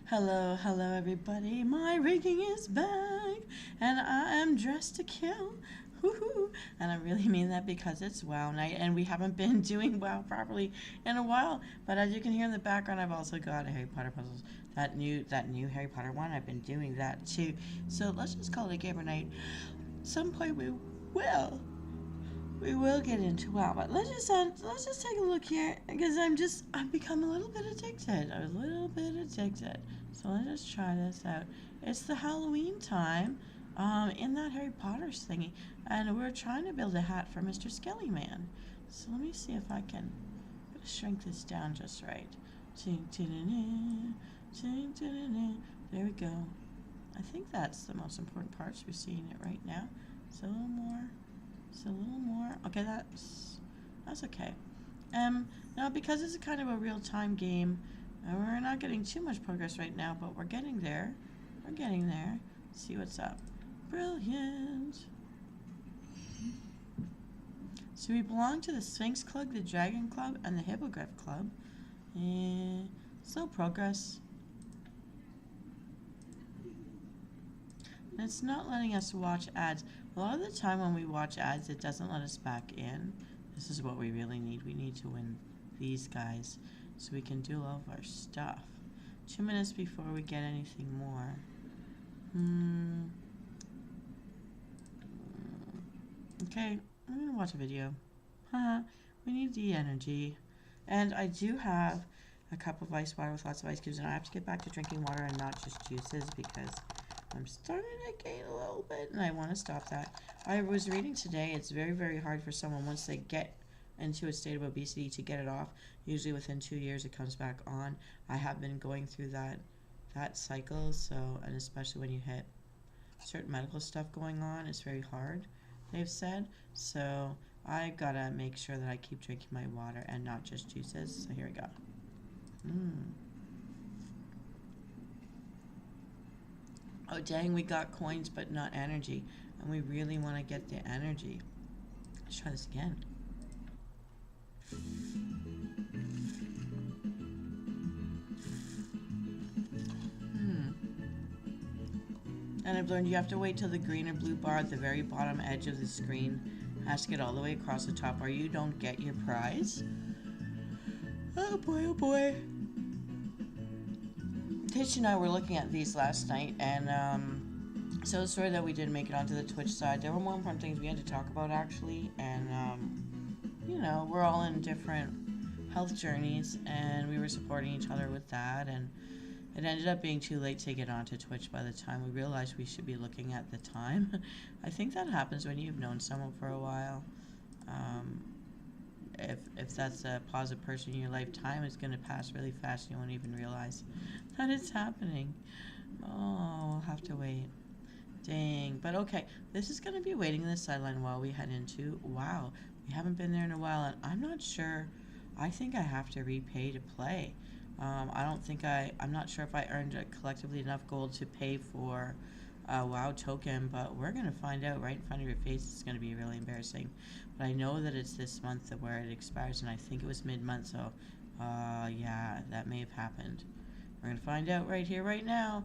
Hello everybody. My rigging is back and I am dressed to kill. Woohoo! And I really mean that because it's WoW night and we haven't been doing WoW properly in a while. But as you can hear in the background, I've also got a Harry Potter puzzles. That new Harry Potter one. I've been doing that too. So let's just call it a gamer night. Some point we will get into WoW, but let's just take a look here because I've become a little bit addicted. I was a little bit addicted. So let's just try this out. It's the Halloween time, in that Harry Potter thingy, and we're trying to build a hat for Mr. Skelly Man. So let me see if I can shrink this down just right. There we go. I think that's the most important part. We're seeing it right now. So a little more. So a little more. Okay, that's okay. Now because it's a kind of a real-time game, we're not getting too much progress right now, but we're getting there. We're getting there. Let's see what's up. Brilliant. So we belong to the Sphinx Club, the Dragon Club, and the Hippogriff Club. Slow progress. And it's not letting us watch ads. A lot of the time when we watch ads, it doesn't let us back in. This is what we really need. We need to win these guys so we can do all of our stuff. 2 minutes before we get anything more. Okay, I'm going to watch a video. We need the energy. And I do have a cup of ice water with lots of ice cubes, and I have to get back to drinking water and not just juices because I'm starting to gain a little bit, and I want to stop that. I was reading today, it's very, very hard for someone once they get into a state of obesity to get it off. Usually within 2 years it comes back on. I have been going through that cycle, so, and especially when you hit certain medical stuff going on, it's very hard, they've said. So I gotta make sure that I keep drinking my water and not just juices. So here we go. Oh dang, we got coins but not energy, and we really want to get the energy. Let's try this again. And I've learned you have to wait till the green or blue bar at the very bottom edge of the screen has to get all the way across the top or you don't get your prize. Oh boy, oh boy. Tish and I were looking at these last night, and so sorry that we didn't make it onto the Twitch side. There were more important things we had to talk about actually, and you know, we're all in different health journeys, and we were supporting each other with that, and it ended up being too late to get onto Twitch by the time we realized we should be looking at the time. I think that happens when you've known someone for a while. If that's a positive person in your lifetime, it's going to pass really fast. You won't even realize that it's happening. Oh, we'll have to wait. Dang. But okay, this is going to be waiting in the sideline while we head into WoW. We haven't been there in a while, and I'm not sure. I think I have to repay to play. I'm not sure if I earned collectively enough gold to pay for a WoW token, but we're going to find out right in front of your face. It's going to be really embarrassing. But I know that it's this month where it expires, and I think it was mid-month, so yeah, that may have happened. We're going to find out right here, right now.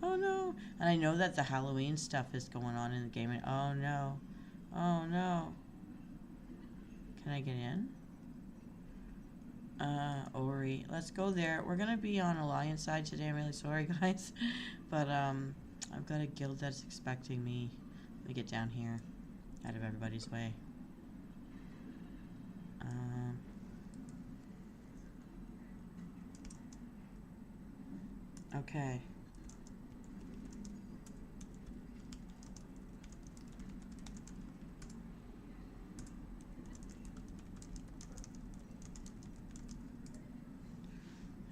Oh no. And I know that the Halloween stuff is going on in the game. Oh no. Oh no. Can I get in? Ori. Let's go there. We're gonna be on Alliance side today. I'm really sorry, guys. But, I've got a guild that's expecting me. Let me get down here. Out of everybody's way. Okay.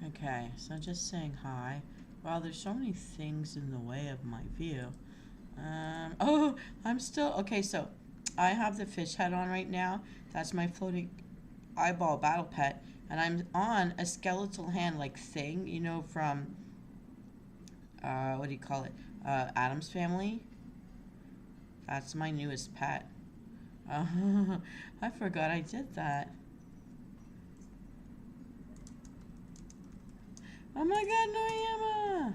Okay, so just saying hi. Wow, there's so many things in the way of my view. Oh, I'm still, okay, so I have the fish head on right now. That's my floating eyeball battle pet. And I'm on a skeletal hand like thing, you know, from, what do you call it? Addams Family. That's my newest pet. I forgot I did that. Oh my god, Noriyama!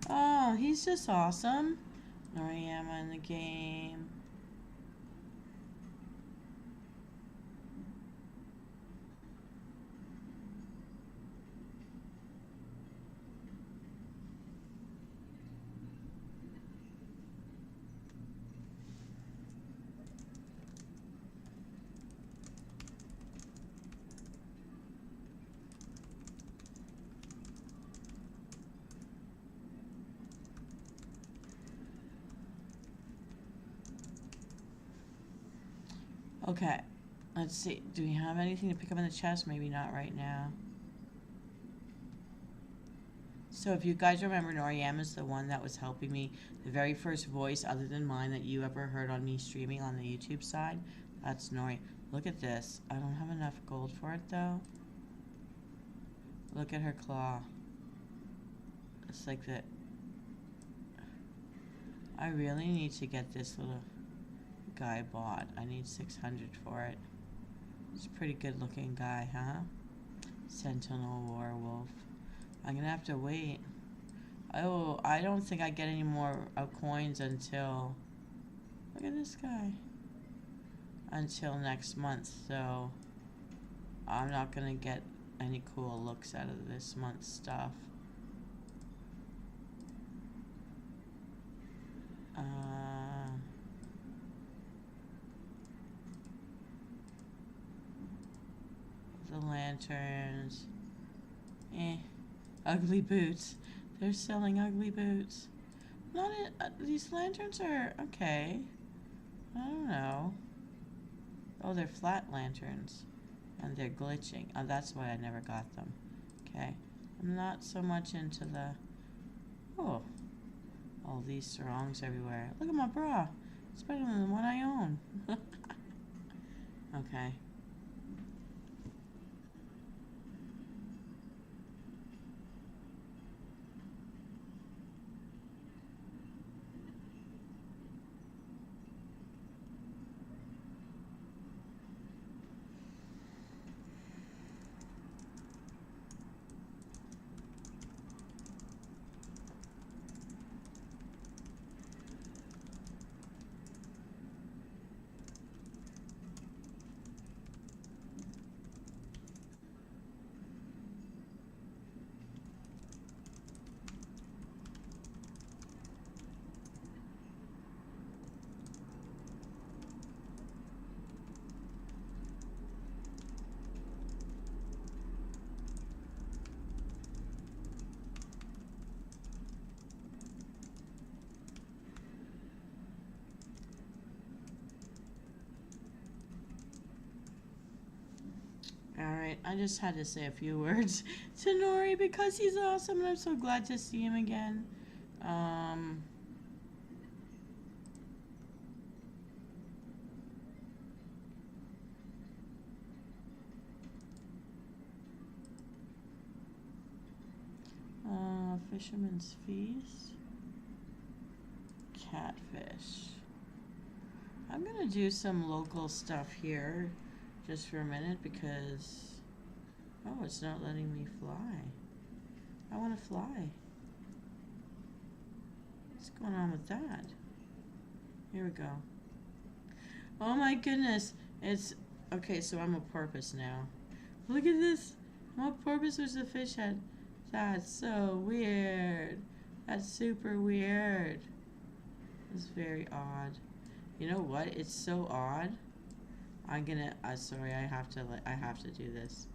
Oh, he's just awesome. Noriyama in the game. Okay, let's see. Do we have anything to pick up in the chest? Maybe not right now. So if you guys remember, Noriyama's the one that was helping me. The very first voice other than mine that you ever heard on me streaming on the YouTube side. That's Nori. Look at this. I don't have enough gold for it though. Look at her claw. It's like that. I really need to get this little guy bought. I need 600 for it. It's a pretty good looking guy, huh? Sentinel Werewolf. I'm gonna have to wait. Oh, I don't think I get any more coins until... Look at this guy. Until next month, so... I'm not gonna get any cool looks out of this month's stuff. The lanterns. Ugly boots. They're selling ugly boots. Not it. These lanterns are okay. I don't know. Oh, they're flat lanterns. And they're glitching. Oh, that's why I never got them. Okay. I'm not so much into the... Oh. All these sarongs everywhere. Look at my bra. It's better than the one I own. Okay. Alright, I just had to say a few words to Nori because he's awesome and I'm so glad to see him again. Fisherman's Feast. Catfish. I'm gonna do some local stuff here just for a minute because... Oh, it's not letting me fly. I want to fly. What's going on with that? Here we go. Oh my goodness. It's... Okay, so I'm a porpoise now. Look at this. I'm a porpoise with a fish head. That's so weird. That's super weird. It's very odd. You know what? It's so odd. I'm gonna... sorry, I have to do this.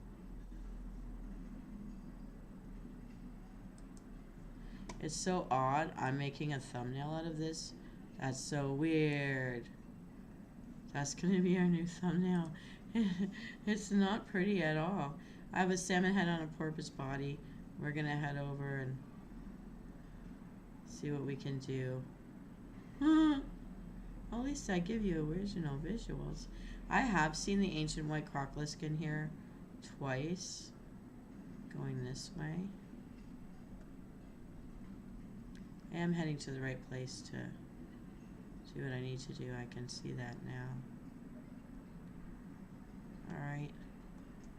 It's so odd. I'm making a thumbnail out of this. That's so weird. That's gonna be our new thumbnail. It's not pretty at all. I have a salmon head on a porpoise body. We're gonna head over and see what we can do. At least I give you original visuals. I have seen the ancient white crocolisk in here twice. Going this way. I am heading to the right place to do what I need to do. I can see that now. Alright.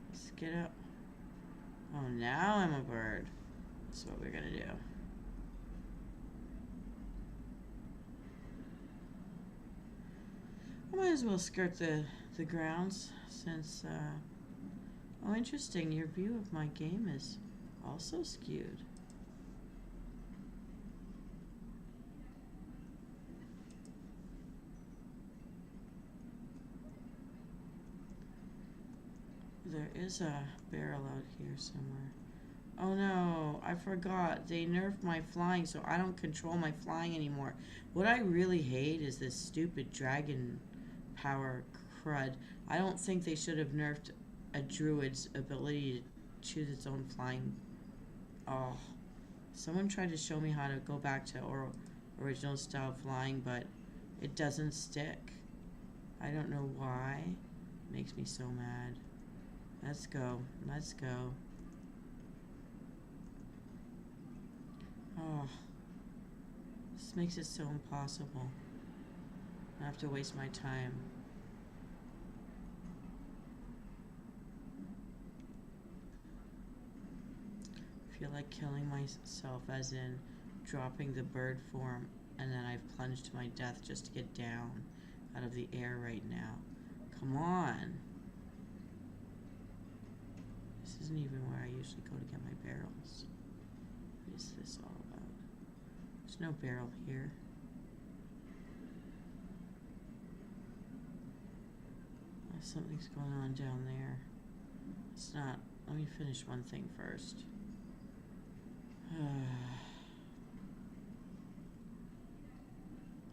Let's get up. Oh, now I'm a bird. That's what we're gonna do. I might as well skirt the grounds since, oh, interesting. Your view of my game is also skewed. There is a barrel out here somewhere. Oh no, I forgot. They nerfed my flying, so I don't control my flying anymore. What I really hate is this stupid dragon power crud. I don't think they should have nerfed a druid's ability to choose its own flying. Oh, someone tried to show me how to go back to original style flying, but it doesn't stick. I don't know why. It makes me so mad. Let's go. Let's go. Oh, this makes it so impossible. I have to waste my time. I feel like killing myself, as in dropping the bird form, and then I've plunged to my death just to get down out of the air right now. Come on. This isn't even where I usually go to get my barrels. What is this all about? There's no barrel here. Oh, something's going on down there. It's not. Let me finish one thing first.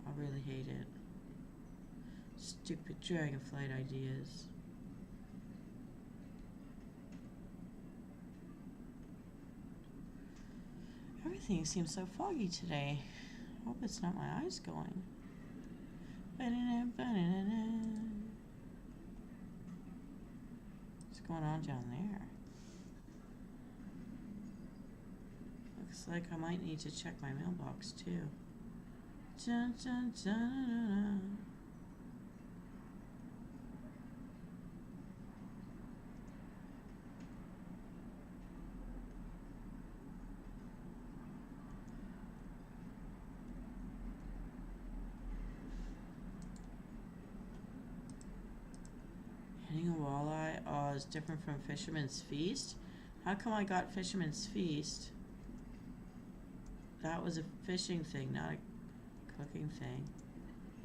I really hate it. Stupid Dragonflight ideas. Everything seems so foggy today. I hope it's not my eyes going. What's going on down there? Looks like I might need to check my mailbox too. Dun, dun, dun, dun, dun. Hitting a walleye? Oh, it's different from Fisherman's Feast? How come I got Fisherman's Feast? That was a fishing thing, not a cooking thing.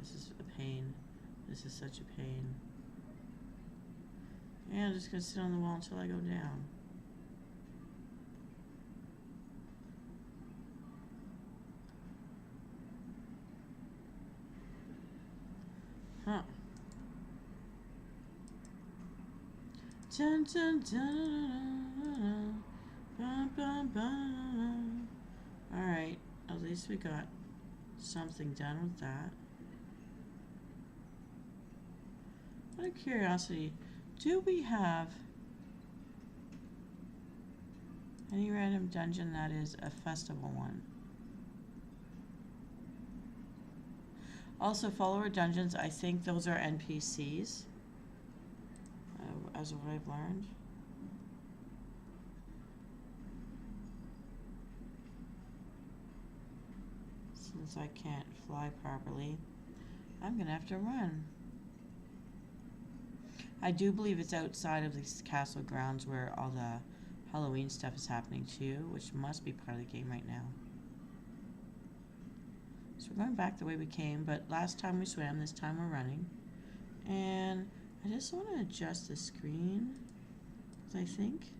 This is a pain. This is such a pain. Yeah, I'm just gonna sit on the wall until I go down. Huh. Dun, dun, dun, dun, dun, dun. Alright, at least we got something done with that. Out of curiosity, do we have any random dungeon that is a festival one? Also, follower dungeons, I think those are NPCs, as what I've learned. Since I can't fly properly, I'm gonna have to run. I do believe it's outside of these castle grounds where all the Halloween stuff is happening too, which must be part of the game right now. So we're going back the way we came, but last time we swam, this time we're running. And I just want to adjust the screen, because I think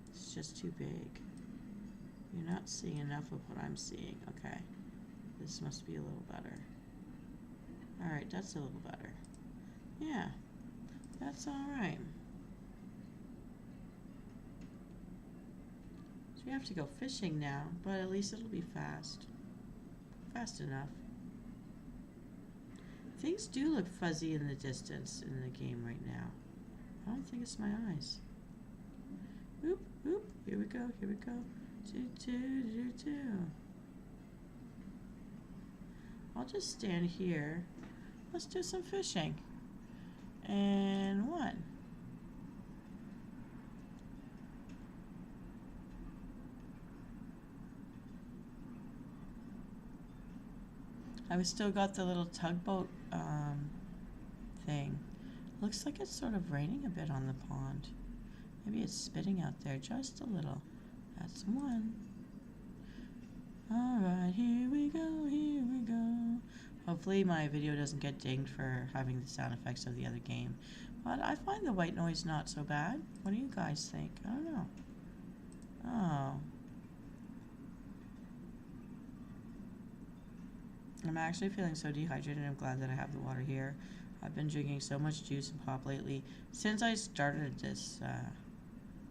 it's just too big. You're not seeing enough of what I'm seeing. Okay. This must be a little better. Alright, that's a little better. Yeah, that's alright. So we have to go fishing now, but at least it'll be fast. Fast enough. Things do look fuzzy in the distance in the game right now. I don't think it's my eyes. Oop, oop, here we go, here we go. I'll just stand here. Let's do some fishing. And one, I've still got the little tugboat thing. Looks like it's sort of raining a bit on the pond. Maybe it's spitting out there just a little. That's one. Alright, here we go, here we go. Hopefully my video doesn't get dinged for having the sound effects of the other game. But I find the white noise not so bad. What do you guys think? I don't know. Oh. I'm actually feeling so dehydrated. I'm glad that I have the water here. I've been drinking so much juice and pop lately. Since I started this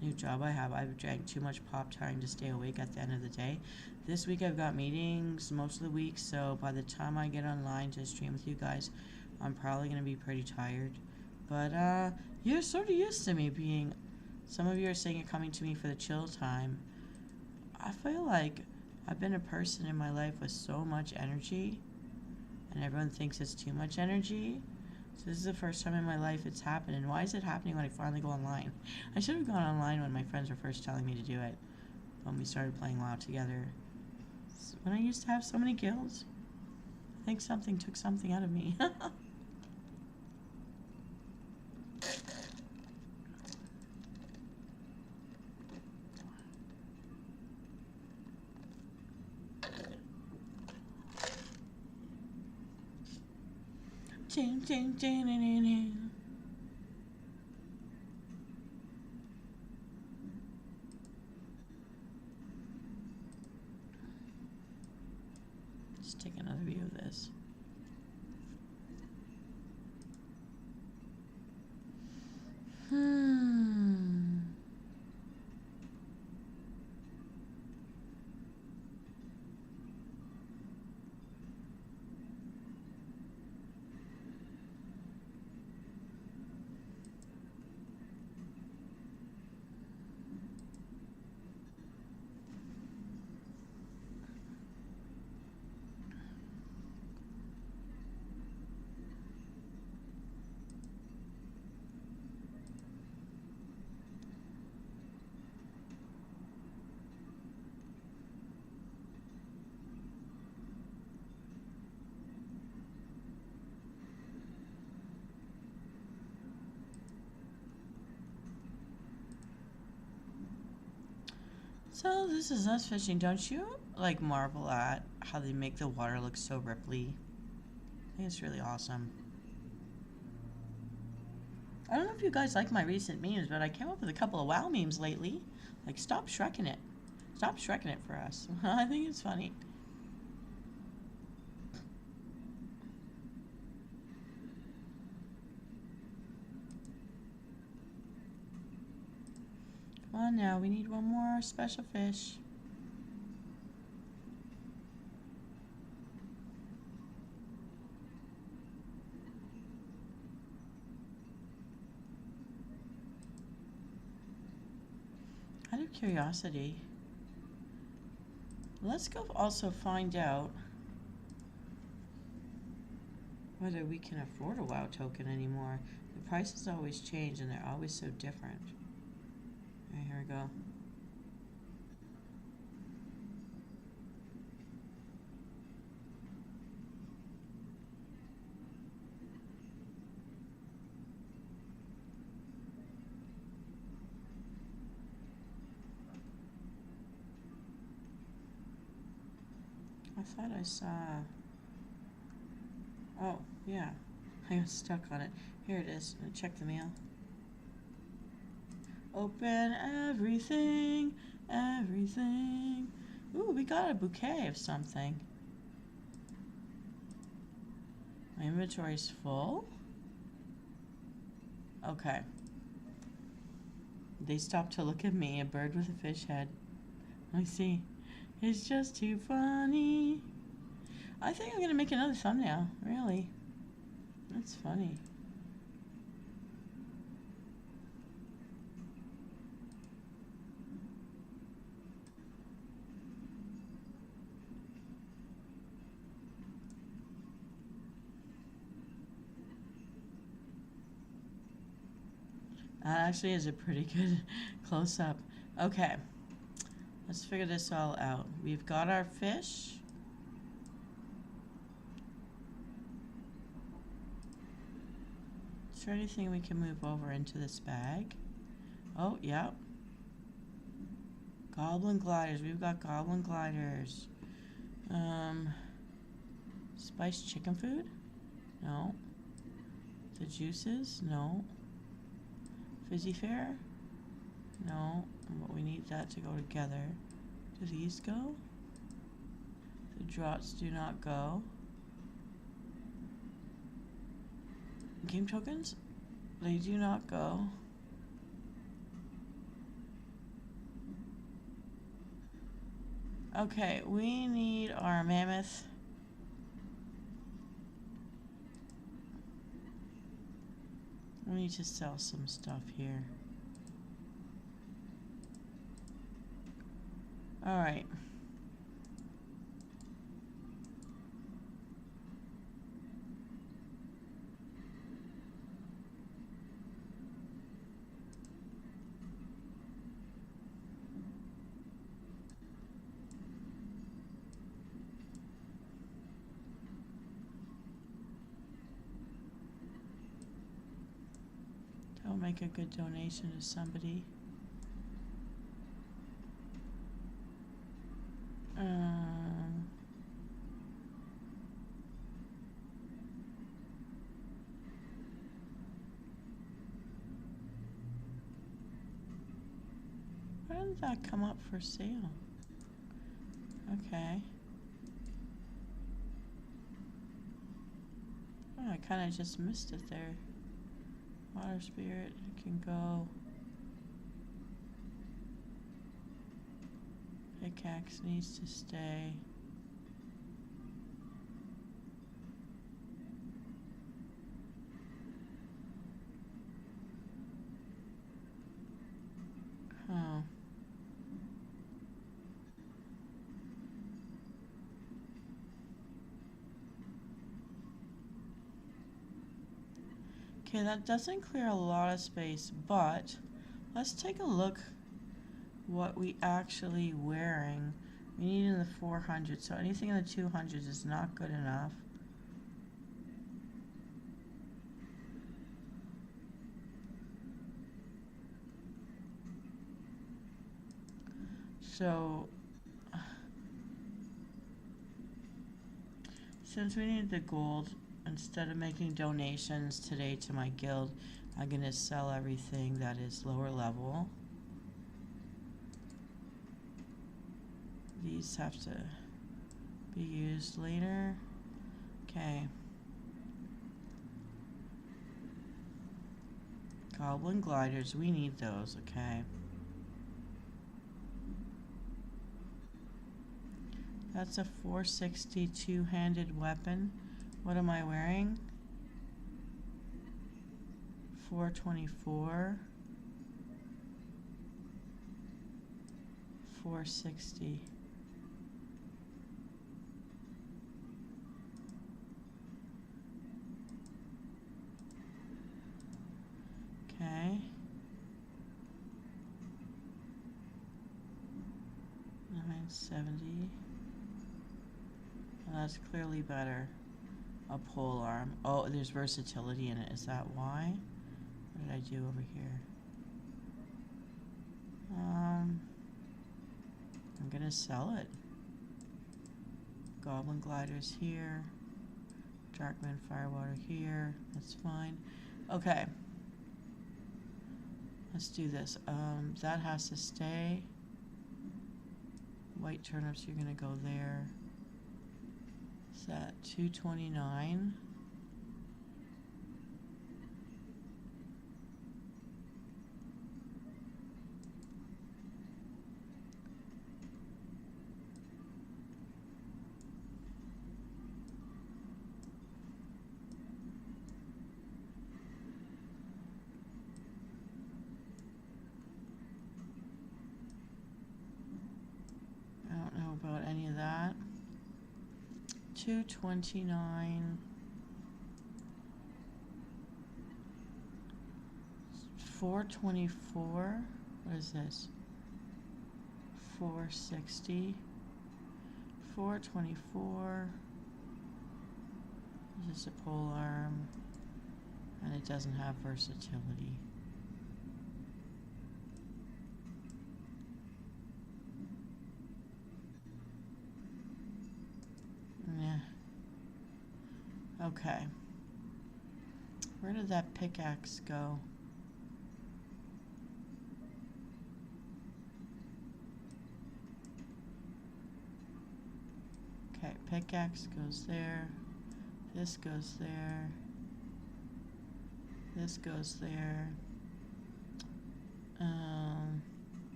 new job I have, I've drank too much pop trying to stay awake at the end of the day. This week I've got meetings most of the week, so by the time I get online to stream with you guys, I'm probably going to be pretty tired. But you're sort of used to me being... Some of you are saying you're coming to me for the chill time. I feel like I've been a person in my life with so much energy, and everyone thinks it's too much energy. So this is the first time in my life it's happened. And why is it happening when I finally go online? I should have gone online when my friends were first telling me to do it, when we started playing WoW together. When I used to have so many kills. I think something took something out of me. Let's take another view of this. So this is us fishing. Don't you like marvel at how they make the water look so ripply? I think it's really awesome. I don't know if you guys like my recent memes, but I came up with a couple of WoW memes lately. Like, stop Shrekking it. Stop Shrekking it for us. I think it's funny. Come on now, we need one more special fish. Out of curiosity, let's go also find out whether we can afford a WoW token anymore. The prices always change and they're always so different. Alright, here we go. I thought I saw... Oh, yeah. I got stuck on it. Here it is. Check the mail. Open everything, everything. Ooh, we got a bouquet of something. My inventory's full. Okay. They stopped to look at me, a bird with a fish head. I see. It's just too funny. I think I'm gonna make another thumbnail, really. That's funny. That actually is a pretty good close-up. Okay. Let's figure this all out. We've got our fish. Is there anything we can move over into this bag? Oh, yeah. Goblin gliders. We've got goblin gliders. Spiced chicken food? No. The juices? No. Fizzy fair? No. But we need that to go together. Do these go? The draughts do not go. Game tokens? They do not go. Okay, we need our mammoth. We need to sell some stuff here. All right. That'll make a good donation to somebody. Why did that come up for sale? Okay. Oh, I kind of just missed it there. Water spirit can go. Pickaxe needs to stay. Huh. Okay, that doesn't clear a lot of space, but let's take a look what we actually wearing. We need in the 400, so anything in the 200s is not good enough. So since we need the gold, instead of making donations today to my guild, I'm gonna sell everything that is lower level. These have to be used later. Okay. Goblin gliders, we need those, okay. That's a 460 two-handed weapon. What am I wearing? 424. 460. Okay. 970. Well, that's clearly better. A pole arm. Oh, there's versatility in it. Is that why? What did I do over here? I'm gonna sell it. Goblin gliders here. Darkman firewater here. That's fine. Okay. Let's do this. That has to stay. White turnips, you're gonna go there. Is that 229? I don't know about any of that. 229. 424. What is this? 460. 424. This is a pole arm and a it doesn't have versatility. Yeah. Okay. Where did that pickaxe go? Okay, pickaxe goes there. This goes there. This goes there.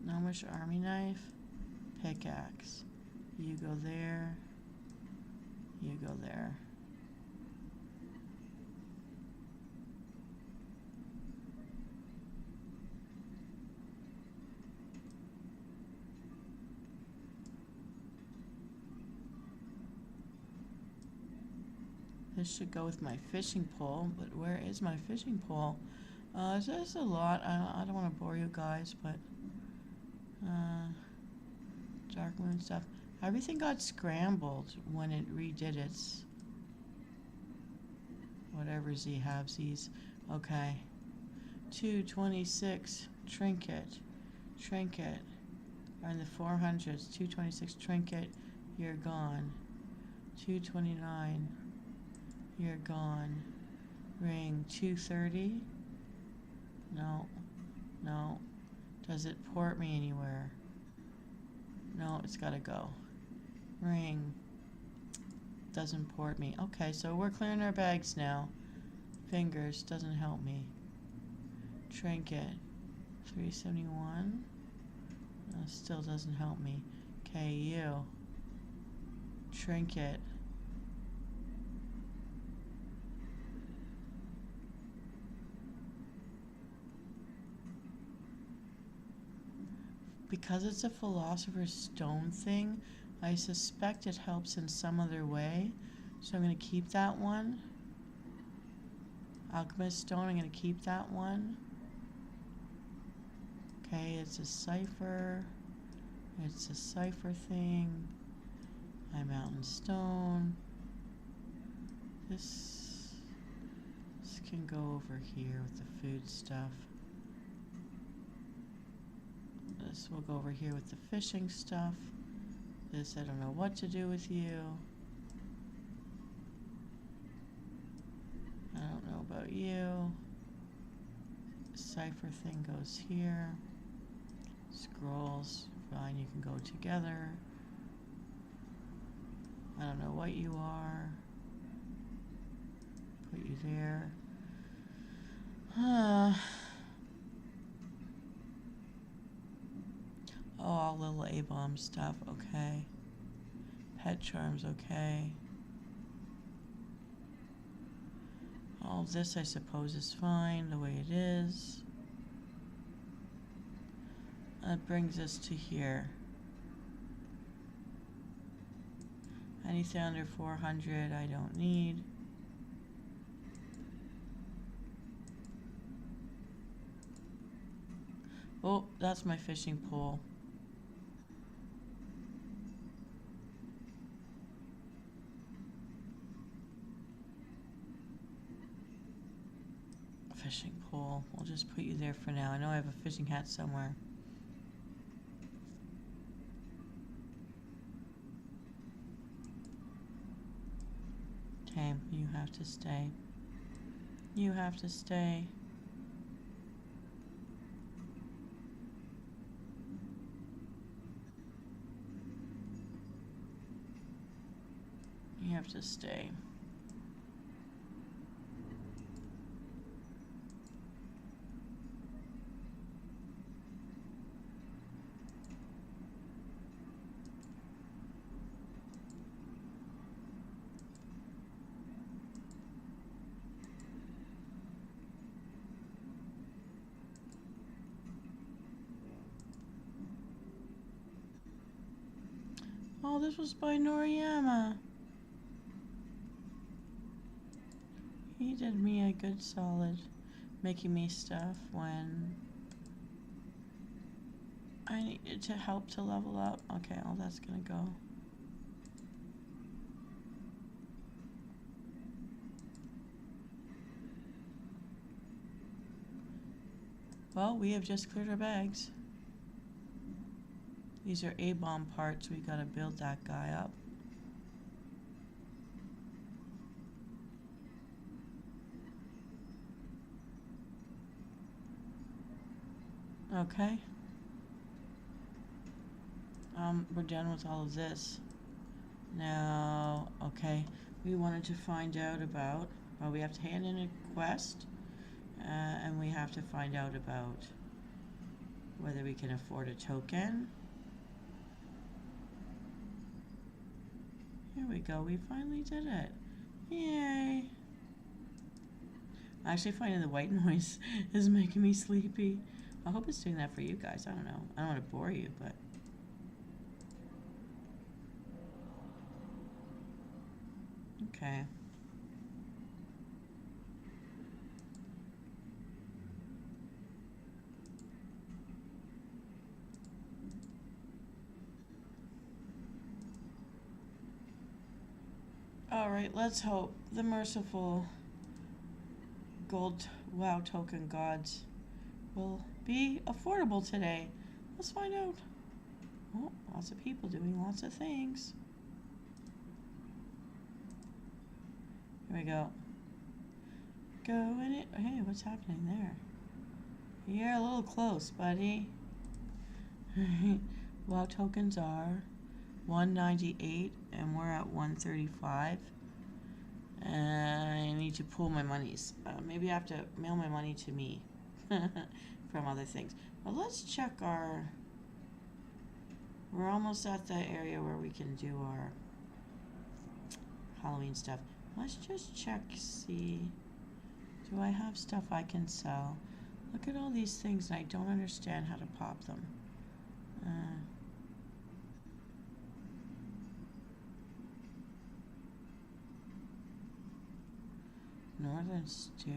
Gnomish army knife. Pickaxe. You go there. You go there. This should go with my fishing pole, but where is my fishing pole? There's a lot. I don't want to bore you guys, but dark moon stuff. Everything got scrambled when it redid its whatever Z-halvesies. Okay. 226 trinket. Trinket. Are in the 400s. 226 trinket. You're gone. 229. You're gone. Ring 230. No. No. Does it port me anywhere? No, it's gotta go. Ring. Doesn't port me. Okay, so we're clearing our bags now. Fingers doesn't help me. Trinket. 371. Still doesn't help me. Okay, you. Trinket. Because it's a Philosopher's Stone thing, I suspect it helps in some other way. So I'm going to keep that one. Alchemist Stone, I'm going to keep that one. Okay, it's a cipher. It's a cipher thing. High Mountain Stone. This can go over here with the food stuff. This will go over here with the fishing stuff. This, I don't know what to do with you. I don't know about you. Cipher thing goes here. Scrolls, fine, you can go together. I don't know what you are. Put you there. Oh, all little A-bomb stuff, okay. Pet charms, okay. All of this, I suppose, is fine the way it is. That brings us to here. Anything under 400 I don't need. Oh, that's my fishing pole. Fishing pole. We'll just put you there for now. I know I have a fishing hat somewhere. Okay, you have to stay. You have to stay. You have to stay. Oh, this was by Noriyama. He did me a good solid, making me stuff when I needed to help to level up. Okay, all that's gonna go. Well, we have just cleared our bags. These are A-bomb parts. We gotta build that guy up. Okay. We're done with all of this. Now, okay, we wanted to find out about, well, we have to hand in a quest, and we have to find out about whether we can afford a token. Here we go, we finally did it. Yay! Actually, finding the white noise is making me sleepy. I hope it's doing that for you guys. I don't know. I don't want to bore you, but... Okay. Alright, let's hope the merciful gold WoW token gods will be affordable today. Let's find out. Oh, lots of people doing lots of things. Here we go. Go in it. Hey, what's happening there? You're a little close, buddy. WoW tokens are 198 and we're at 135. I need to pool my monies. Maybe I have to mail my money to me from other things. But let's check our... We're almost at the area where we can do our Halloween stuff. Let's just check, see. Do I have stuff I can sell? Look at all these things and I don't understand how to pop them. Northern stew.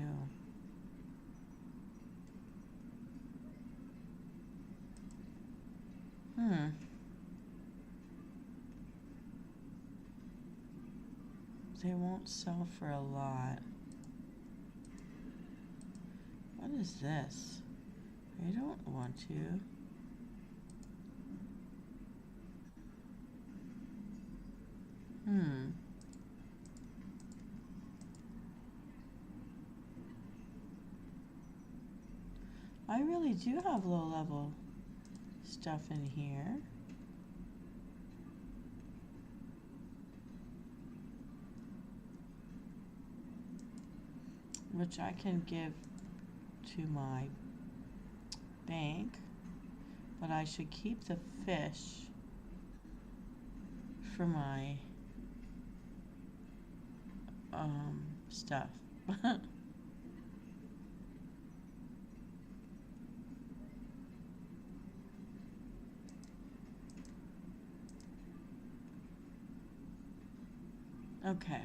They won't sell for a lot. What is this? I don't want to. I really do have low level stuff in here. Which I can give to my bank, but I should keep the fish for my stuff. Okay.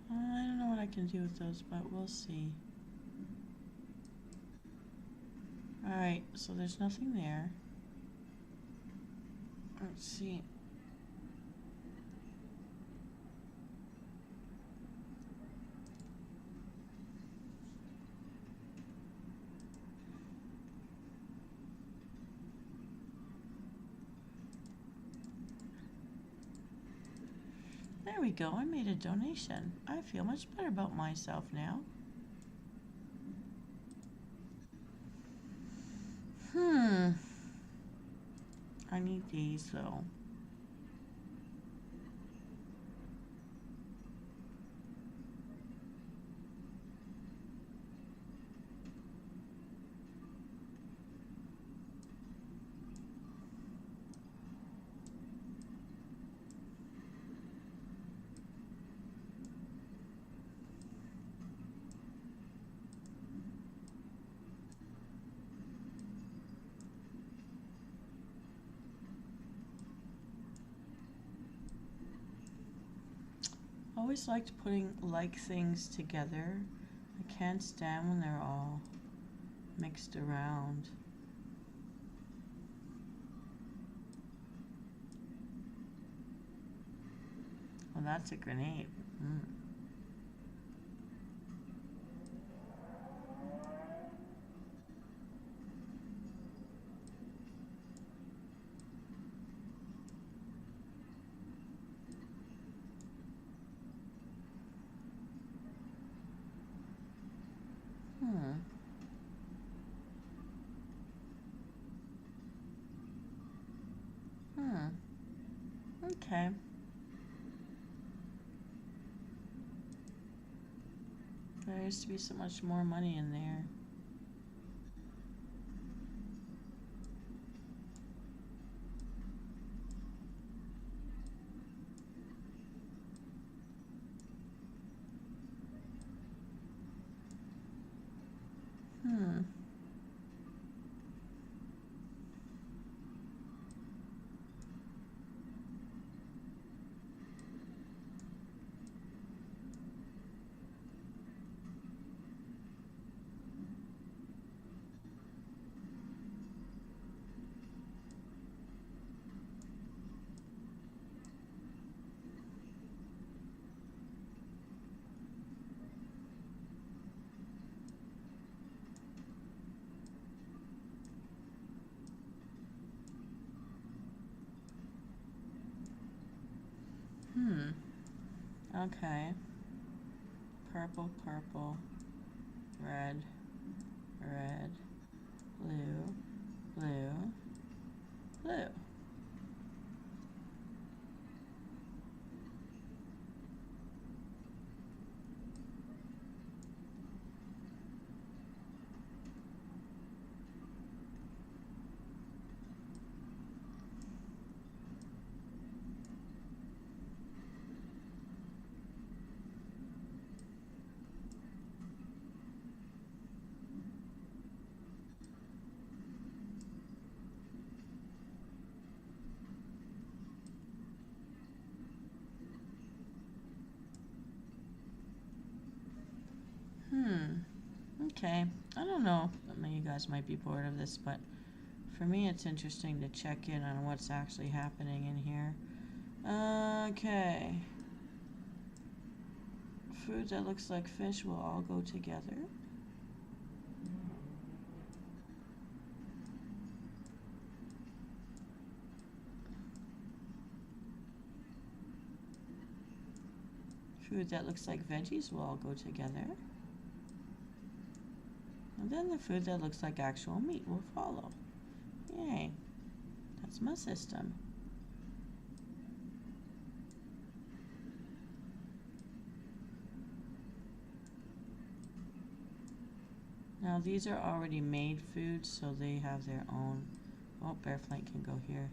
I don't know what I can do with those, but we'll see. Alright, so there's nothing there. Let's see. There we go, I made a donation. I feel much better about myself now. I need these though. Always liked putting like things together. I can't stand when they're all mixed around. Well, that's a grenade. Okay. There used to be so much more money in there. Hmm. Hmm. Okay. Purple, purple, red, red, blue, blue, blue. Hmm. Okay. I don't know. I mean, you guys might be bored of this, but for me, it's interesting to check in on what's actually happening in here. Okay. Food that looks like fish will all go together. Food that looks like veggies will all go together. And then the food that looks like actual meat will follow. Yay. That's my system. Now these are already made foods, so they have their own. Oh, Bearflight can go here.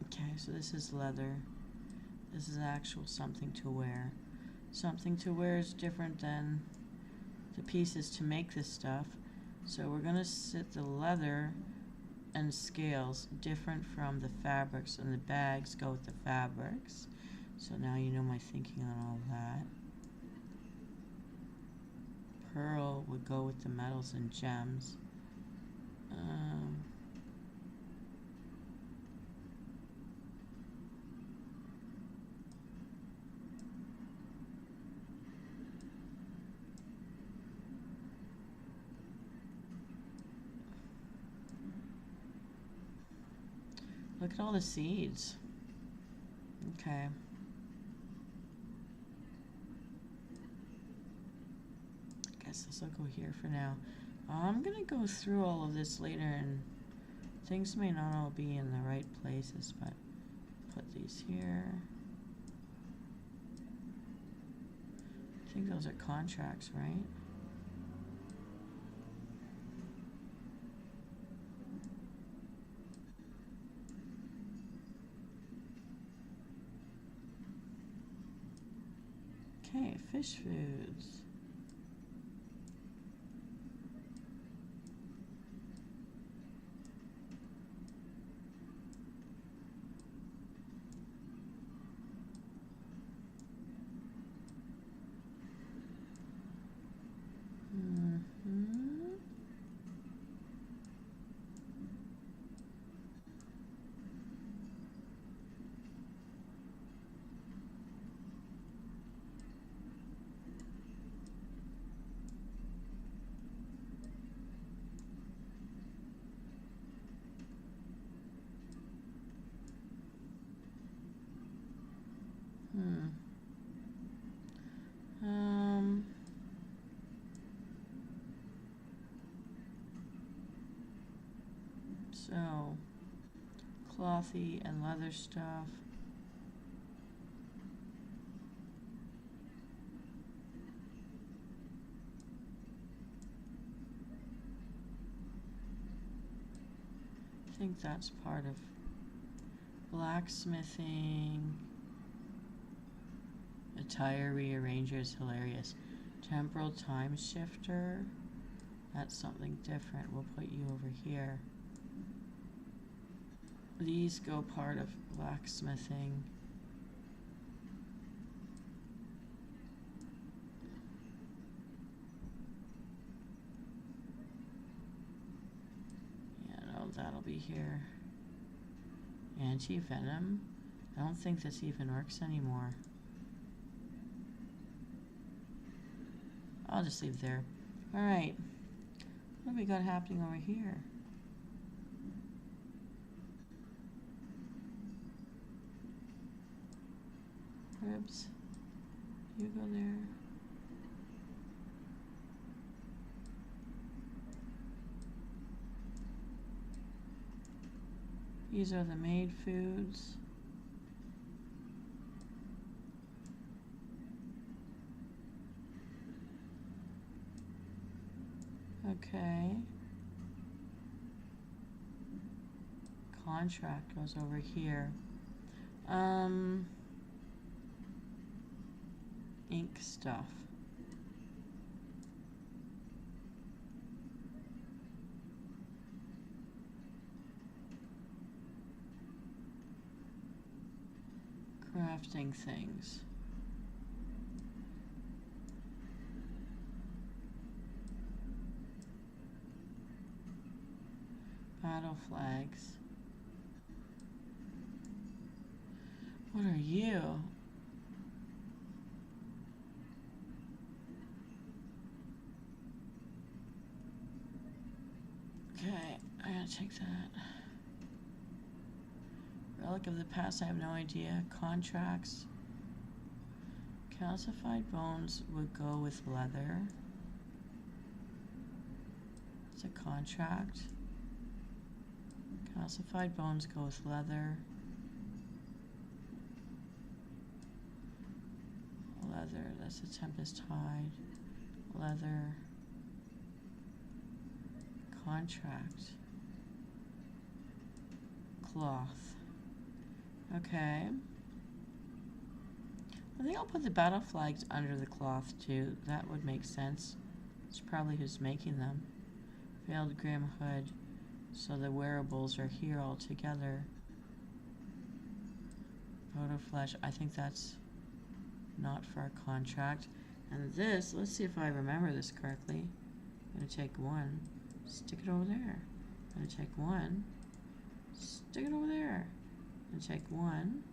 Okay, so this is leather. This is actual something to wear. Something to wear is different than the pieces to make this stuff. So we're going to set the leather and scales different from the fabrics, and the bags go with the fabrics. So now you know my thinking on all that. Pearl would go with the metals and gems. Look at all the seeds. Okay. I guess this will go here for now. I'm going to go through all of this later, and things may not all be in the right places, but put these here. I think those are contracts, right? Okay, fish foods. So, clothy and leather stuff. I think that's part of blacksmithing. Attire rearranger is hilarious. Temporal time shifter. That's something different. We'll put you over here. These go part of blacksmithing. Yeah, no, that'll be here. Anti-venom. I don't think this even works anymore. I'll just leave there. Alright. What have we got happening over here? Ribs. You go there. These are the made foods. Okay. Contract goes over here. Ink stuff. Crafting things. Battle flags. What are you? Okay, I gotta take that. Relic of the past, I have no idea. Contracts. Calcified bones would go with leather. It's a contract. Calcified bones go with leather. Leather, that's a tempest hide. Leather. Contract. Cloth. Okay. I think I'll put the battle flags under the cloth too. That would make sense. It's probably who's making them. Veiled Grim Hood. So the wearables are here all together. Photo flash. I think that's not for a contract. And this, let's see if I remember this correctly. I'm going to take one. Stick it over there. I'm going to take one. Stick it over there. I'm going to take one.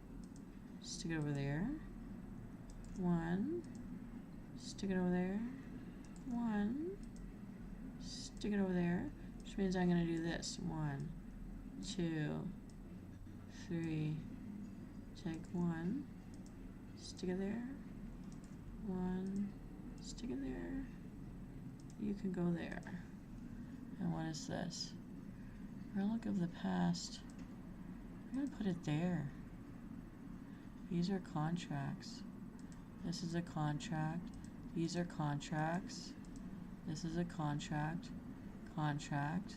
Stick it over there. One. Stick it over there. One. Stick it over there. Which means I'm going to do this. 1, 2, 3. Take one. Stick it there. One. Stick it there. You can go there. And what is this? Relic of the past. I'm going to put it there. These are contracts. This is a contract. These are contracts. This is a contract. Contract.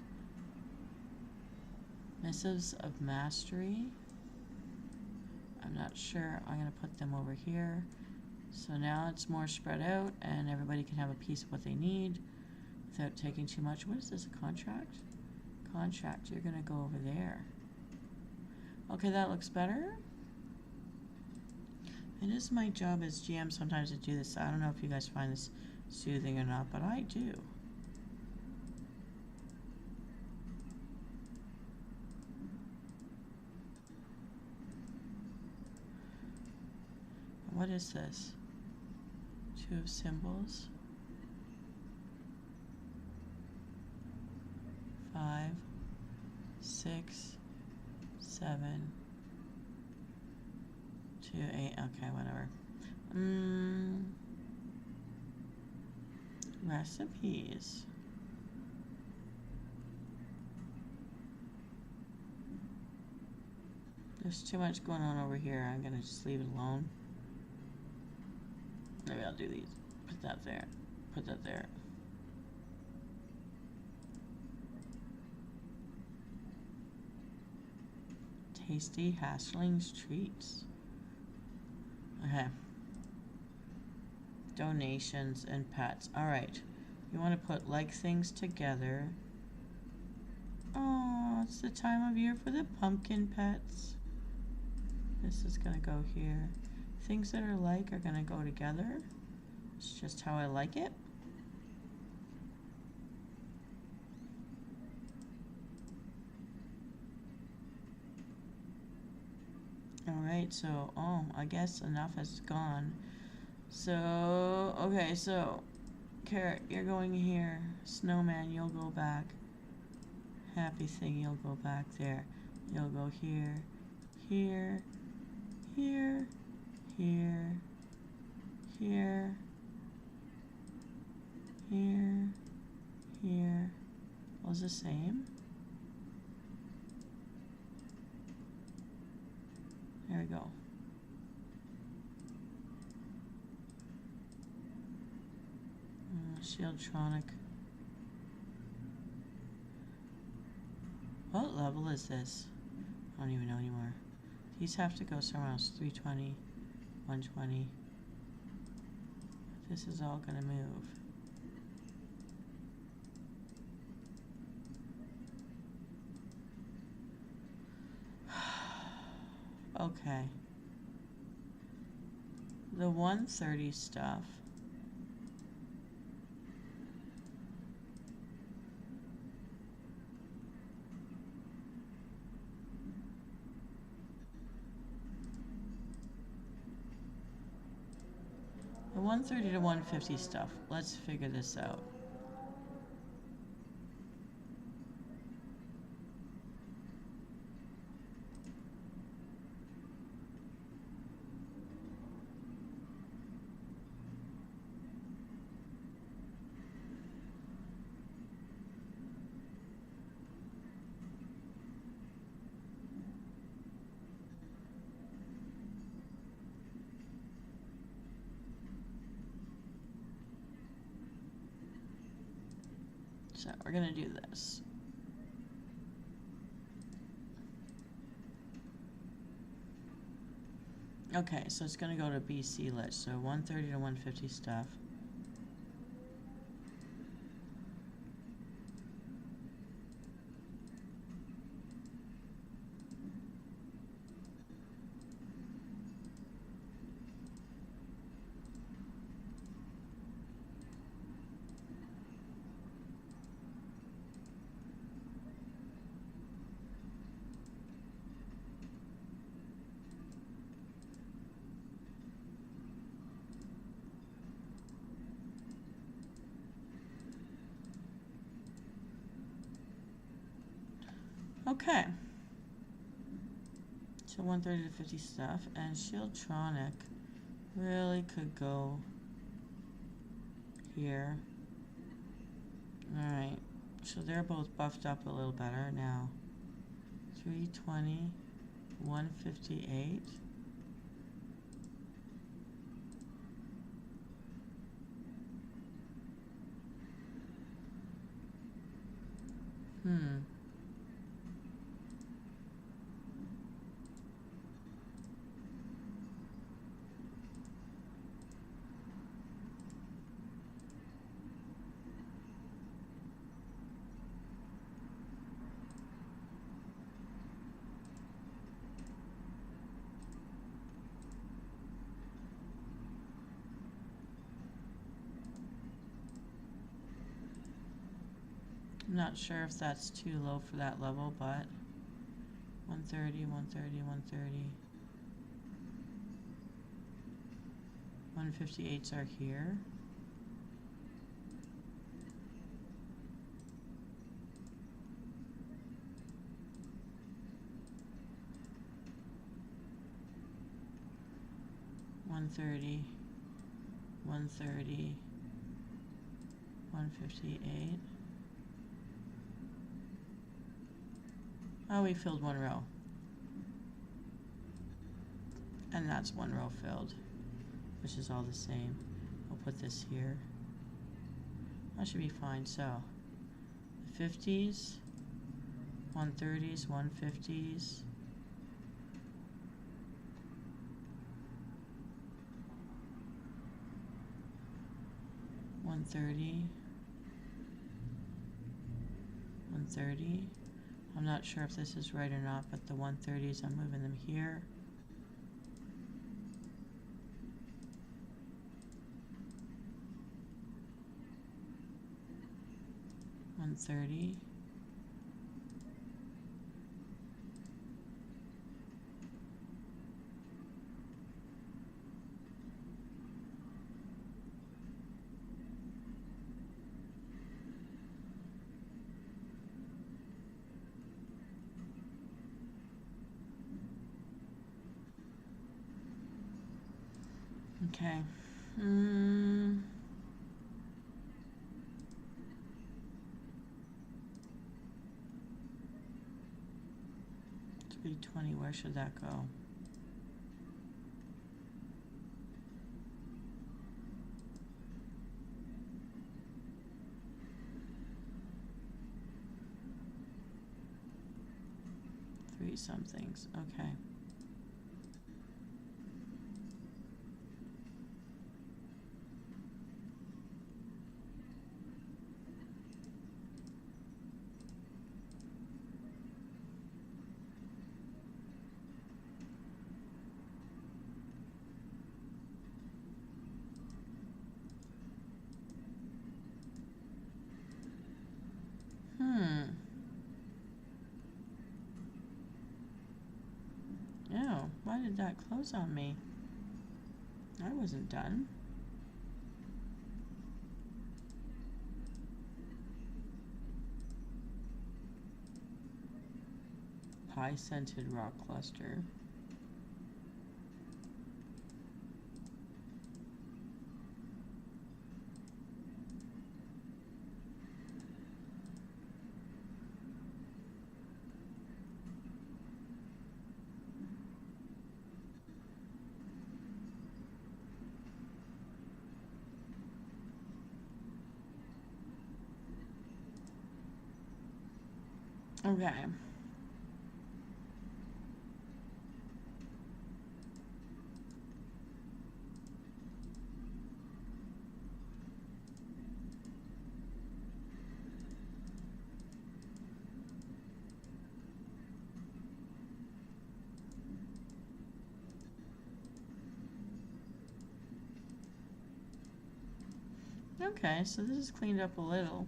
Missives of Mastery. I'm not sure. I'm going to put them over here. So now it's more spread out and everybody can have a piece of what they need without taking too much. What is this, a contract? Contract. You're going to go over there. Okay, that looks better. It is my job as GM sometimes to do this. I don't know if you guys find this soothing or not, but I do. What is this? 2 of symbols. 5, 6, 7, 2, 8. Okay, whatever. Recipes. There's too much going on over here. I'm gonna just leave it alone. Maybe I'll do these. Put that there. Put that there. Tasty Hatchlings treats. Okay. Donations and pets. Alright. You want to put like things together. Oh, it's the time of year for the pumpkin pets. This is gonna go here. Things that are like are gonna go together. It's just how I like it. Alright, so, I guess enough has gone. So, okay, so, Carrot, you're going here. Snowman, you'll go back. Happy thing, you'll go back there. You'll go here, here, here, here, here, here, here. Was the same? There we go. Shieldtronic. What level is this? I don't even know anymore. These have to go somewhere else. 320, 120. This is all gonna move. Okay. The 130 stuff. The 130 to 150 stuff. Let's figure this out. So we're gonna do this. Okay, so it's gonna go to BC lit. So 130 to 150 stuff. Okay. So 130 to 50 stuff, and Shieldtronic really could go here. Alright, so they're both buffed up a little better now. 320, 158. I'm not sure if that's too low for that level, but 130, 130, 130. 158s are here. One 130, 158. Oh, we filled one row. And that's one row filled, which is all the same. I'll put this here. That should be fine. So the 50s, 130s, 150s. $130. I'm not sure if this is right or not, but the 130s, I'm moving them here. $130. Okay. 320, where should that go? Three somethings, okay. Oh, why did that close on me? I wasn't done. High scented rock cluster. Okay. Okay, so this is cleaned up a little.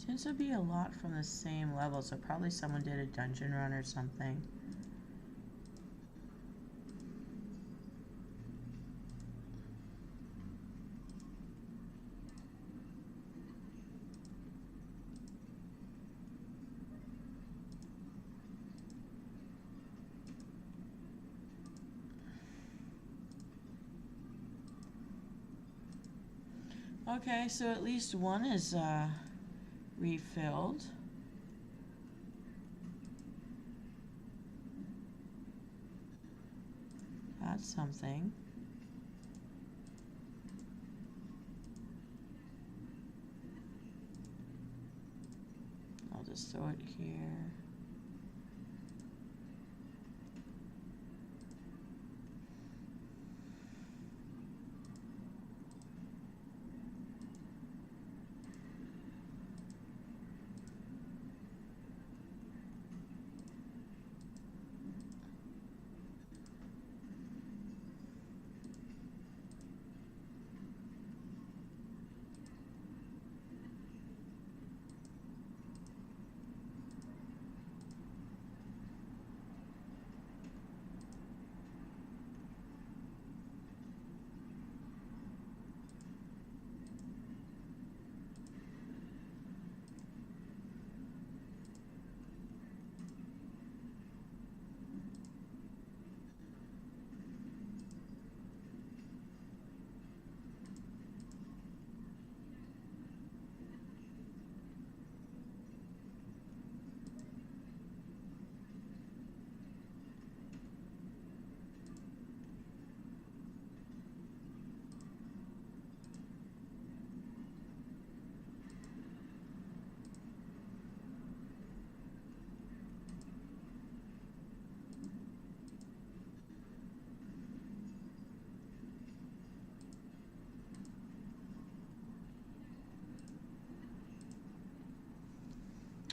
Seems to be a lot from the same level, so probably someone did a dungeon run or something. Okay, so at least one is refilled. That's something. I'll just throw it here.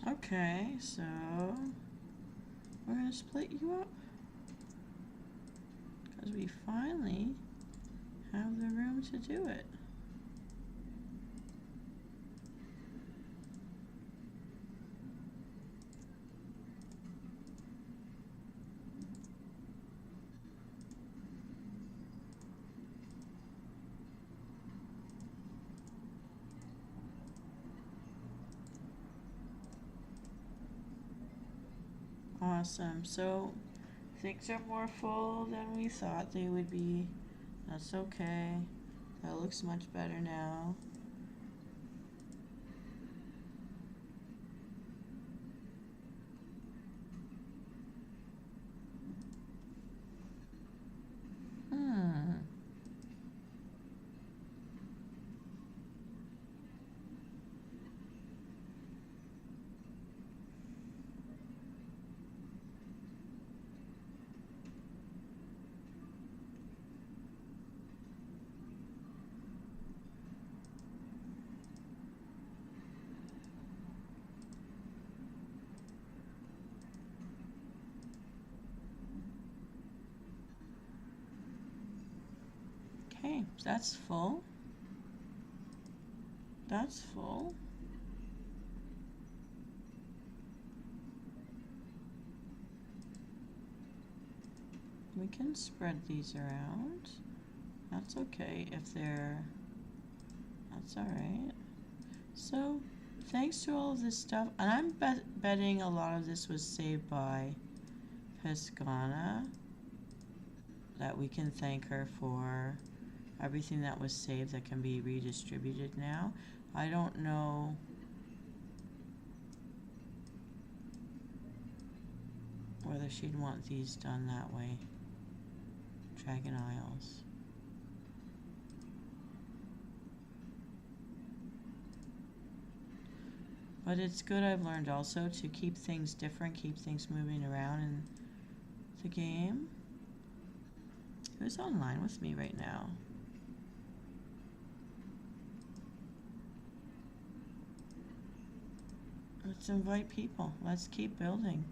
Okay, so we're gonna split you up because we finally have the room to do it. Awesome. So things are more full than we thought they would be. That's okay. That looks much better now. Hmm. Okay, that's full. That's full. We can spread these around. That's okay if they're, that's all right. So thanks to all of this stuff, and I'm betting a lot of this was saved by Piscana, that we can thank her for everything that was saved that can be redistributed now. I don't know. Whether she'd want these done that way. Dragon Isles. But it's good, I've learned also to keep things different, keep things moving around in the game. Who's online with me right now? Let's invite people. Let's keep building.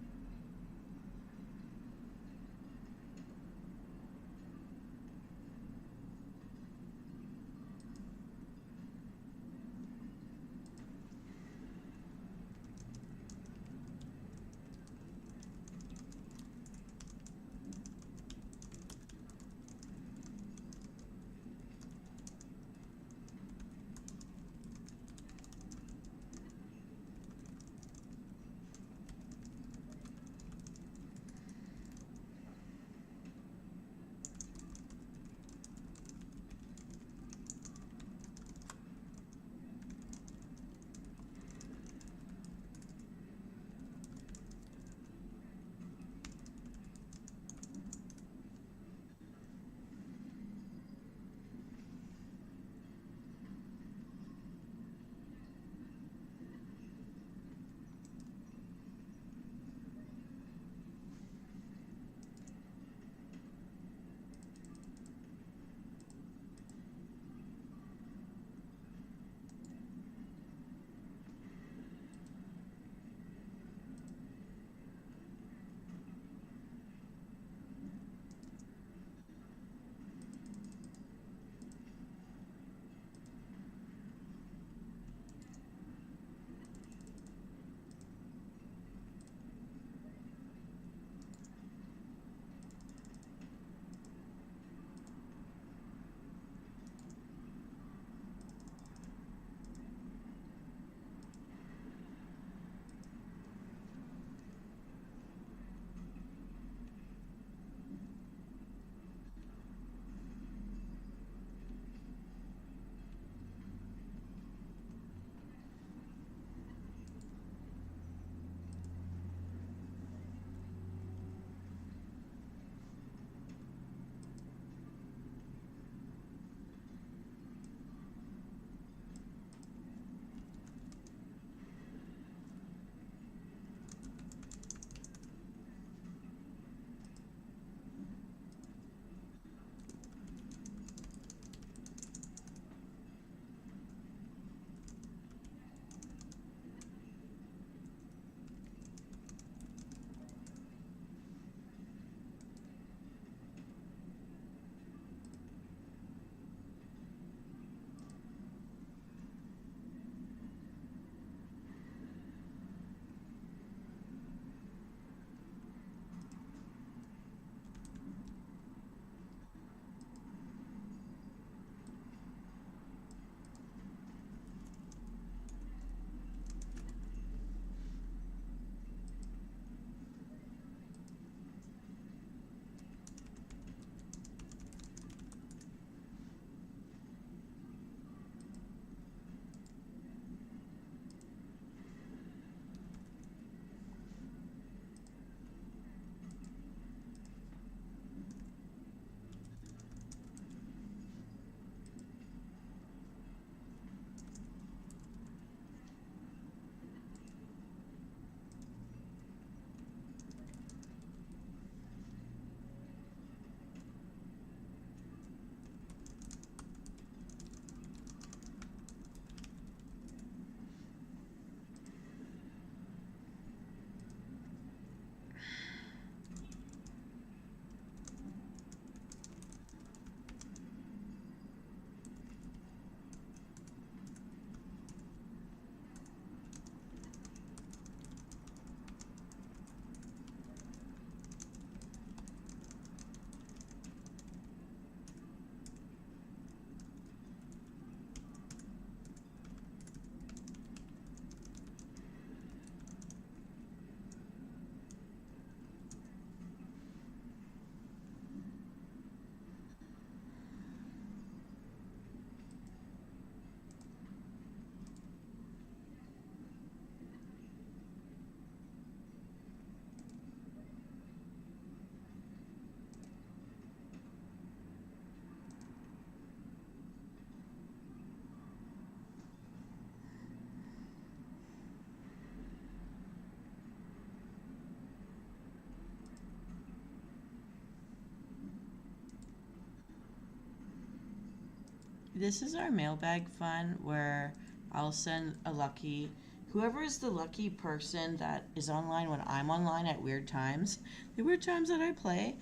This is our mailbag fun where I'll send a lucky, whoever is the lucky person that is online when I'm online at weird times, the weird times that I play,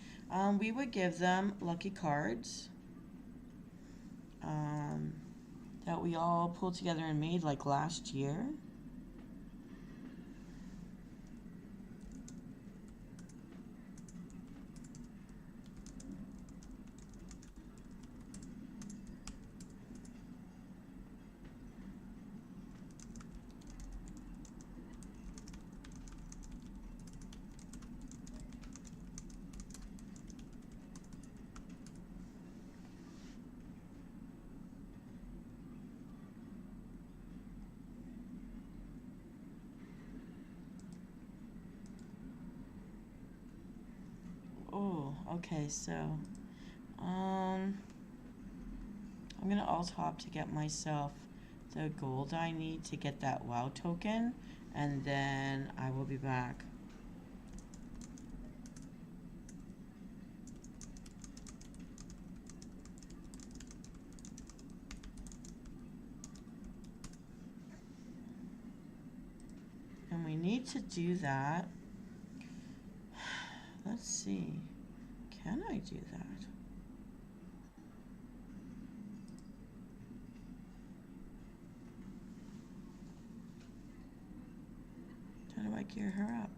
we would give them lucky cards that we all pulled together and made like last year. Oh, okay, so I'm gonna alt hop to get myself the gold I need to get that WoW token, and then I will be back. And we need to do that. Let's see. Can I do that? How do I gear her up?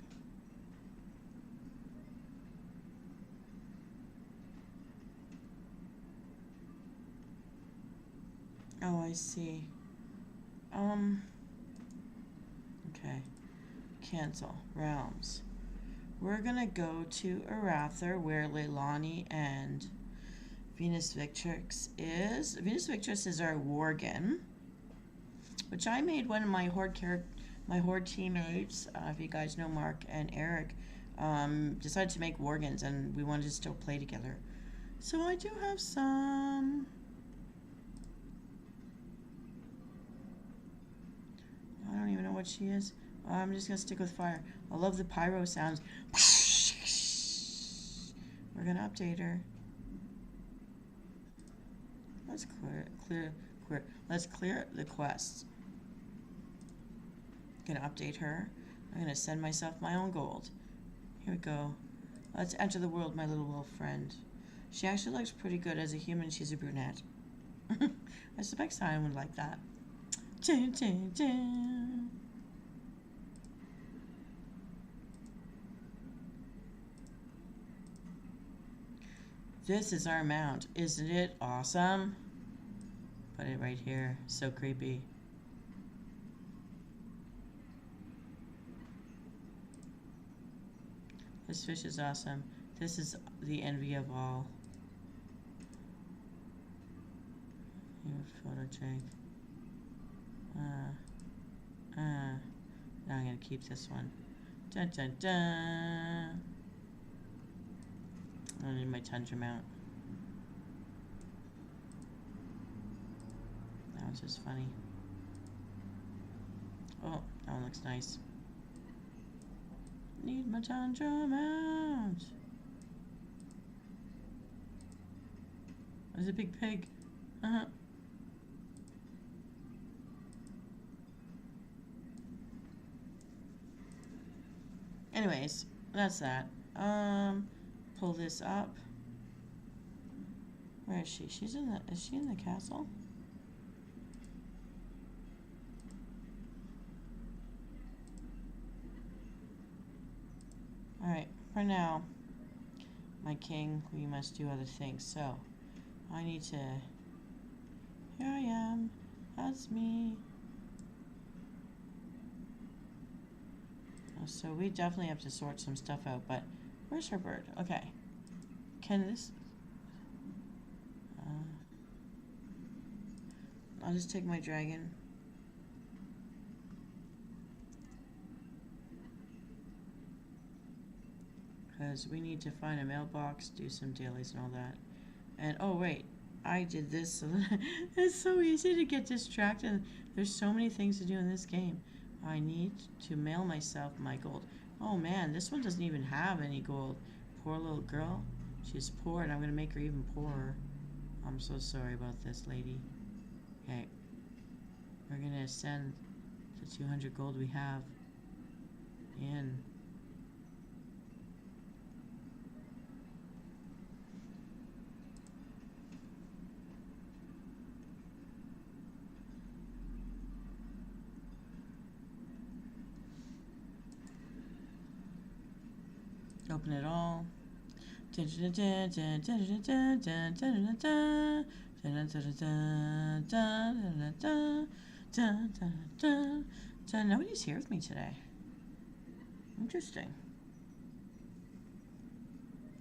Oh, I see. Okay. Cancel. Realms. We're gonna go to Arather, where Leilani and Venus Victrix is. Venus Victrix is our Worgen, which I made one of my Horde teammates, if you guys know Mark and Eric, decided to make Worgens, and we wanted to still play together. So I do have some. I don't even know what she is. I'm just gonna stick with fire. I love the pyro sounds. We're gonna update her. Let's clear. Let's clear the quests. Gonna update her. I'm gonna send myself my own gold. Here we go. Let's enter the world, my little wolf friend. She actually looks pretty good as a human. She's a brunette. I suspect Simon would like that. Dun, dun, dun. This is our mount. Isn't it awesome? Put it right here. So creepy. This fish is awesome. This is the envy of all. Photogenic. Now I'm gonna keep this one. Dun dun dun. I need my tundra mount. That one's just funny. Oh, that one looks nice. Need my tundra mount. There's a big pig. Anyways, that's that. Pull this up. Where is she? Is she in the castle? Alright, for now, my king, we must do other things. So, I need to... Here I am. That's me. So we definitely have to sort some stuff out, but where's her bird? Okay. Can this... I'll just take my dragon. Because we need to find a mailbox, do some dailies and all that. And, oh wait, I did this. It's so easy to get distracted. There's so many things to do in this game. I need to mail myself my gold. Oh man, this one doesn't even have any gold. Poor little girl. She's poor, and I'm going to make her even poorer. I'm so sorry about this, lady. Okay. We're gonna send the 200 gold we have in. Open it all. Nobody's here with me today. Interesting.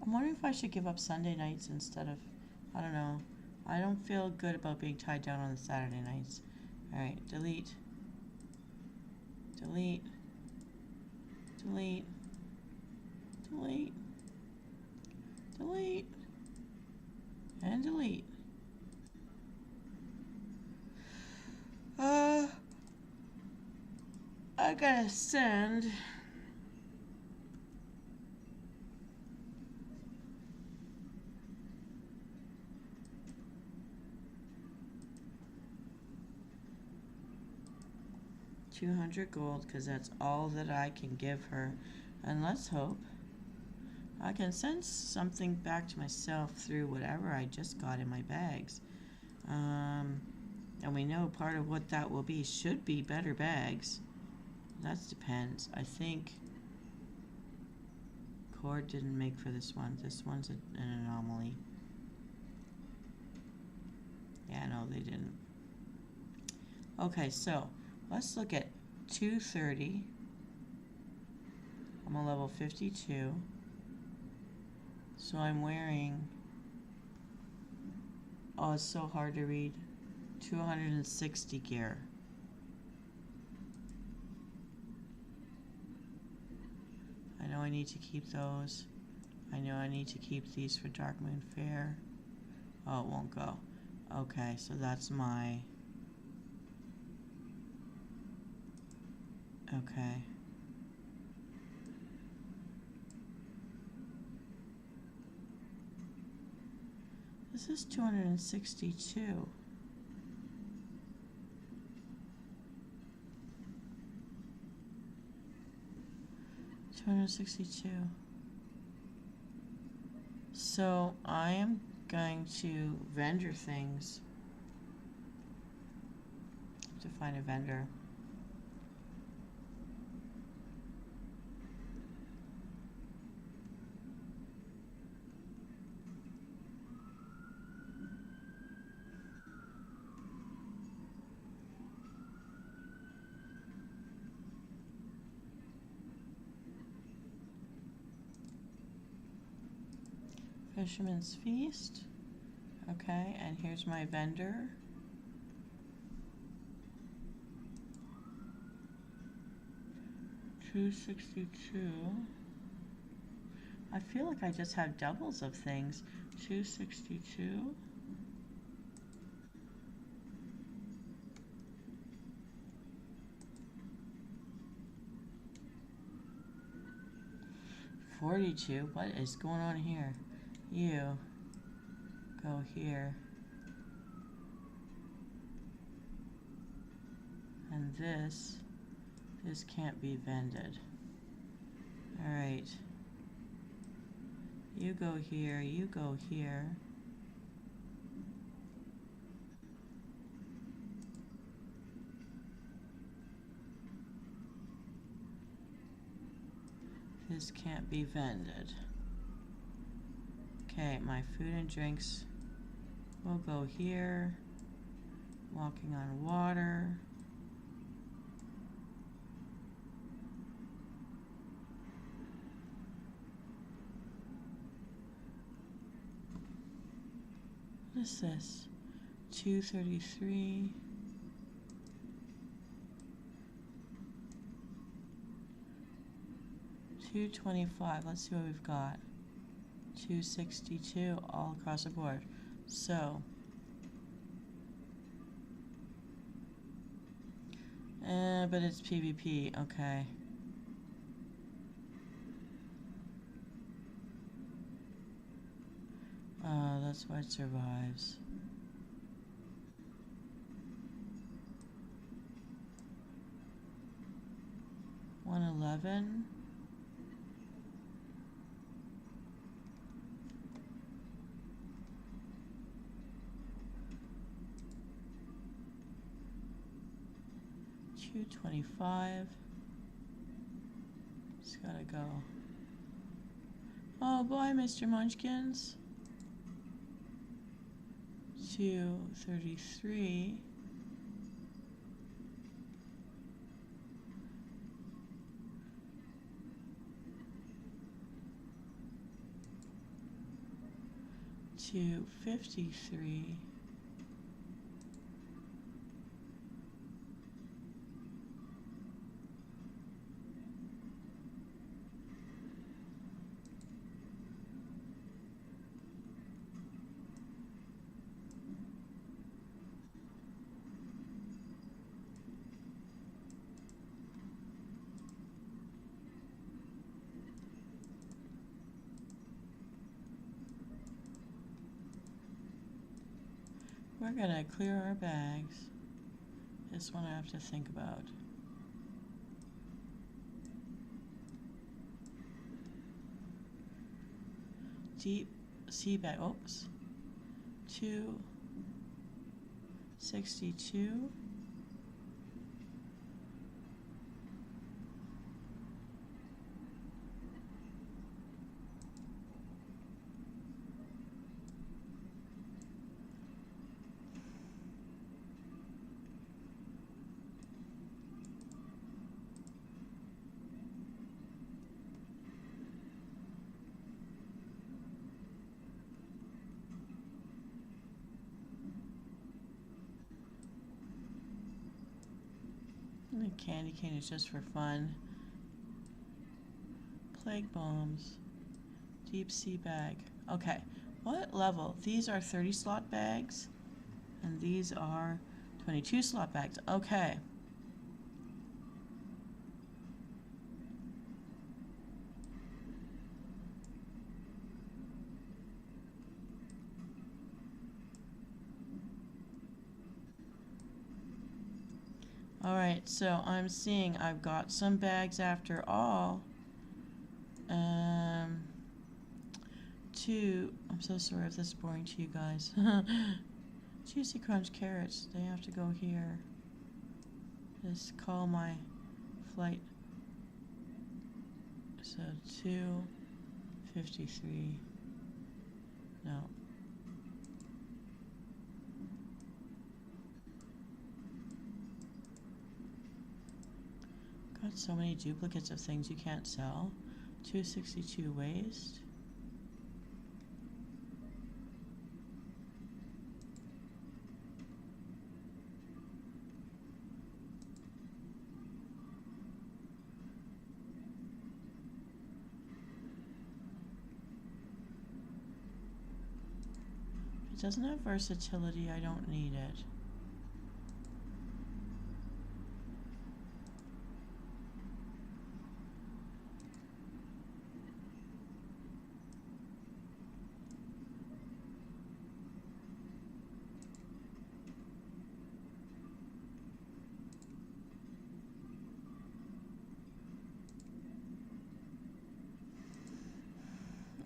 I'm wondering if I should give up Sunday nights instead of, I don't know. I don't feel good about being tied down on the Saturday nights. Alright, delete. Delete. Delete. Delete. Delete. And delete. I gotta send. $200 gold, because that's all that I can give her. And let's hope I can send something back to myself through whatever I just got in my bags. And we know part of what that will be should be better bags. That depends. I think Cord didn't make for this one. This one's an anomaly. Yeah, no, they didn't. Okay, so let's look at 230. I'm a level 52. So I'm wearing, oh, it's so hard to read, 260 gear. I know I need to keep those. I know I need to keep these for Dark Moon Fair. Oh, it won't go. Okay, so that's my... Okay. This is 262. 262. So I am going to vendor things. To find a vendor. Fisherman's Feast. Okay, and here's my vendor. $262. I feel like I just have doubles of things. 262. $42. What is going on here? You go here. And this can't be vended. Alright. You go here, you go here. This can't be vended. Okay, my food and drinks will go here. Walking on water. What is this? 233. $225. Let's see what we've got. 262 all across the board. So, but it's PvP. Okay. That's why it survives. 111. $225. It's gotta go. Oh boy, Mr. Munchkins. 233. $253. We're gonna clear our bags. This one I have to think about. Deep sea bag. Oops. 262. The candy cane is just for fun. Plague bombs. Deep sea bag. Okay. What level? These are 30 slot bags. And these are 22 slot bags. Okay. Alright, so I'm seeing I've got some bags after all. I'm so sorry if this is boring to you guys. Juicy Crunch carrots, they have to go here. Just call my flight. So 253. No. Got so many duplicates of things you can't sell. 262 waste. If it doesn't have versatility, I don't need it.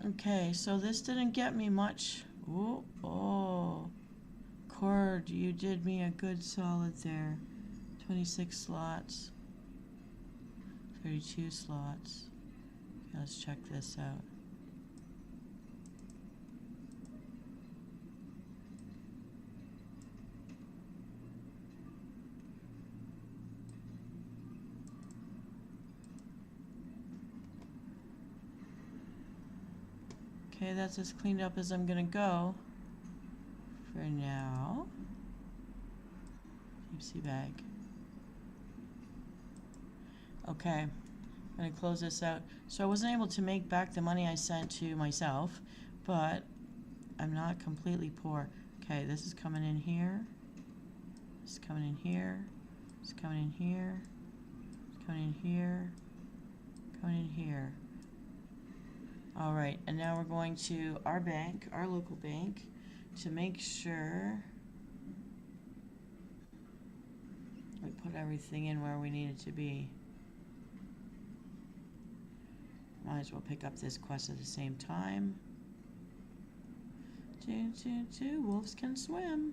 Okay, so this didn't get me much. Ooh, oh, Cord, you did me a good solid there. 26 slots, 32 slots. Okay, let's check this out. Okay, that's as cleaned up as I'm gonna go for now. Deep sea bag. Okay, I'm gonna close this out. So I wasn't able to make back the money I sent to myself, but I'm not completely poor. Okay, this is coming in here. This is coming in here. It's coming in here. It's coming in here. Coming in here. All right, and now we're going to our bank, our local bank, to make sure we put everything in where we need it to be. Might as well pick up this quest at the same time. Wolves can swim.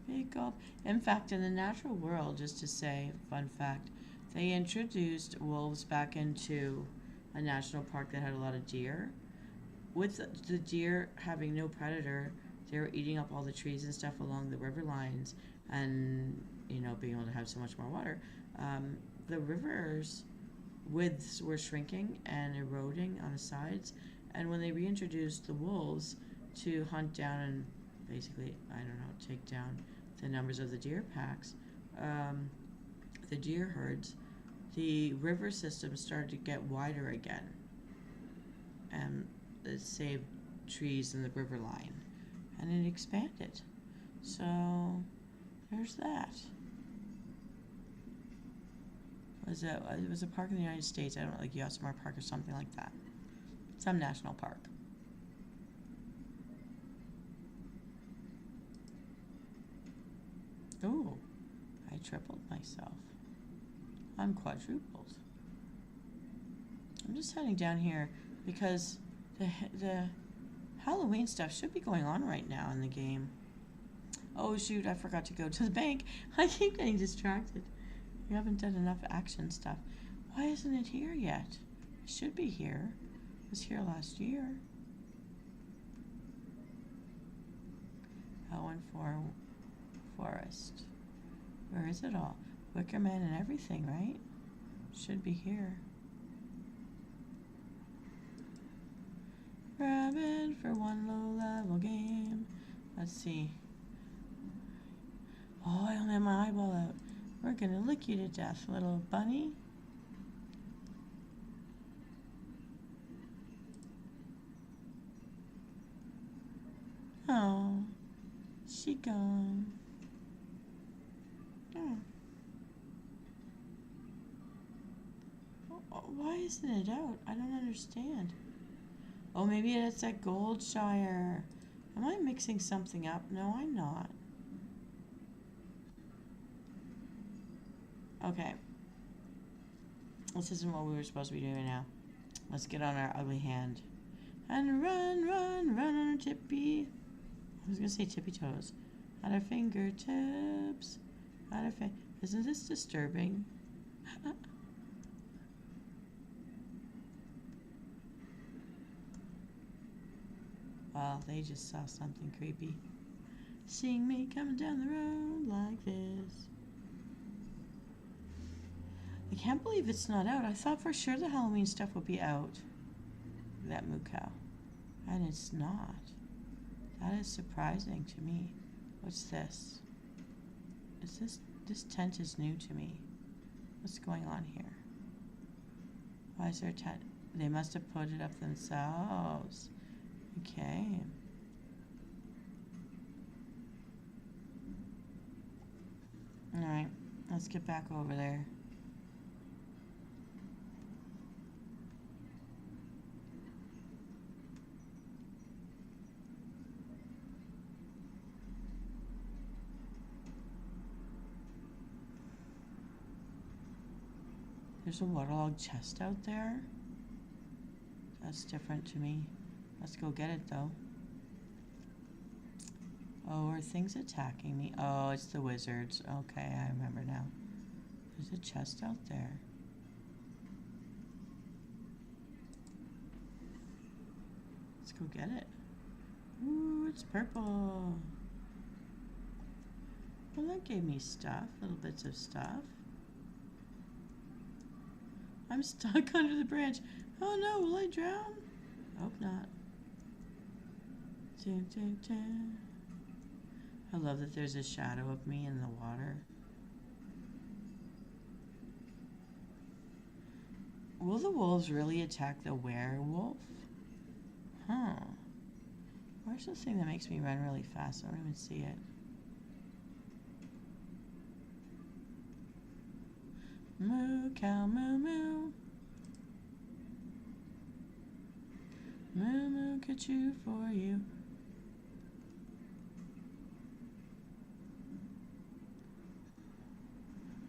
Big gulp. In fact, in the natural world, just to say, fun fact, they introduced wolves back into a national park that had a lot of deer. With the deer having no predator, they were eating up all the trees and stuff along the river lines, and being able to have so much more water. The rivers widths were shrinking and eroding on the sides, and when they reintroduced the wolves to hunt down and basically, take down the numbers of the deer packs, the deer herds, the river system started to get wider again, and it saved trees in the river line, and it expanded. So there's that. It was a park in the United States. I don't know, like Yosemite Park or something like that. Some national park. Ooh, I tripled myself. I'm quadrupled. I'm just heading down here because the Halloween stuff should be going on right now in the game. Oh shoot, I forgot to go to the bank. I keep getting distracted. You haven't done enough action stuff. Why isn't it here yet? It should be here. It was here last year. Owen Forest. Where is it all? Wickerman and everything, right? Should be here. Rabbit for one low-level game. Let's see. Oh, I only have my eyeball out. We're gonna lick you to death, little bunny. Oh, she gone. Oh. Why isn't it out? I don't understand. Oh, maybe it's at Goldshire. Am I mixing something up? No, I'm not. Okay. This isn't what we were supposed to be doing now. Let's get on our ugly hand. And run on our tippy. I was going to say tippy toes. At our fingertips. Isn't this disturbing? Well, they just saw something creepy. Seeing me coming down the road like this. I can't believe it's not out. I thought for sure the Halloween stuff would be out. That moo cow. And it's not. That is surprising to me. What's this? This tent is new to me. What's going on here? Why is there a tent? They must have put it up themselves. Okay. Alright, let's get back over there. There's a waterlogged chest out there. That's different to me. Let's go get it though. Oh, are things attacking me? Oh, it's the wizards. Okay, I remember now. There's a chest out there. Let's go get it. Ooh, it's purple. Well, that gave me stuff, little bits of stuff. I'm stuck under the branch. Oh no, will I drown? Hope not. Dun, dun, dun. I love that there's a shadow of me in the water. Will the wolves really attack the werewolf? Huh. Where's the thing that makes me run really fast? I don't even see it. Moo cow moo moo. Moo moo ka-choo for you.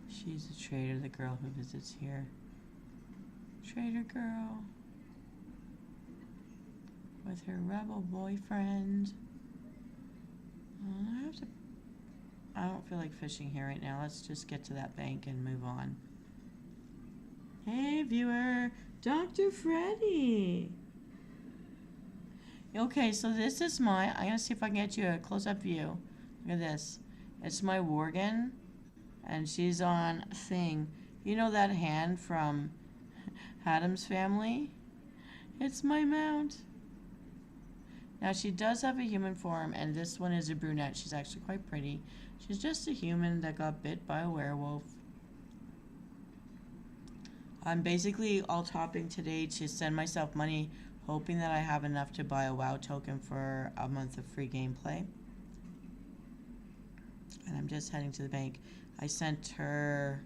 She's a traitor, the girl who visits here. traitor girl with her rebel boyfriend. I don't feel like fishing here right now. Let's just get to that bank and move on. Hey, viewer, Dr. Freddy. Okay, so this is I'm gonna see if I can get you a close-up view. Look at this. It's my Worgen, and she's on Thing. You know that hand from Adam's Family? It's my mount. Now, she does have a human form, and this one is a brunette. She's actually quite pretty. She's just a human that got bit by a werewolf. I'm basically all-topping today to send myself money, hoping that I have enough to buy a WoW token for a month of free gameplay. And I'm just heading to the bank. I sent her...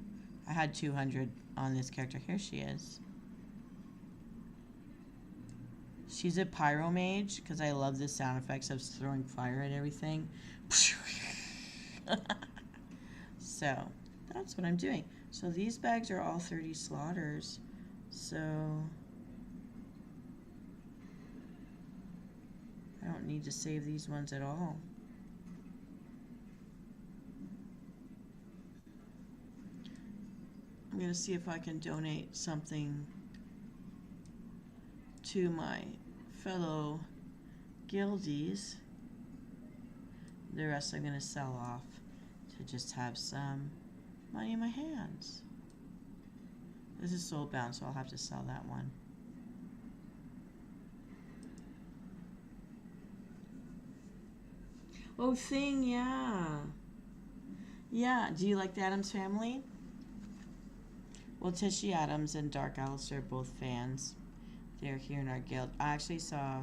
I had 200 on this character. Here she is. She's a pyro mage, because I love the sound effects of throwing fire at everything. So, that's what I'm doing. So these bags are all 30 slaughters. So, I don't need to save these ones at all. I'm going to see if I can donate something to my fellow guildies. The rest I'm going to sell off to just have some money in my hands. This is soulbound, so I'll have to sell that one. Oh, Thing, yeah. Yeah, do you like the Addams Family? Well, Tishy Adams and Dark Alistair are both fans. They're here in our guild. I actually saw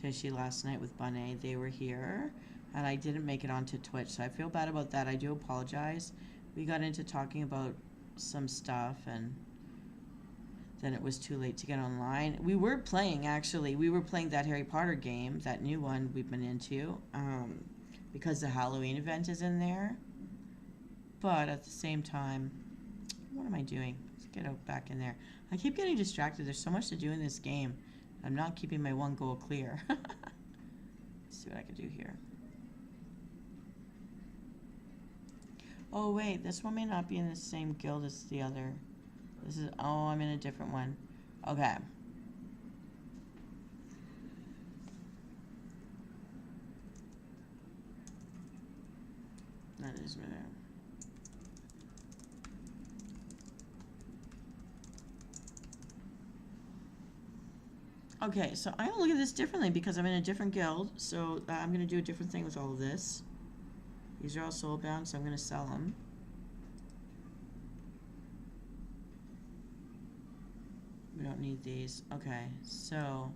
Tishy last night with Bunny. They were here, and I didn't make it onto Twitch, so I feel bad about that. I do apologize. We got into talking about some stuff, and then it was too late to get online. We were playing, actually. We were playing that Harry Potter game, that new one we've been into, because the Halloween event is in there. But at the same time, what am I doing? Let's get out back in there. I keep getting distracted. There's so much to do in this game. I'm not keeping my one goal clear. Let's see what I can do here. Oh, wait. This one may not be in the same guild as the other. This is... Oh, I'm in a different one. Okay. That is better. Okay, so I'm going to look at this differently because I'm in a different guild. So I'm going to do a different thing with all of this. These are all soulbound, so I'm going to sell them. We don't need these. Okay, so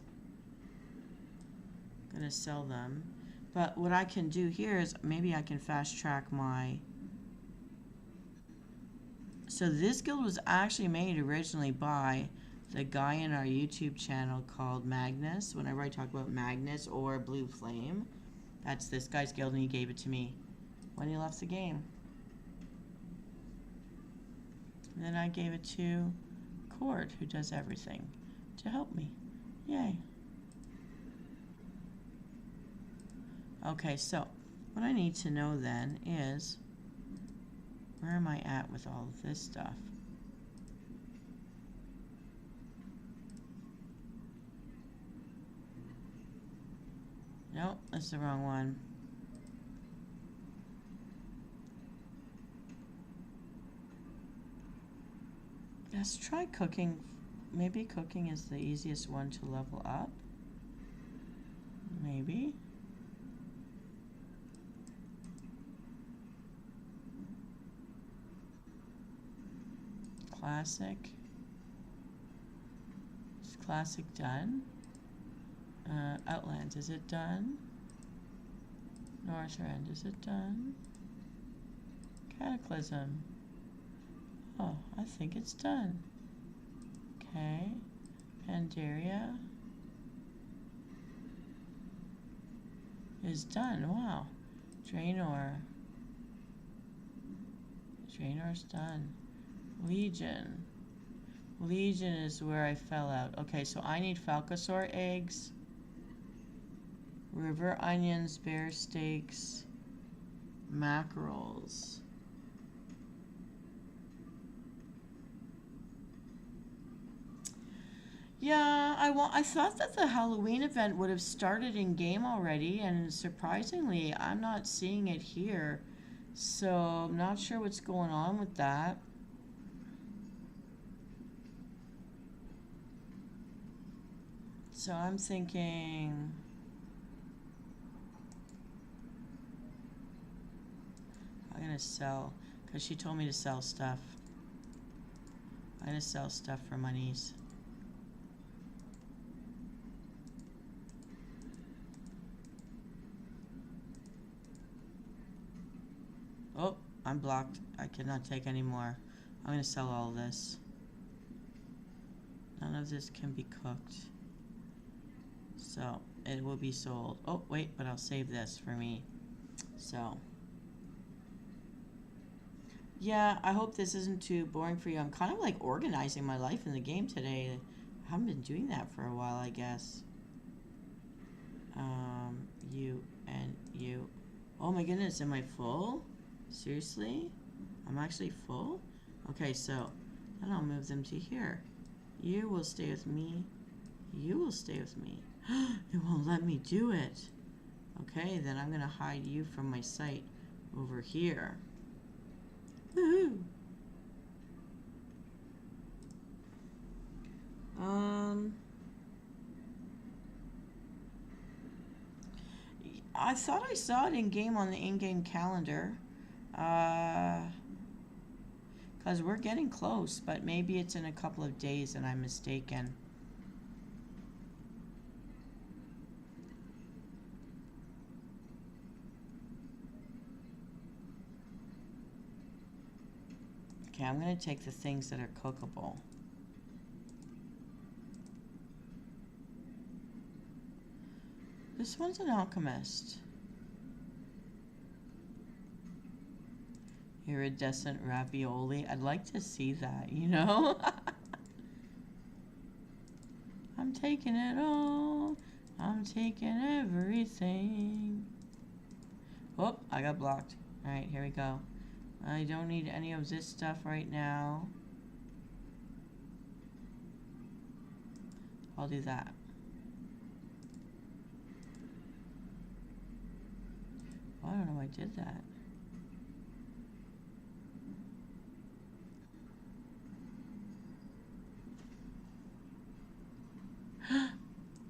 I'm going to sell them. But what I can do here is maybe I can fast track my... So this guild was actually made originally by the guy in our YouTube channel called Magnus. Whenever I talk about Magnus or Blue Flame, that's this guy's guild, and he gave it to me when he left the game. And then I gave it to Cord, who does everything to help me. Yay. Okay, so what I need to know then is, where am I at with all of this stuff? Nope, that's the wrong one. Let's try cooking. Maybe cooking is the easiest one to level up. Maybe. Classic. Is classic done? Outlands, is it done? Northrend, is it done? Cataclysm. Oh, I think it's done. Okay. Pandaria is done. Wow. Draenor. Draenor's done. Legion. Legion is where I fell out. Okay, so I need Falcosaur eggs. River onions, bear steaks, mackerels. Yeah, I thought that the Halloween event would have started in game already, and surprisingly, I'm not seeing it here. So I'm not sure what's going on with that. So I'm thinking, I'm gonna sell, because she told me to sell stuff. I'm gonna sell stuff for monies. Oh, I'm blocked. I cannot take any more. I'm gonna sell all of this. None of this can be cooked. So, it will be sold. Oh, wait, but I'll save this for me. So. Yeah, I hope this isn't too boring for you. I'm kind of like organizing my life in the game today. I haven't been doing that for a while, I guess. You and you. Oh my goodness, am I full? Seriously? I'm actually full? Okay, so then I'll move them to here. You will stay with me. You will stay with me. It won't let me do it. Okay, then I'm gonna hide you from my sight over here. Woohoo! I thought I saw it in game on the in-game calendar. Because we're getting close, but maybe it's in a couple of days and I'm mistaken. Okay, I'm going to take the things that are cookable. This one's an alchemist. Iridescent ravioli. I'd like to see that, you know? I'm taking it all. I'm taking everything. Oh, I got blocked. Alright, here we go. I don't need any of this stuff right now. I'll do that. I don't know why I did that.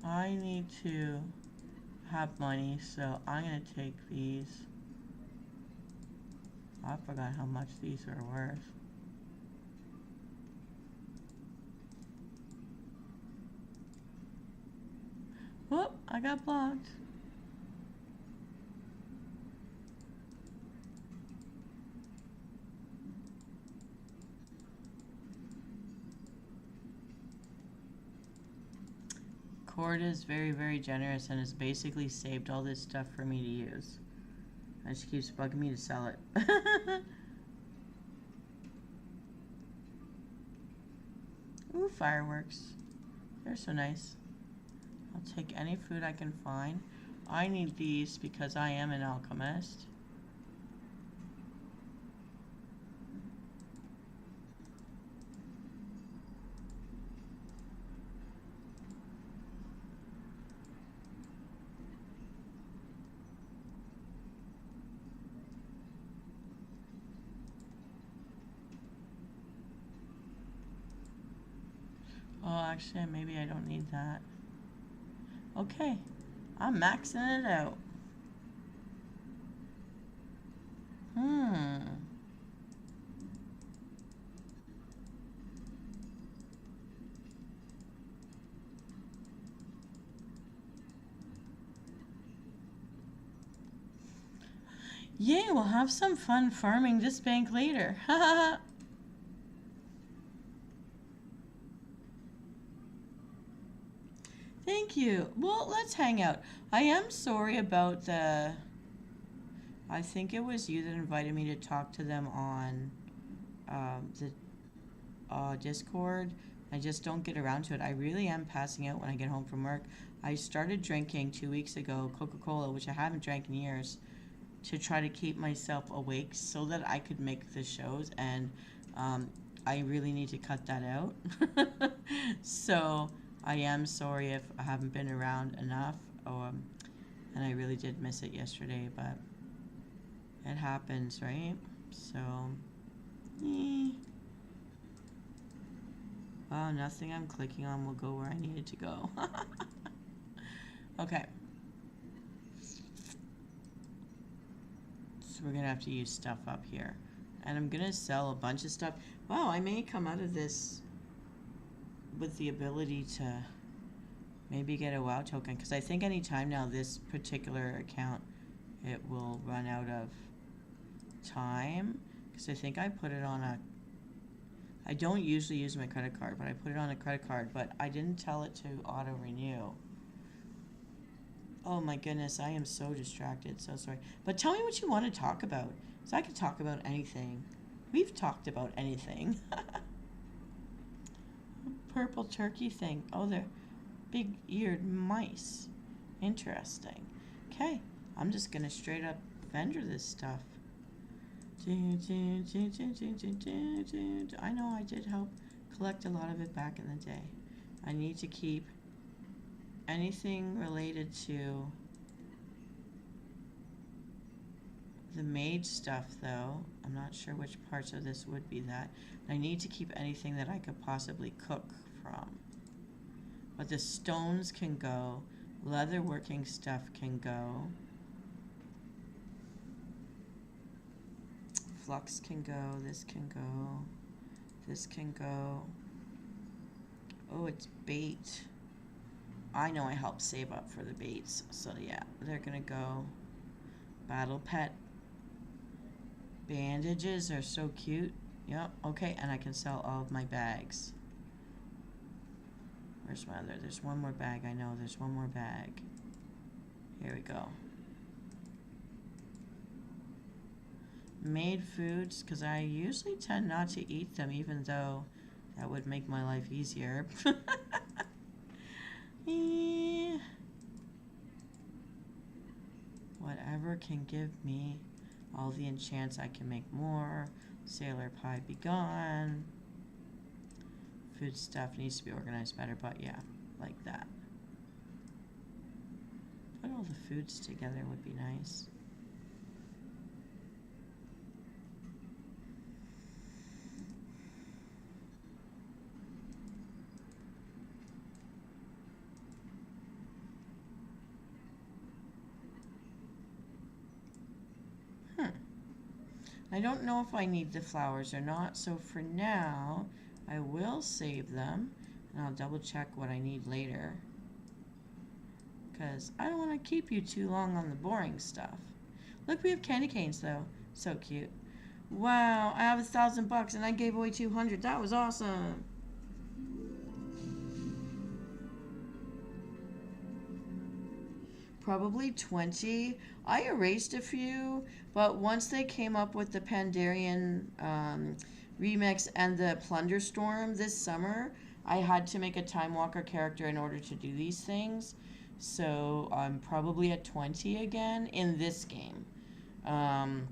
I need to have money, so I'm gonna take these. I forgot how much these are worth. Whoop, I got blocked. Cord is very, very generous and has basically saved all this stuff for me to use. And she keeps bugging me to sell it. Ooh, fireworks. They're so nice. I'll take any food I can find. I need these because I am an alchemist. Oh, actually, maybe I don't need that. Okay, I'm maxing it out. Yay, we'll have some fun farming this bank later. Haha. Thank you. Well, let's hang out. I am sorry about the... I think it was you that invited me to talk to them on the Discord. I just don't get around to it. I really am passing out when I get home from work. I started drinking 2 weeks ago Coca-Cola, which I haven't drank in years, to try to keep myself awake so that I could make the shows, and I really need to cut that out. So I am sorry if I haven't been around enough, and I really did miss it yesterday, but it happens, right? So, Wow, nothing I'm clicking on will go where I need it to go. Okay. So we're going to have to use stuff up here. And I'm going to sell a bunch of stuff. Wow, I may come out of this with the ability to maybe get a WoW token. Because I think anytime now this particular account, it will run out of time. Because I think I put it on a... I don't usually use my credit card, but I put it on a credit card. But I didn't tell it to auto-renew. Oh my goodness, I am so distracted. So sorry. But tell me what you want to talk about. So I could talk about anything. We've talked about anything. Purple turkey thing. Oh, they're big-eared mice. Interesting. Okay, I'm just going to straight up vendor this stuff. I know I did help collect a lot of it back in the day. I need to keep anything related to the mage stuff, though. I'm not sure which parts of this would be that. I need to keep anything that I could possibly cook from. But the stones can go. Leather working stuff can go. Flux can go. This can go. This can go. Oh, it's bait. I know I helped save up for the baits. So yeah, they're gonna go. Battle pet. Bandages are so cute. Yep, okay, and I can sell all of my bags. Where's my other? There's one more bag. I know there's one more bag. Here we go. Made foods, because I usually tend not to eat them, even though that would make my life easier. Whatever can give me all the enchants, I can make more. Sailor pie be gone. Food stuff needs to be organized better, but yeah, like that. Put all the foods together would be nice. I don't know if I need the flowers or not, so for now, I will save them, and I'll double check what I need later. Because I don't want to keep you too long on the boring stuff. Look, we have candy canes, though. So cute. Wow, I have $1,000 and I gave away 200. That was awesome. Probably 20. I erased a few, but once they came up with the Pandarian remix and the Plunder Storm this summer, I had to make a Time Walker character in order to do these things. So I'm probably at 20 again in this game. And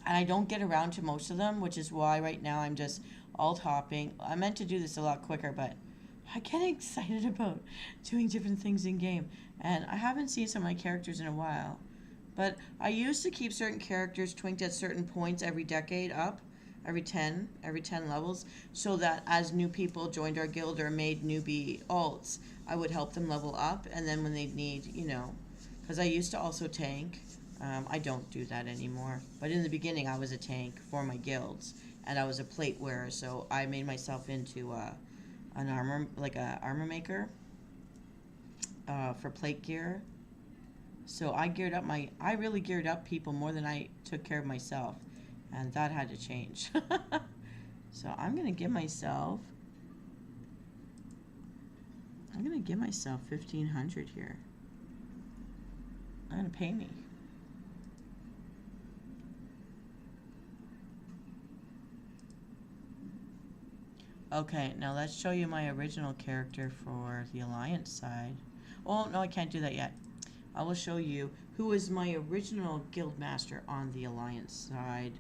I don't get around to most of them, which is why right now I'm just alt hopping. I meant to do this a lot quicker, but I get excited about doing different things in game. And I haven't seen some of my characters in a while. But I used to keep certain characters twinked at certain points every decade up, every 10 levels, so that as new people joined our guild or made newbie alts, I would help them level up. And then when they need, you know, because I used to also tank. I don't do that anymore. But in the beginning, I was a tank for my guilds. And I was a plate wearer, so I made myself into an armor, like a armor maker for plate gear. So I really geared up people more than I took care of myself, and that had to change. So I'm gonna give myself 1,500 here. I'm gonna pay me. Okay, now let's show you my original character for the Alliance side. Oh, no, I can't do that yet. I will show you who is my original guildmaster on the Alliance side.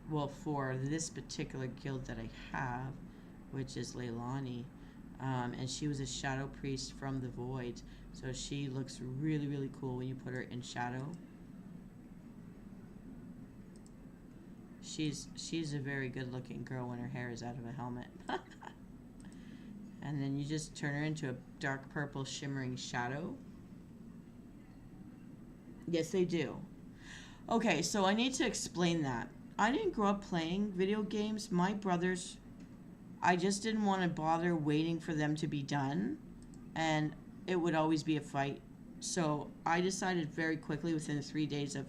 Well, for this particular guild that I have, which is Leilani. And she was a shadow priest from the Void. So she looks really, really cool when you put her in shadow. She's a very good looking girl when her hair is out of a helmet. And then you just turn her into a dark purple shimmering shadow. Yes, they do. Okay, so I need to explain that. I didn't grow up playing video games. My brothers, I just didn't want to bother waiting for them to be done. And it would always be a fight. So I decided very quickly within 3 days of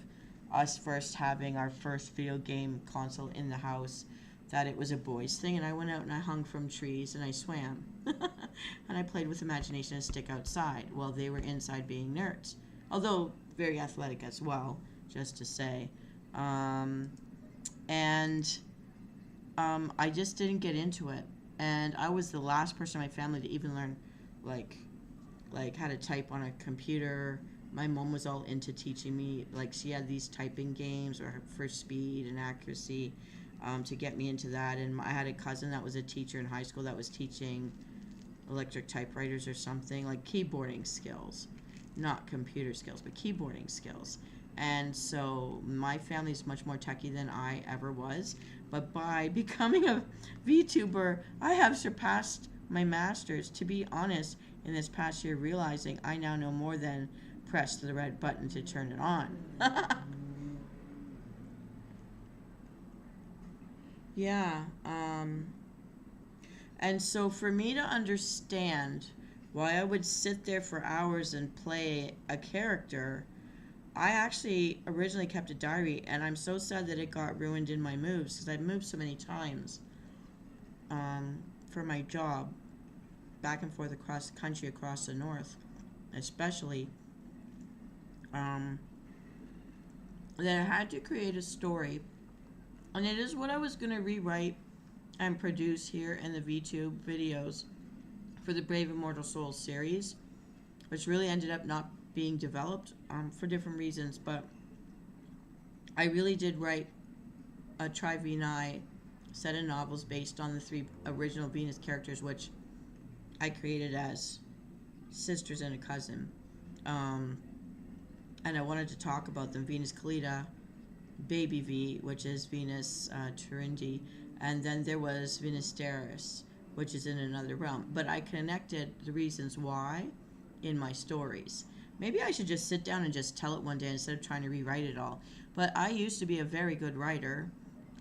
us first having our first video game console in the house that it was a boys thing, and I went out and I hung from trees and I swam. And I played with imagination and stick outside while they were inside being nerds. Although very athletic as well, just to say. I just didn't get into it. And I was the last person in my family to even learn like how to type on a computer. My mom was all into teaching me, like she had these typing games or for speed and accuracy to get me into that. And I had a cousin that was a teacher in high school that was teaching electric typewriters or something, like keyboarding skills, not computer skills, but keyboarding skills. And so my family is much more techie than I ever was. But by becoming a VTuber, I have surpassed my masters, to be honest, in this past year, realizing I now know more than press the red button to turn it on. Yeah. And so for me to understand why I would sit there for hours and play a character, I actually originally kept a diary, and I'm so sad that it got ruined in my moves because I've moved so many times for my job, back and forth across the country, across the north, especially. That I had to create a story, and it is what I was going to rewrite and produce here in the VTube videos for the Brave Immortal Souls series, which really ended up not being developed for different reasons. But I really did write a Tri-Venai set of novels based on the 3 original Venus characters, which I created as sisters and a cousin. And I wanted to talk about them: Venus Kalita, Baby V, which is Venus Turindi, and then there was Venus Steris, which is in another realm. But I connected the reasons why in my stories. Maybe I should just sit down and just tell it one day instead of trying to rewrite it all. But I used to be a very good writer,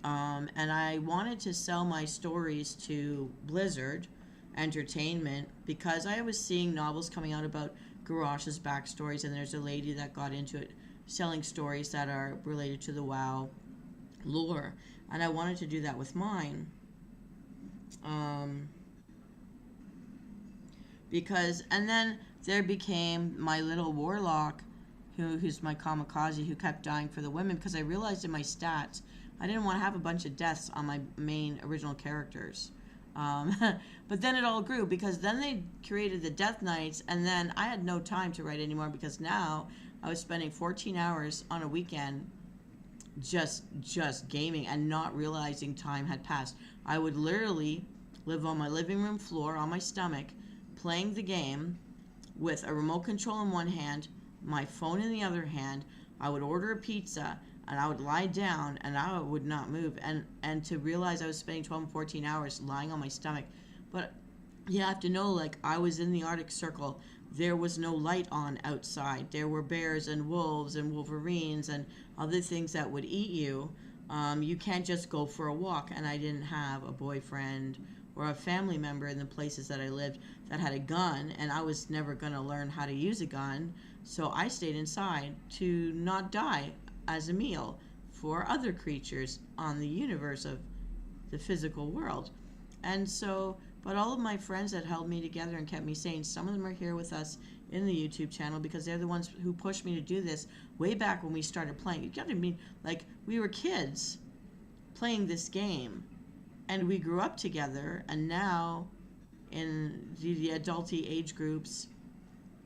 and I wanted to sell my stories to Blizzard Entertainment because I was seeing novels coming out about Garrosh's backstories, and there's a lady that got into it selling stories that are related to the WoW lore, and I wanted to do that with mine. Because, and then there became my little warlock, who's my kamikaze, who kept dying for the women, because I realized in my stats I didn't want to have a bunch of deaths on my main original characters. But then it all grew because then they created the Death Knights, and then I had no time to write anymore because now I was spending 14 hours on a weekend just gaming and not realizing time had passed. I would literally live on my living room floor on my stomach playing the game with a remote control in one hand, my phone in the other hand. I would order a pizza and I would lie down and I would not move, and to realize I was spending 12 and 14 hours lying on my stomach. But you have to know, like, I was in the Arctic Circle. There was no light on outside. There were bears and wolves and wolverines and other things that would eat you. You can't just go for a walk, and I didn't have a boyfriend or a family member in the places that I lived that had a gun, and I was never going to learn how to use a gun, so I stayed inside to not die as a meal for other creatures on the universe of the physical world. And so, but all of my friends that held me together and kept me sane, some of them are here with us in the YouTube channel because they're the ones who pushed me to do this way back when we started playing. You got to mean, like, we were kids playing this game, and we grew up together, and now in the adulty age groups,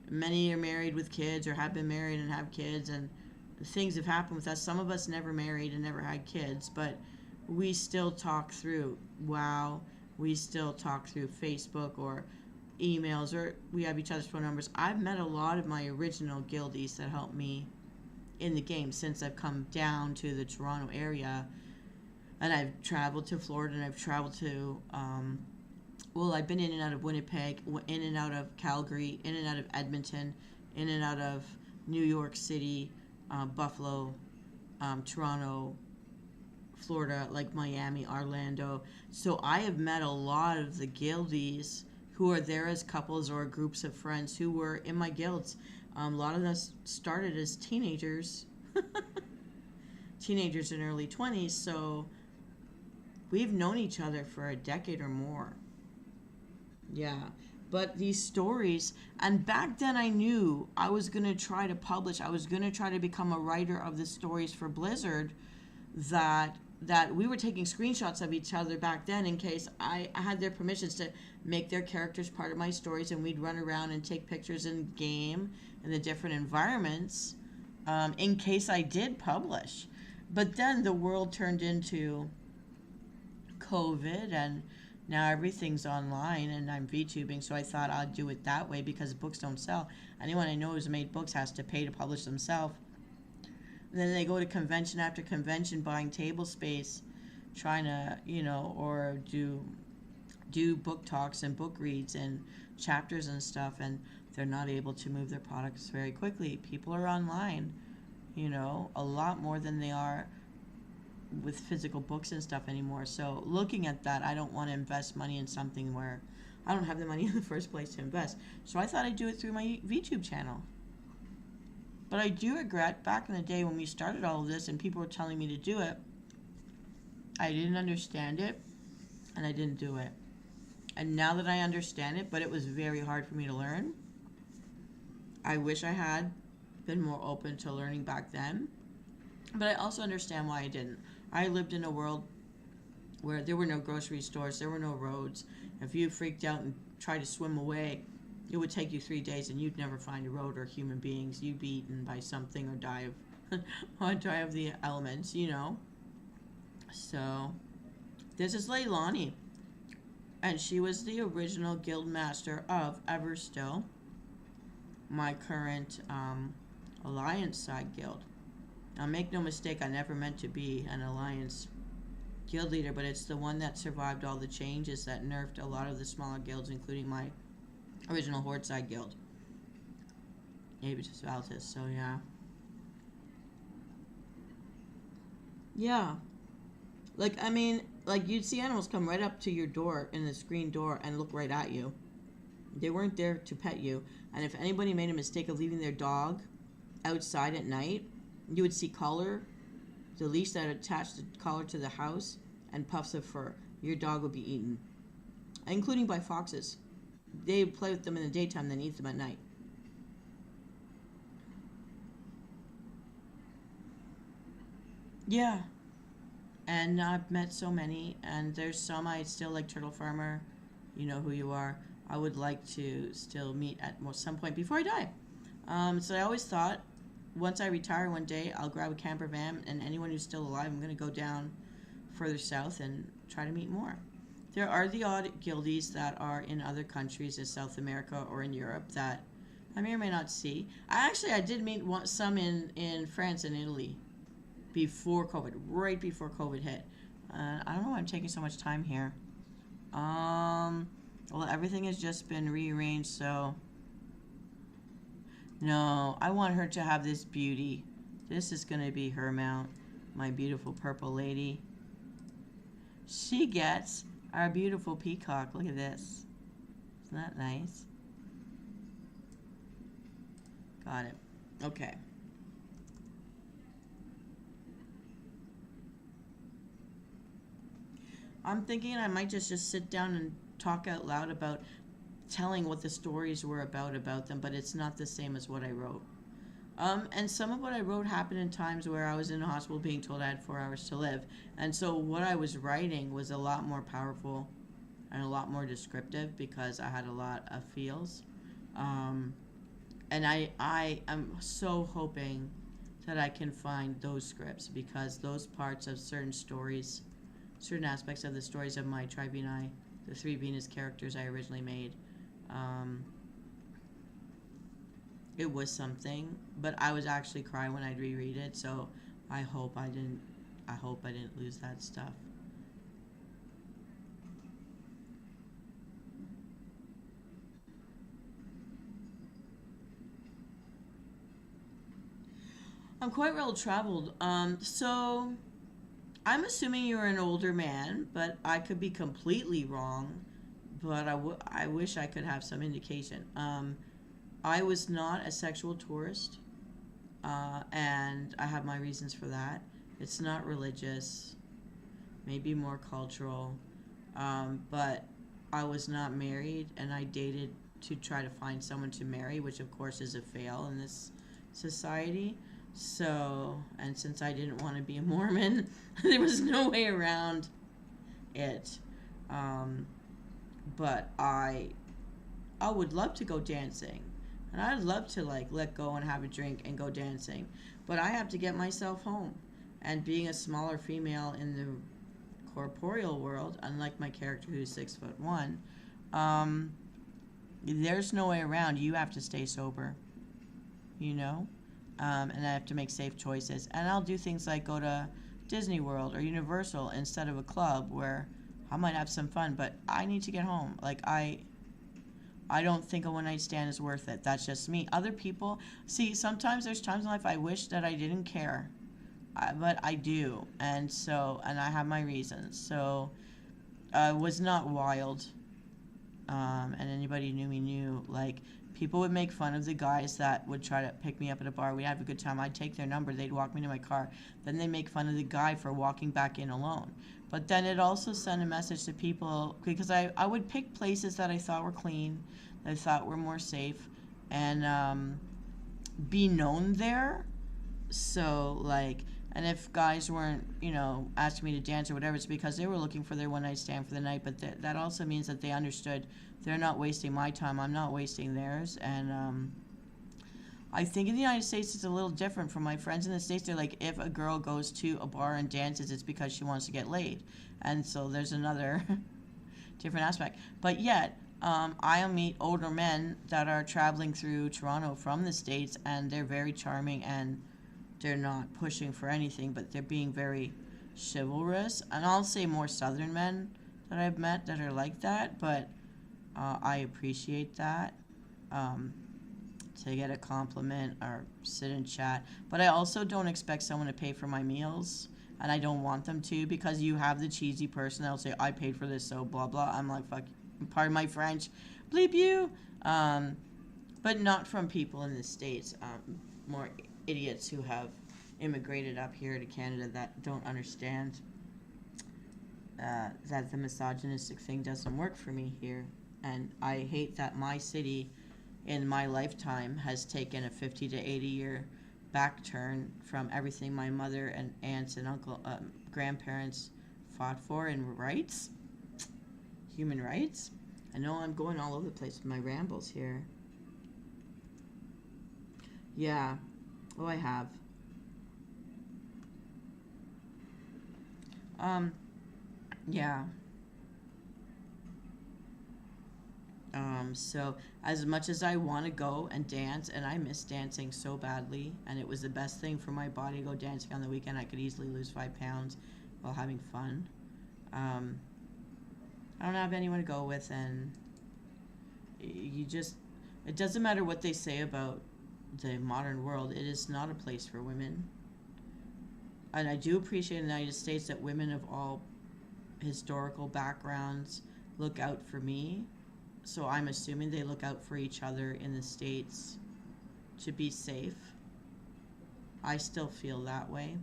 many are married with kids or have been married and have kids, and things have happened with us. Some of us never married and never had kids, but we still talk through WoW. We still talk through Facebook or emails, or we have each other's phone numbers. I've met a lot of my original guildies that helped me in the game since I've come down to the Toronto area, and I've traveled to Florida, and I've traveled to well, I've been in and out of Winnipeg, in and out of Calgary, in and out of Edmonton, in and out of New York City, Buffalo, Toronto, Florida, like Miami, Orlando. So I have met a lot of the guildies who are there as couples or groups of friends who were in my guilds. A lot of us started as teenagers, teenagers in early 20s, so we've known each other for a decade or more. Yeah, but these stories, and back then I knew I was going to try to publish, I was going to try to become a writer of the stories for Blizzard, that we were taking screenshots of each other back then in case I had their permissions to make their characters part of my stories, and we'd run around and take pictures in game and the different environments in case I did publish. But then the world turned into COVID, and now everything's online, and I'm VTubing, so I thought I'd do it that way because books don't sell. Anyone I know who's made books has to pay to publish themselves. And then they go to convention after convention buying table space, trying to, or do book talks and book reads and chapters and stuff, and they're not able to move their products very quickly. People are online, a lot more than they are with physical books and stuff anymore. So looking at that, I don't want to invest money in something where I don't have the money in the first place to invest. So I thought I'd do it through my VTube channel. But I do regret, back in the day when we started all of this and people were telling me to do it, I didn't understand it and I didn't do it. And now that I understand it, but it was very hard for me to learn, I wish I had been more open to learning back then. But I also understand why I didn't. I lived in a world where there were no grocery stores, there were no roads. If you freaked out and tried to swim away, it would take you 3 days and you'd never find a road or human beings. You'd be eaten by something or die of the elements, So this is Leilani, and she was the original guild master of Everstill, my current Alliance side guild. Now, make no mistake, I never meant to be an Alliance guild leader, but it's the one that survived all the changes that nerfed a lot of the smaller guilds, including my original Horde side guild. Abitus Valtis, so yeah. Yeah. You'd see animals come right up to your door in the screen door and look right at you. They weren't there to pet you. And if anybody made a mistake of leaving their dog outside at night, you would see collar, the leash that attached the collar to the house, and puffs of fur. Your dog would be eaten, including by foxes. They play with them in the daytime, then eat them at night. Yeah. And I've met so many, and there's some I still like. Turtle Farmer, you know who you are. I would like to still meet at some point before I die. So I always thought, once I retire one day, I'll grab a camper van, and anyone who's still alive, I'm going to go down further south and try to meet more. There are the odd guildies that are in other countries in South America or in Europe that I may or may not see. I did meet some in France and Italy before COVID, right before COVID hit. I don't know why I'm taking so much time here. Well, everything has just been rearranged, so no, I want her to have this beauty. This is going to be her mount, my beautiful purple lady. She gets our beautiful peacock. Look at this. Isn't that nice? Got it. Okay. I'm thinking I might just sit down and talk out loud about telling what the stories were about them, but it's not the same as what I wrote. And some of what I wrote happened in times where I was in a hospital being told I had 4 hours to live. And so what I was writing was a lot more powerful and a lot more descriptive because I had a lot of feels. Um, and I am so hoping that I can find those scripts because those parts of certain stories, certain aspects of the stories of my Tri Venus, the 3 Venus characters I originally made, um, it was something, but I was actually crying when I'd reread it. So I hope I didn't. I hope I didn't lose that stuff. I'm quite well traveled. So I'm assuming you're an older man, but I could be completely wrong. But I wish I could have some indication. I was not a sexual tourist, and I have my reasons for that. It's not religious, maybe more cultural, but I was not married, and I dated to try to find someone to marry, which of course is a fail in this society. So, and since I didn't want to be a Mormon, there was no way around it. Um, but I would love to go dancing. And I'd love to like let go and have a drink and go dancing. But I have to get myself home. And being a smaller female in the corporeal world, unlike my character who's 6'1", um, there's no way around. You have to stay sober, you know? And I have to make safe choices. And I'll do things like go to Disney World or Universal instead of a club where I might have some fun, but I need to get home. Like I don't think a one night stand is worth it. That's just me. Other people, see, sometimes there's times in life I wish that I didn't care, but I do, and I have my reasons. So I was not wild, and anybody who knew me knew, like, people would make fun of the guys that would try to pick me up at a bar. We'd have a good time. I'd take their number. They'd walk me to my car. Then they make fun of the guy for walking back in alone. But then it also sent a message to people because I would pick places that I thought were clean, that I thought were more safe, and be known there. So, like, and if guys weren't, asking me to dance or whatever, it's because they were looking for their one night stand for the night. But that also means that they understood they're not wasting my time. I'm not wasting theirs. And I think in the United States it's a little different from my friends in the States. They're like, if a girl goes to a bar and dances, it's because she wants to get laid. And so there's another different aspect. But yet, I'll meet older men that are traveling through Toronto from the States, and they're very charming, and they're not pushing for anything, but they're being very chivalrous. And I'll say more Southern men that I've met that are like that, but I appreciate that. To get a compliment or sit and chat. But I also don't expect someone to pay for my meals, and I don't want them to, because you have the cheesy person that'll say, I paid for this, so blah, blah. I'm like, fuck, pardon my French, bleep you. But not from people in the States, more idiots who have immigrated up here to Canada that don't understand that the misogynistic thing doesn't work for me here. And I hate that my city in my lifetime has taken a 50 to 80 year back turn from everything my mother and aunts and grandparents fought for in rights, human rights. I know I'm going all over the place with my rambles here. Yeah. Oh, I have. Yeah. So as much as I want to go and dance, and I miss dancing so badly, and it was the best thing for my body to go dancing on the weekend. I could easily lose 5 pounds while having fun. I don't have anyone to go with, and it doesn't matter what they say about the modern world. It is not a place for women. And I do appreciate in the United States that women of all historical backgrounds look out for me. So I'm assuming they look out for each other in the States to be safe. I still feel that way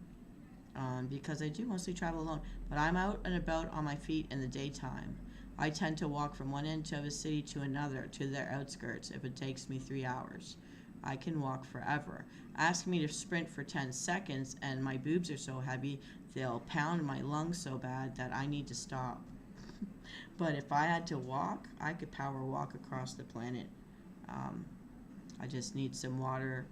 because I do mostly travel alone. But I'm out and about on my feet in the daytime. I tend to walk from one end of a city to another, to their outskirts, if it takes me 3 hours. I can walk forever. Ask me to sprint for 10 seconds and my boobs are so heavy, they'll pound my lungs so bad that I need to stop. But if I had to walk, I could power walk across the planet. I just need some water.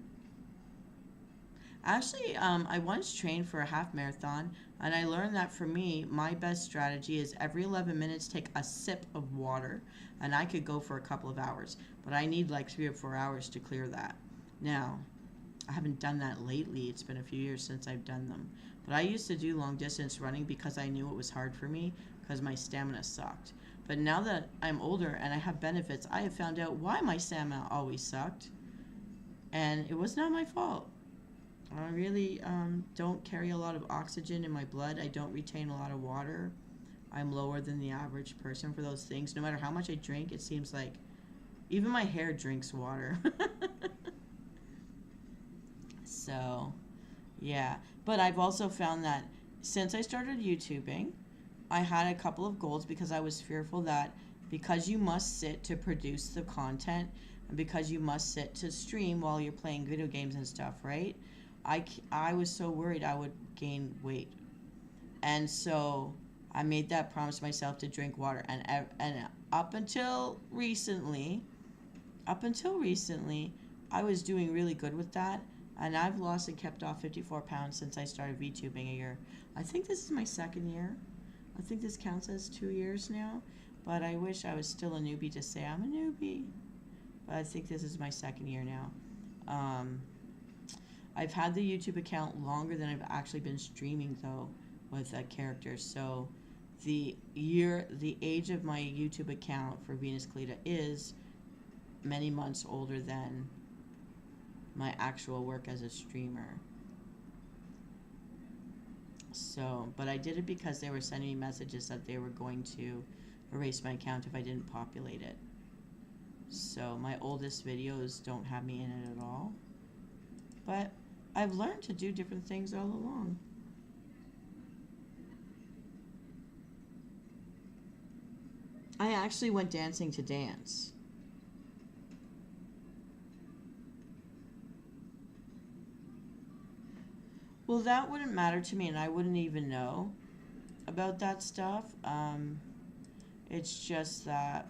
Actually, I once trained for a half marathon, and I learned that for me, my best strategy is every 11 minutes take a sip of water, and I could go for a couple of hours, but I need like 3 or 4 hours to clear that. Now, I haven't done that lately. It's been a few years since I've done them. But I used to do long distance running because I knew it was hard for me because my stamina sucked. But now that I'm older and I have benefits, I have found out why my stamina always sucked. And it was not my fault. I really don't carry a lot of oxygen in my blood. I don't retain a lot of water. I'm lower than the average person for those things. No matter how much I drink, it seems like even my hair drinks water. So, yeah. But I've also found that since I started YouTubing, I had a couple of goals because I was fearful that because you must sit to produce the content and because you must sit to stream while you're playing video games and stuff, right? I was so worried I would gain weight. And so I made that promise to myself to drink water. And up until recently, I was doing really good with that. And I've lost and kept off 54 pounds since I started VTubing a year. I think this is my second year. I think this counts as 2 years now. But I wish I was still a newbie to say I'm a newbie. But I think this is my second year now. I've had the YouTube account longer than I've actually been streaming, though, with characters. So the age of my YouTube account for Venus Kalita is many months older than my actual work as a streamer. So, but I did it because they were sending me messages that they were going to erase my account if I didn't populate it. So my oldest videos don't have me in it at all. But I've learned to do different things all along. I actually went dancing to dance. Well, that wouldn't matter to me, and I wouldn't even know about that stuff. It's just that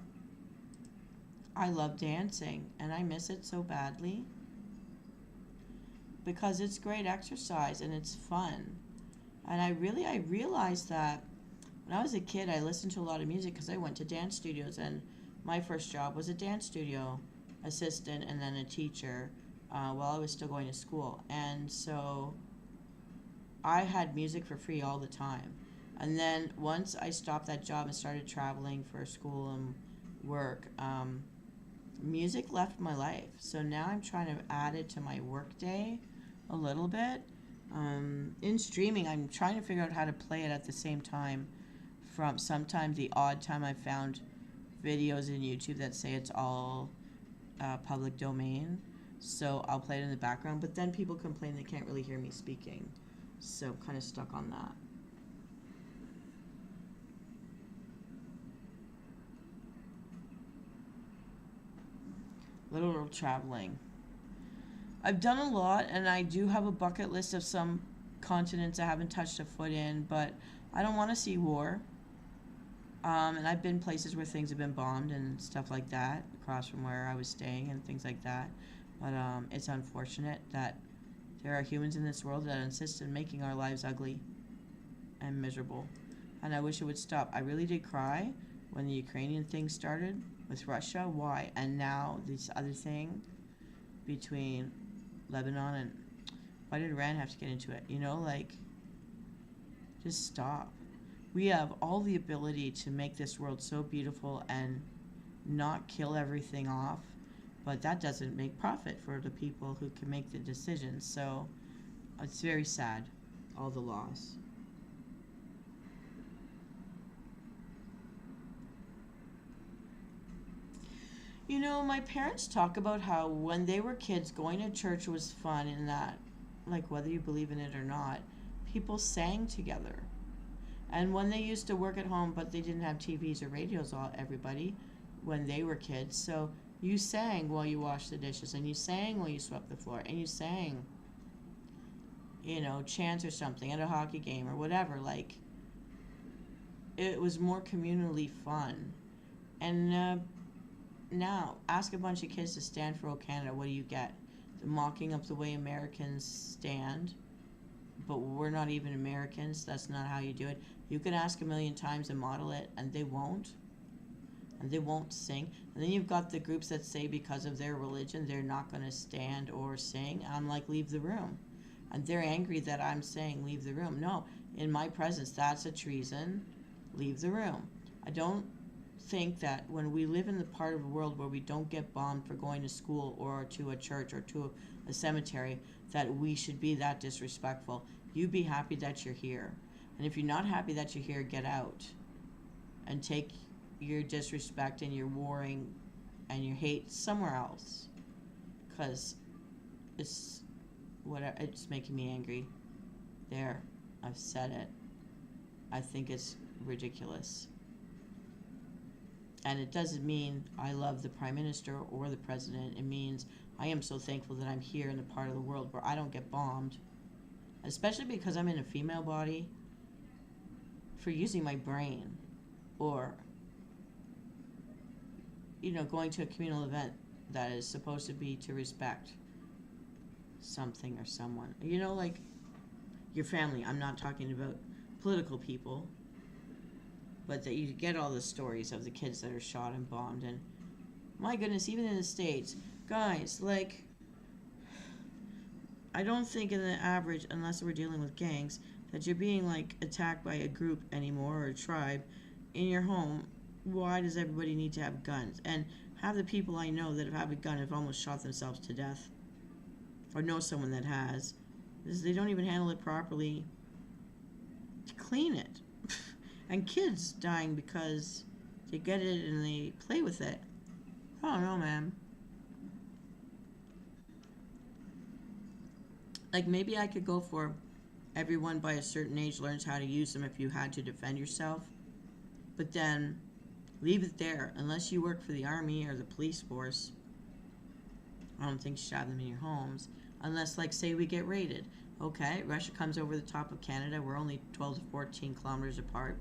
I love dancing, and I miss it so badly because it's great exercise and it's fun. And I realized that when I was a kid, I listened to a lot of music because I went to dance studios, and my first job was a dance studio assistant and then a teacher while I was still going to school. And so I had music for free all the time. And then once I stopped that job and started traveling for school and work, music left my life. So now I'm trying to add it to my work day a little bit. In streaming, I'm trying to figure out how to play it at the same time. From sometimes the odd time I've found videos in YouTube that say it's all public domain. So I'll play it in the background, but then people complain they can't really hear me speaking. So I'm kind of stuck on that. Little traveling. I've done a lot, and I do have a bucket list of some continents I haven't touched a foot in, but I don't want to see war. And I've been places where things have been bombed and stuff like that, across from where I was staying and things like that. But it's unfortunate that there are humans in this world that insist on making our lives ugly and miserable. And I wish it would stop. I really did cry when the Ukrainian thing started with Russia. Why? And now this other thing between Lebanon and why did Iran have to get into it? You know, like, just stop. We have all the ability to make this world so beautiful and not kill everything off, but that doesn't make profit for the people who can make the decisions. So it's very sad, all the loss. You know, my parents talk about how when they were kids, going to church was fun and that, like, whether you believe in it or not, people sang together. And when they used to work at home, but they didn't have TVs or radios, everybody, when they were kids. So You sang while you washed the dishes, and you sang while you swept the floor, and you sang, you know, chants or something at a hockey game or whatever. Like, it was more communally fun. And now, ask a bunch of kids to stand for O Canada. What do you get? The mocking of the way Americans stand. But we're not even Americans. That's not how you do it. You can ask a million times and model it, and they won't. And they won't sing. And then you've got the groups that say because of their religion, they're not going to stand or sing. I'm like, leave the room. And they're angry that I'm saying leave the room. No, in my presence, that's a treason. Leave the room. I don't think that when we live in the part of the world where we don't get bombed for going to school or to a church or to a cemetery, that we should be that disrespectful. You be happy that you're here. And if you're not happy that you're here, get out. And take your disrespect and your warring and your hate somewhere else. Because it's making me angry. There, I've said it. I think it's ridiculous. And it doesn't mean I love the Prime Minister or the President. It means I am so thankful that I'm here in the part of the world where I don't get bombed. Especially because I'm in a female body. For using my brain. Or, you know, going to a communal event that is supposed to be to respect something or someone. You know, like your family. I'm not talking about political people. But that you get all the stories of the kids that are shot and bombed. And my goodness, even in the States, guys, like, I don't think in the average, unless we're dealing with gangs, that you're being, like, attacked by a group anymore or a tribe in your home. Why does everybody need to have guns? And half the people I know that have a gun have almost shot themselves to death. Or know someone that has. They don't even handle it properly to clean it. And kids dying because they get it and they play with it. I don't know, man. Like, maybe I could go for everyone by a certain age learns how to use them if you had to defend yourself. But then, leave it there. Unless you work for the army or the police force, I don't think you should have them in your homes. Unless, like, say we get raided. Okay, Russia comes over the top of Canada. We're only 12 to 14 kilometers apart.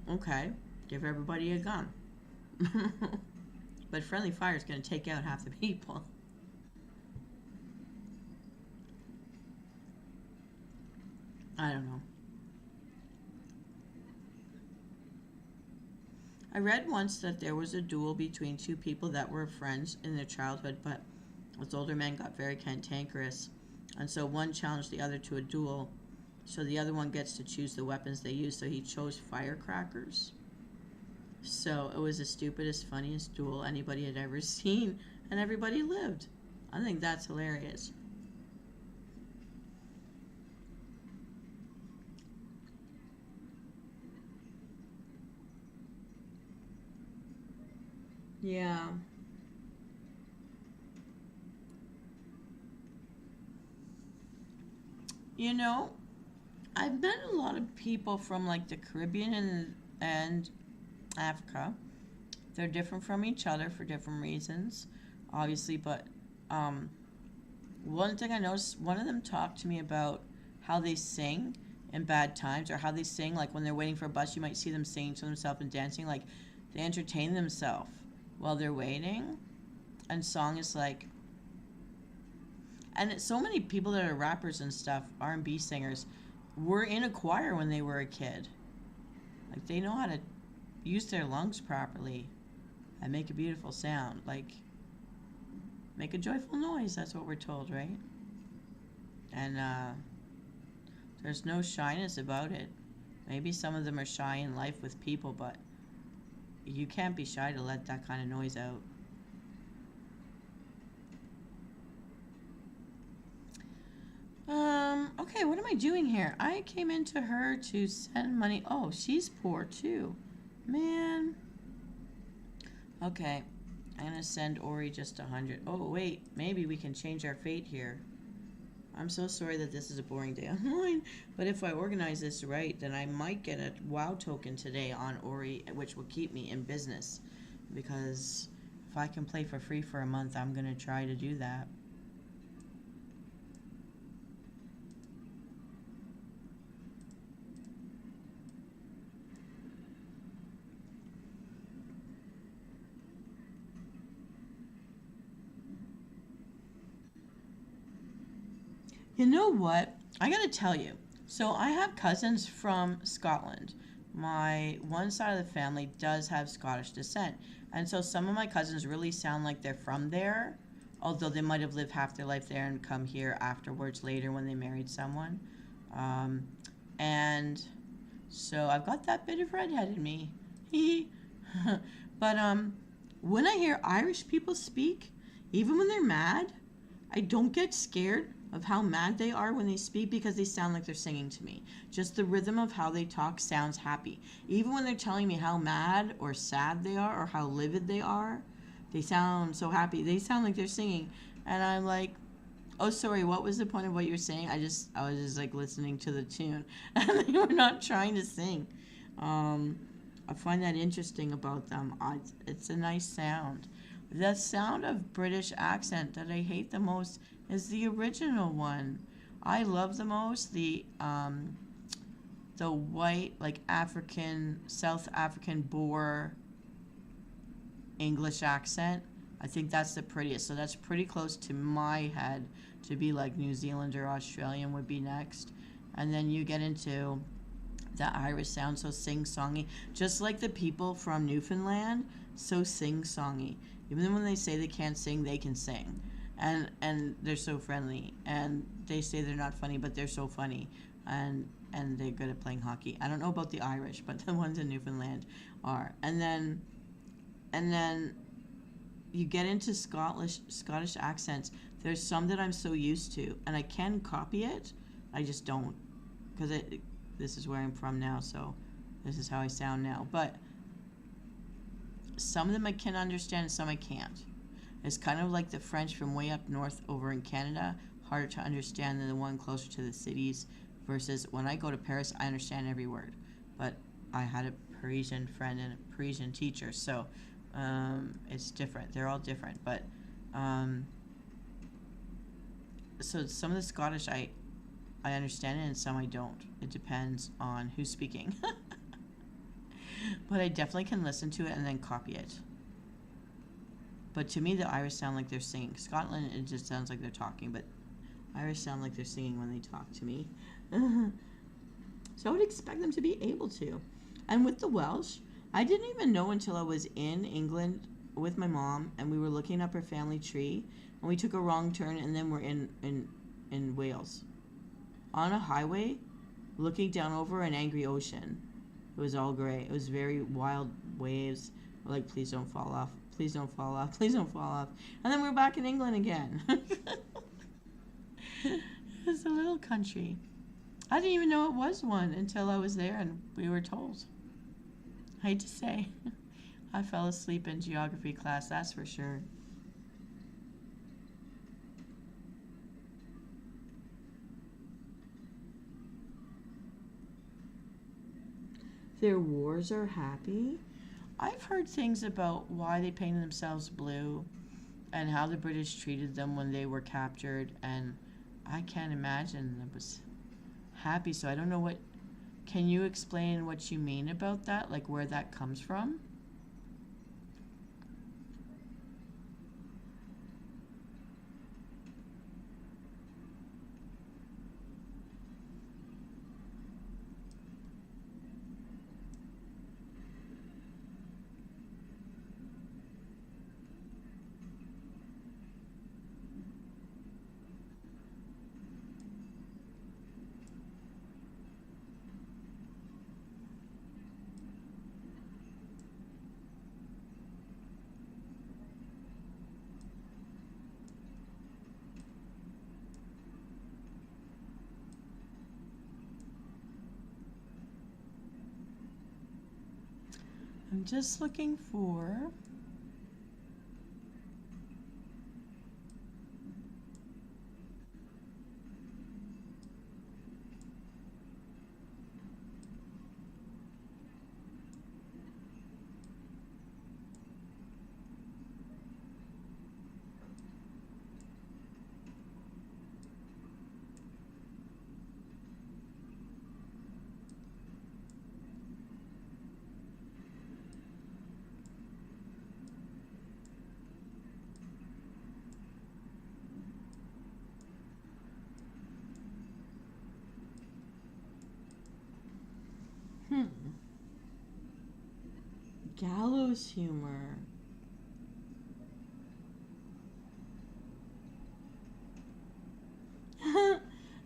Okay, give everybody a gun. But friendly fire is going to take out half the people. I don't know. I read once that there was a duel between two people that were friends in their childhood, but this older man got very cantankerous, and so one challenged the other to a duel. So the other one gets to choose the weapons they use. So he chose firecrackers. So it was the stupidest, funniest duel anybody had ever seen. And everybody lived. I think that's hilarious. Yeah. You know, I've met a lot of people from like the Caribbean and Africa. They're different from each other for different reasons, obviously. But one thing I noticed, one of them talked to me about how they sing in bad times, or how they sing like when they're waiting for a bus. You might see them singing to themselves and dancing, like they entertain themselves while they're waiting. And song is like, and so many people that are rappers and stuff, R&B singers, were in a choir when they were a kid. Like, they know how to use their lungs properly and make a beautiful sound. Like, make a joyful noise, that's what we're told, right? And there's no shyness about it. Maybe some of them are shy in life with people, but you can't be shy to let that kind of noise out. Okay, what am I doing here? I came into her to send money. Oh, she's poor too. Man. Okay, I'm gonna send Ori just 100. Oh, wait, maybe we can change our fate here. I'm so sorry that this is a boring day online, but if I organize this right, then I might get a WoW token today on Ori, which will keep me in business. Because if I can play for free for a month, I'm gonna try to do that. You know what? I gotta tell you. So I have cousins from Scotland. My one side of the family does have Scottish descent. And so some of my cousins really sound like they're from there, although they might have lived half their life there and come here afterwards later when they married someone. Um, and so I've got that bit of redhead in me. But when I hear Irish people speak, even when they're mad, I don't get scared of how mad they are when they speak because they sound like they're singing to me. Just the rhythm of how they talk sounds happy. Even when they're telling me how mad or sad they are or how livid they are, they sound so happy. They sound like they're singing. And I'm like, oh, sorry, what was the point of what you were saying? I was just like listening to the tune. And they were not trying to sing. I find that interesting about them. It's a nice sound. The sound of British accent that I hate the most is the original one. I love the most the white, like African, South African Boer English accent. I think that's the prettiest. So that's pretty close to my head to be like New Zealand or Australian would be next. And then you get into the Irish sound, so sing-songy. Just like the people from Newfoundland, so sing-songy. Even when they say they can't sing, they can sing. And they're so friendly. And they say they're not funny, but they're so funny. And they're good at playing hockey. I don't know about the Irish, but the ones in Newfoundland are. And then you get into Scottish accents. There's some that I'm so used to, and I can copy it. I just don't, because this is where I'm from now, so this is how I sound now. But some of them I can understand, and some I can't. It's kind of like the French from way up north over in Canada, harder to understand than the one closer to the cities, versus when I go to Paris, I understand every word. But I had a Parisian friend and a Parisian teacher, so it's different. They're all different. But so some of the Scottish I understand it and some I don't. It depends on who's speaking. But I definitely can listen to it and then copy it. But to me, the Irish sound like they're singing. Scotland, it just sounds like they're talking, but Irish sound like they're singing when they talk to me. So I would expect them to be able to. And with the Welsh, I didn't even know until I was in England with my mom, and we were looking up her family tree, and we took a wrong turn, and then we're in Wales. On a highway, looking down over an angry ocean. It was all gray. It was very wild waves. Like, please don't fall off. Please don't fall off. Please don't fall off. And then we're back in England again. It's a little country. I didn't even know it was one until I was there and we were told. I hate to say. I fell asleep in geography class, that's for sure. Their wars are happy. I've heard things about why they painted themselves blue and how the British treated them when they were captured, and I can't imagine it was happy. So I don't know what. Can you explain what you mean about that? Like where that comes from? I'm just looking for. Hmm. Gallows humor.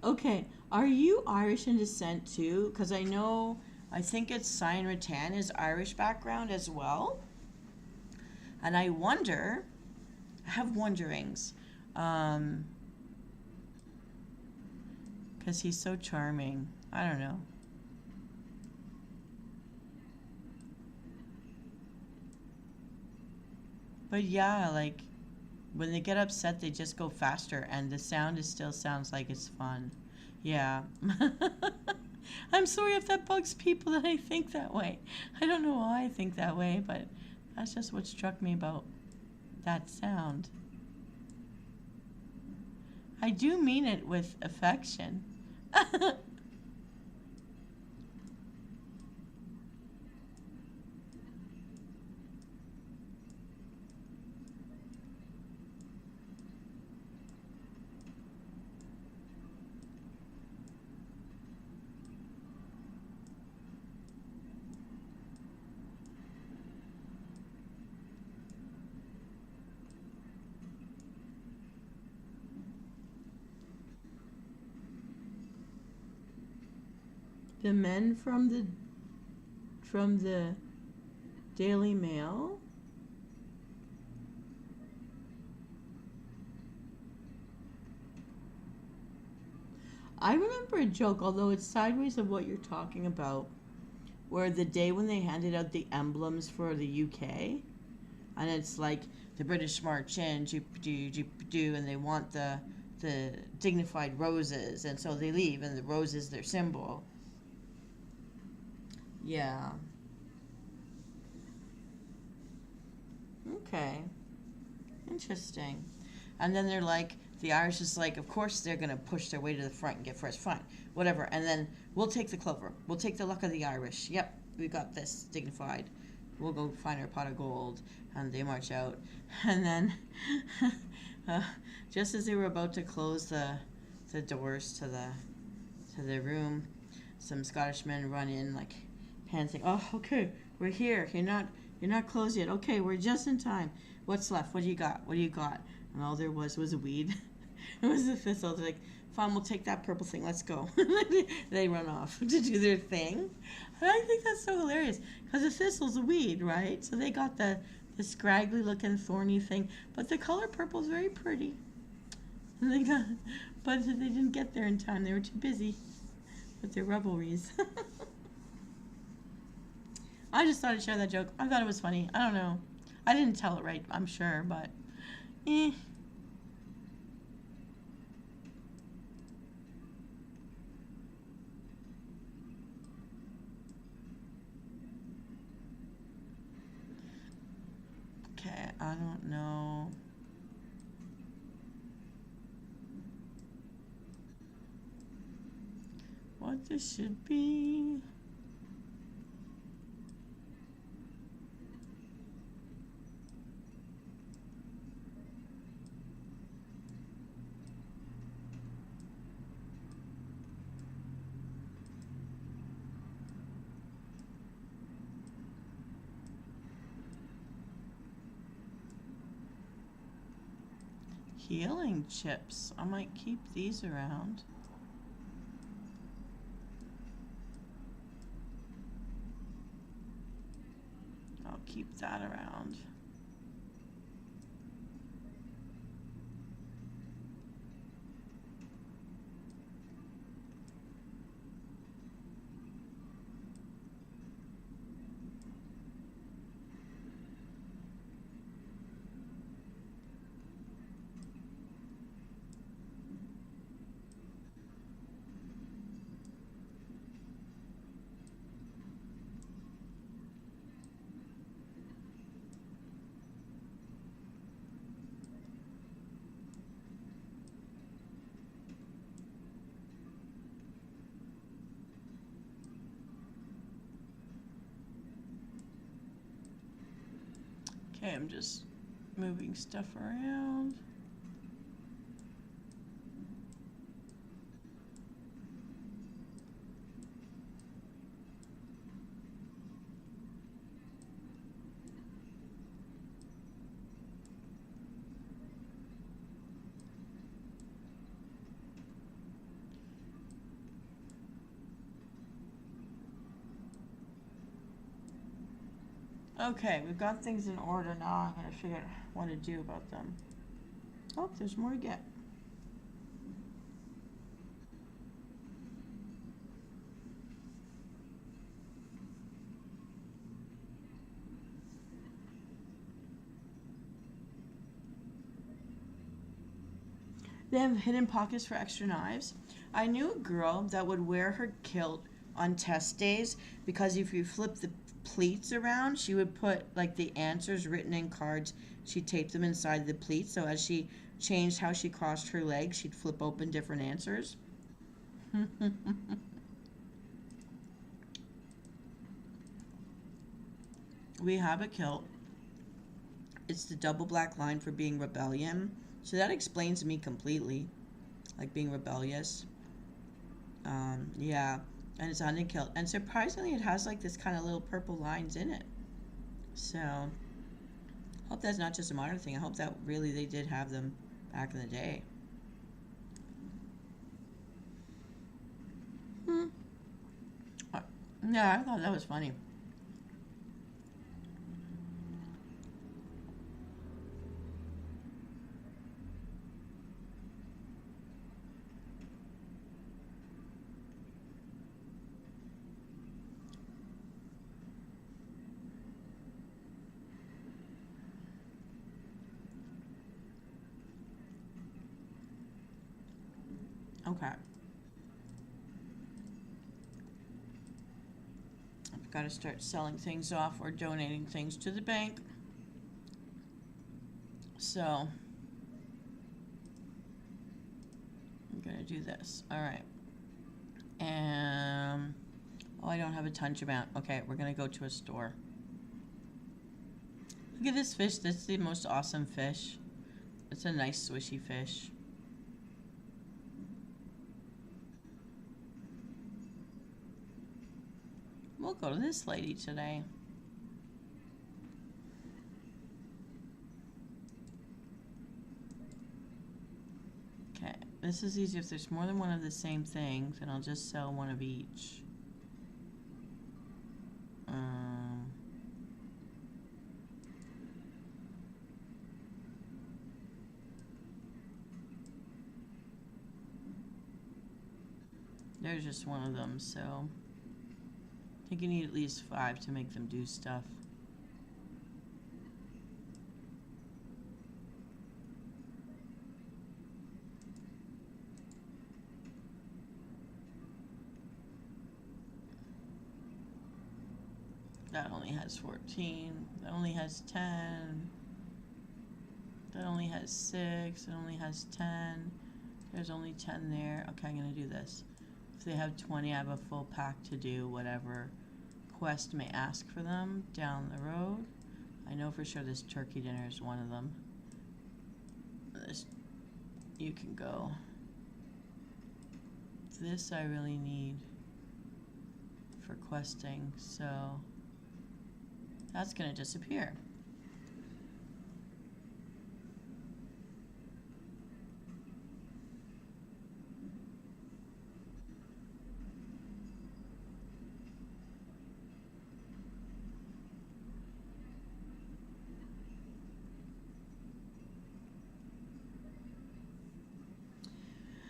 Okay, are you Irish in descent too? Because I think it's Cyan Rattan is Irish background as well. And I wonder, I have wonderings. Because he's so charming. I don't know. But yeah, like when they get upset, they just go faster, and the sound is still sounds like it's fun. Yeah. I'm sorry if that bugs people that I think that way. I don't know why I think that way, but that's just what struck me about that sound. I do mean it with affection. The men from the Daily Mail. I remember a joke, although it's sideways of what you're talking about, where the day when they handed out the emblems for the UK, and it's like the British march in, and they want the dignified roses, and so they leave, and the rose is their symbol. Yeah. Okay. Interesting. And then they're like, the Irish is like, of course they're going to push their way to the front and get first. Fine. Whatever. And then we'll take the clover. We'll take the luck of the Irish. Yep. We got this. Dignified. We'll go find our pot of gold. And they march out. And then, uh, just as they were about to close the doors to the room, some Scottish men run in, like, panting. Oh, okay. We're here. You're not closed yet. Okay, we're just in time. What's left? What do you got? What do you got? And all there was a weed. It was a thistle. They're like, fine, we'll take that purple thing. Let's go. They run off to do their thing. And I think that's so hilarious because the thistle's a weed, right? So they got the scraggly looking thorny thing, but the color purple is very pretty. And but they didn't get there in time. They were too busy with their revelries. I just thought I'd share that joke. I thought it was funny. I don't know. I didn't tell it right, I'm sure, but eh. Okay, I don't know. What this should be. Healing chips. I might keep these around. I'll keep that around. Okay, I'm just moving stuff around. Okay, we've got things in order now. I'm gonna figure out what to do about them. Oh, there's more to get. They have hidden pockets for extra knives. I knew a girl that would wear her kilt on test days because if you flip the pleats around, she would put like the answers written in cards. She'd tape them inside the pleats, so as she changed how she crossed her legs, she'd flip open different answers. We have a kilt. It's the double black line for being rebellion. So that explains me completely. Like being rebellious. Yeah. And it's on the kilt. And surprisingly, it has like this kind of little purple lines in it. So, I hope that's not just a modern thing. I hope that really they did have them back in the day. Hmm. Yeah, I thought that was funny. Okay. I've got to start selling things off or donating things to the bank. So, I'm going to do this. All right. And, oh, I don't have a tons amount. Okay, we're going to go to a store. Look at this fish. That's the most awesome fish. It's a nice swishy fish. We'll go to this lady today. Okay, this is easy. If there's more than one of the same thing, then I'll just sell one of each. There's just one of them, so I think you need at least 5 to make them do stuff. That only has 14. That only has 10. That only has 6. It only has 10. There's only 10 there. Okay, I'm going to do this. If they have 20, I have a full pack to do whatever quest may ask for them down the road. I know for sure this turkey dinner is one of them. This, you can go. This I really need for questing, so that's going to disappear.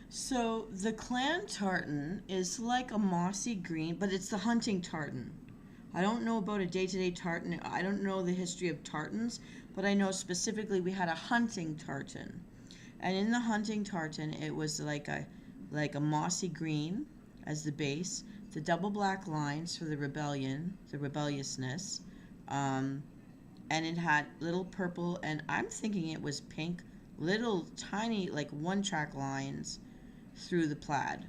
So the clan tartan is like a mossy green, but it's the hunting tartan. I don't know about a day-to-day tartan. I don't know the history of tartans, but I know specifically we had a hunting tartan. And in the hunting tartan, it was like a mossy green as the base, the double black lines for the rebellion, the rebelliousness, and it had little purple, and I'm thinking it was pink, little tiny like one-track lines through the plaid.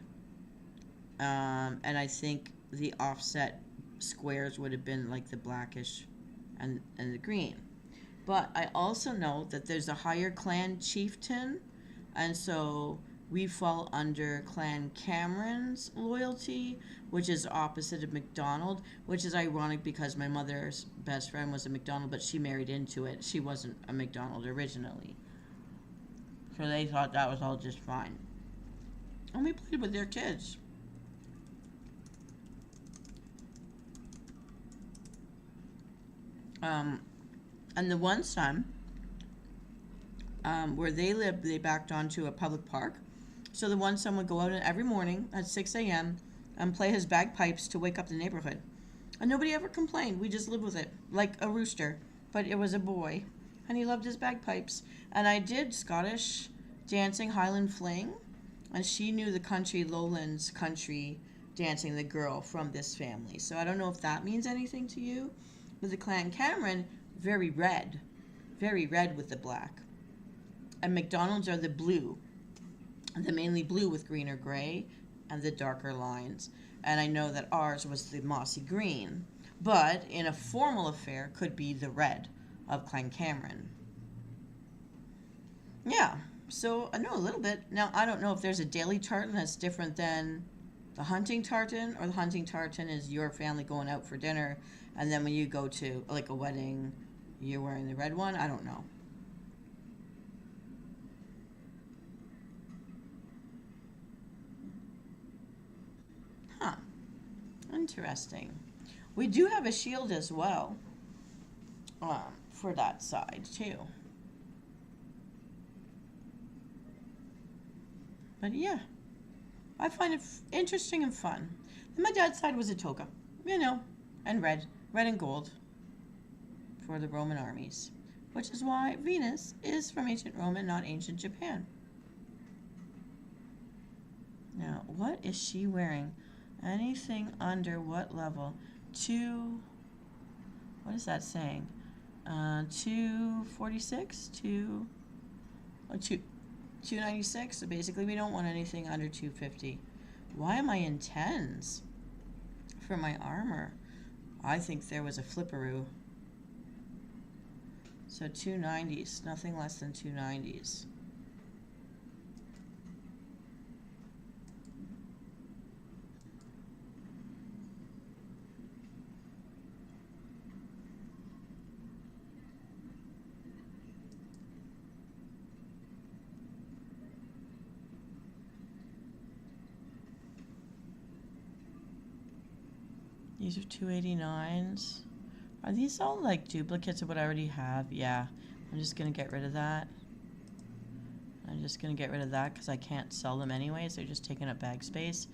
And I think the offset squares would have been like the blackish and the green. But I also know that there's a higher clan chieftain, and so we fall under Clan Cameron's loyalty, which is opposite of McDonald, which is ironic because my mother's best friend was a McDonald, but she married into it. She wasn't a McDonald originally. So they thought that was all just fine. And we played with their kids. Um, and the one son, where they lived, they backed onto a public park. So the one son would go out every morning at 6 a.m. and play his bagpipes to wake up the neighborhood. And nobody ever complained. We just lived with it, like a rooster. But it was a boy, and he loved his bagpipes. And I did Scottish dancing, Highland fling, and she knew the country, lowlands country dancing, the girl from this family. So I don't know if that means anything to you. But the Clan Cameron, very red with the black. And McDonald's are the blue, the mainly blue with green or gray, and the darker lines. And I know that ours was the mossy green, but in a formal affair could be the red of Clan Cameron. Yeah, so I know a little bit. Now, I don't know if there's a daily tartan that's different than the hunting tartan, or the hunting tartan is your family going out for dinner, and then when you go to like a wedding, you're wearing the red one. I don't know. Huh. Interesting. We do have a shield as well, for that side too. But yeah, I find it interesting and fun. And my dad's side was a toga, and red and gold for the Roman armies, which is why Venus is from ancient Rome and not ancient Japan. Now, what is she wearing? Anything under what level? What is that saying? 246? 296? So basically we don't want anything under 250. Why am I in 10s for my armor? I think there was a flipperoo. So 290s, nothing less than 290s. These are 289s. Are these all like duplicates of what I already have? Yeah. I'm just going to get rid of that. I'm just going to get rid of that because I can't sell them anyways. They're just taking up bag space.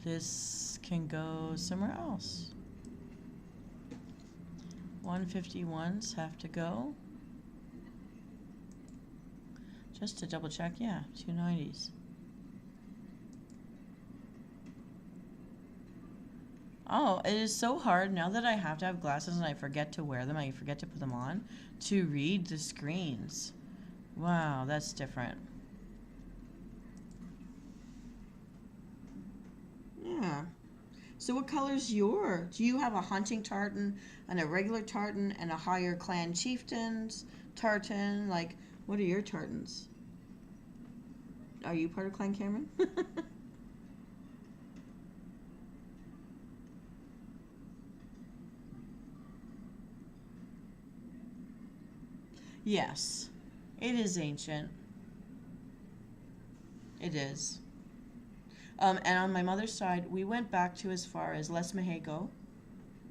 This can go somewhere else. 151s have to go. Just to double check, yeah, 290s. Oh, it is so hard now that I have to have glasses and I forget to wear them, I forget to put them on, to read the screens. Wow, that's different. Yeah. So what color's your? Do you have a hunting tartan and a regular tartan and a higher clan chieftain's tartan? Like, what are your tartans? Are you part of Clan Cameron? Yes, it is ancient. It is. And on my mother's side, we went back to as far as Les Mahego.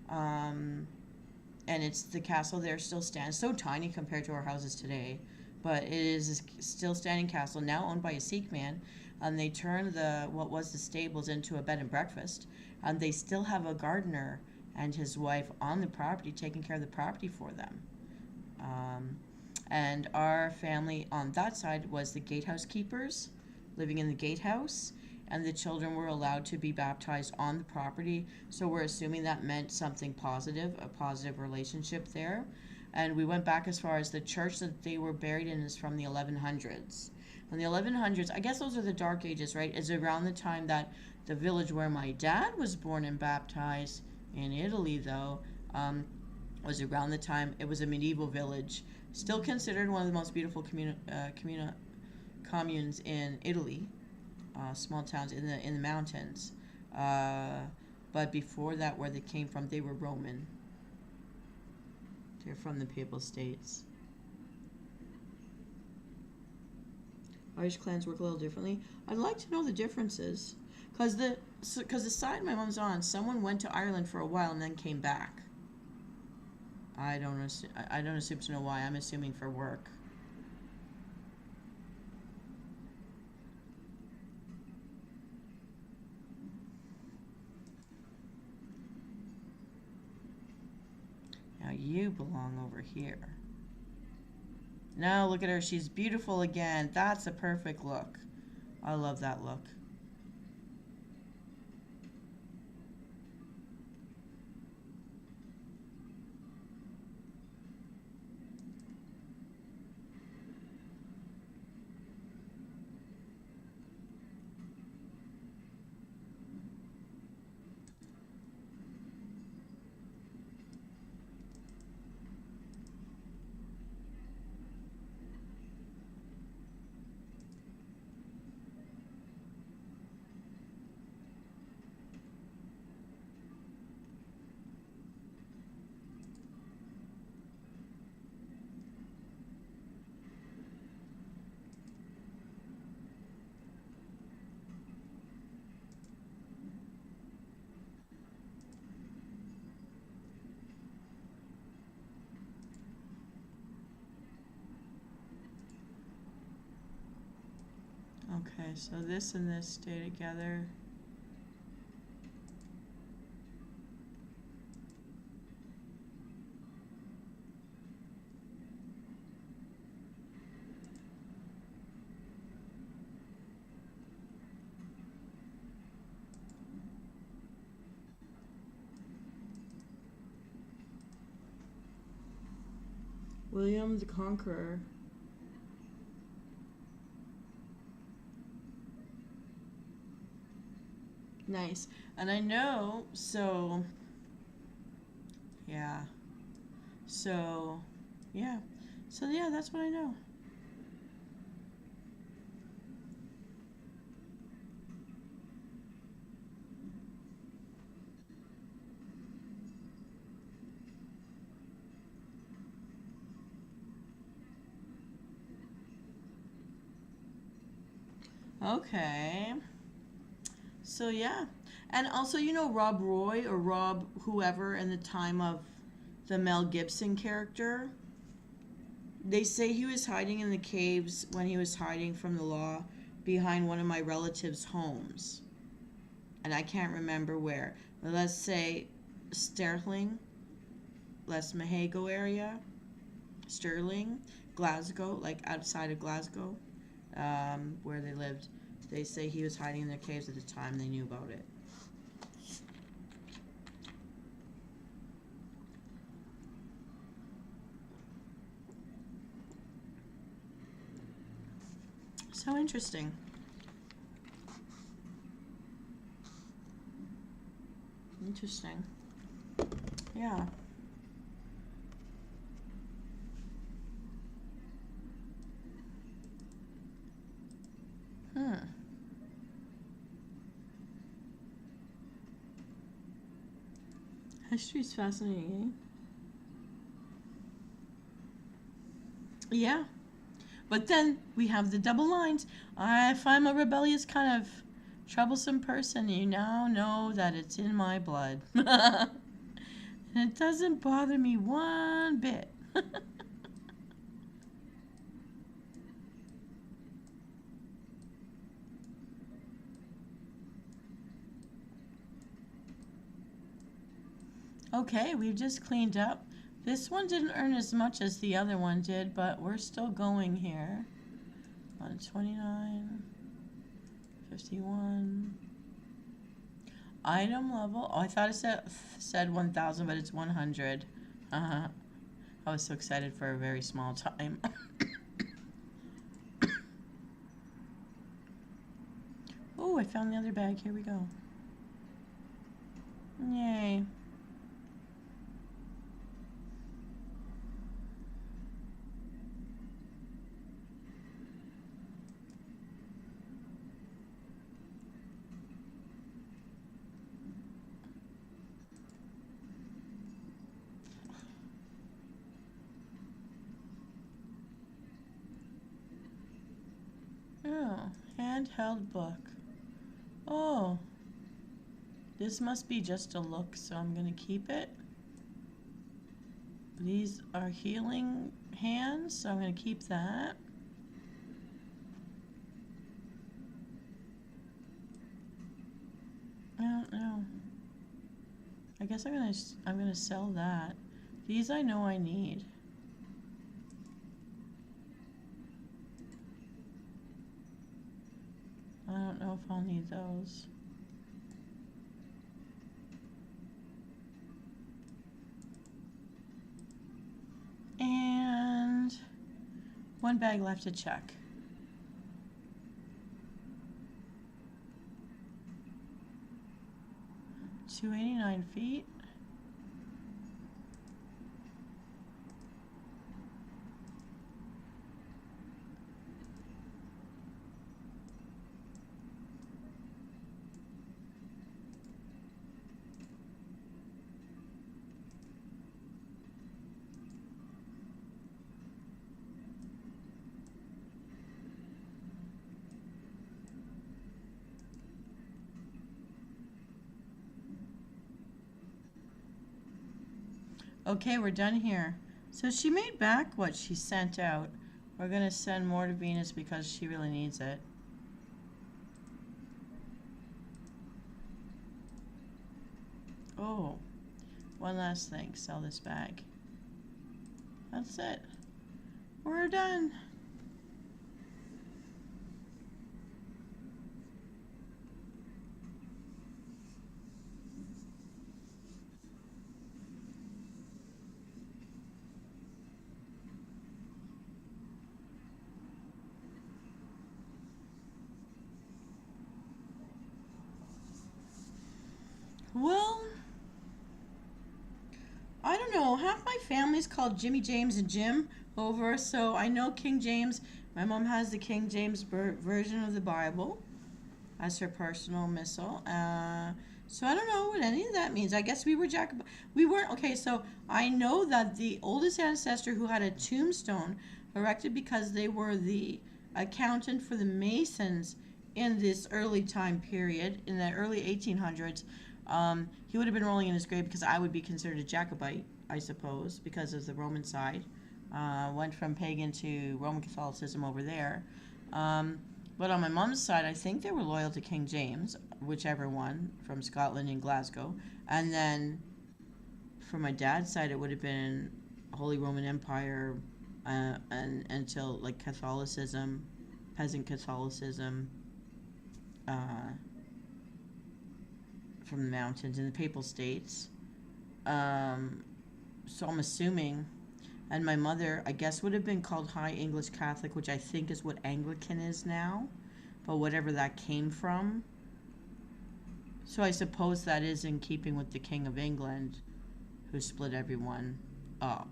Um, and it's the castle there still stands. So tiny compared to our houses today. But it is a still standing castle, now owned by a Sikh man. And they turned what was the stables into a bed and breakfast. And they still have a gardener and his wife on the property, taking care of the property for them. And our family on that side was the gatehouse keepers, living in the gatehouse, and the children were allowed to be baptized on the property. So we're assuming that meant something positive, a positive relationship there. And we went back as far as the church that they were buried in is from the 1100s. And the 1100s, I guess those are the dark ages, right? Is around the time that the village where my dad was born and baptized in Italy, though, was around the time it was a medieval village. Still considered one of the most beautiful communes in Italy, small towns in the mountains. But before that, where they came from, they were Roman. They're from the Papal States. Irish clans work a little differently. I'd like to know the differences, because the side my mom's on, someone went to Ireland for a while and then came back. I don't assume to know why. I'm assuming for work. Now you belong over here. Now look at her. She's beautiful again. That's a perfect look. I love that look. Okay, so this and this stay together. William the Conqueror. Nice. And I know, so, yeah. So, yeah. So, yeah, that's what I know. Okay. So, yeah. And also, you know, Rob Roy or Rob whoever in the time of the Mel Gibson character, they say he was hiding in the caves when he was hiding from the law behind one of my relatives' homes. And I can't remember where. But let's say Sterling, Les Mahago area, Stirling, Glasgow, like outside of Glasgow, where they lived. They say he was hiding in their caves at the time they knew about it. So interesting. Interesting. Yeah. History's fascinating, eh? Yeah. But then we have the double lines. If I'm a rebellious kind of troublesome person, you now know that it's in my blood. And it doesn't bother me one bit. Okay, we've just cleaned up. This one didn't earn as much as the other one did, but we're still going here. 129, 51. Item level. Oh, I thought it said 1,000, but it's 100. I was so excited for a very small time. Oh, I found the other bag. Here we go. Yay. Oh, handheld book. Oh, this must be just a look, so I'm going to keep it. These are healing hands, so I'm going to keep that. I don't know. I guess I'm gonna sell that. These I know I need. I don't know if I'll need those. And one bag left to check. 289 feet. Okay, we're done here. So she made back what she sent out. We're going to send more to Venus because she really needs it. Oh, one last thing. Sell this bag. That's it. We're done. Well, I don't know. Half my family's called Jimmy, James, and Jim over, so I know King James. My mom has the King James version of the Bible as her personal missal. So I don't know what any of that means. I guess we were we weren't. Okay, so I know that the oldest ancestor who had a tombstone erected because they were the accountant for the Masons in this early time period, in the early 1800s. He would have been rolling in his grave because I would be considered a Jacobite, I suppose, because of the Roman side. Went from pagan to Roman Catholicism over there. But on my mom's side, I think they were loyal to King James, whichever one, from Scotland and Glasgow. And then for my dad's side, it would have been Holy Roman Empire and until like Catholicism, peasant Catholicism, from the mountains in the Papal States. So I'm assuming, and my mother, I guess, would have been called High English Catholic, which I think is what Anglican is now, but whatever that came from. So I suppose that is in keeping with the King of England, who split everyone up.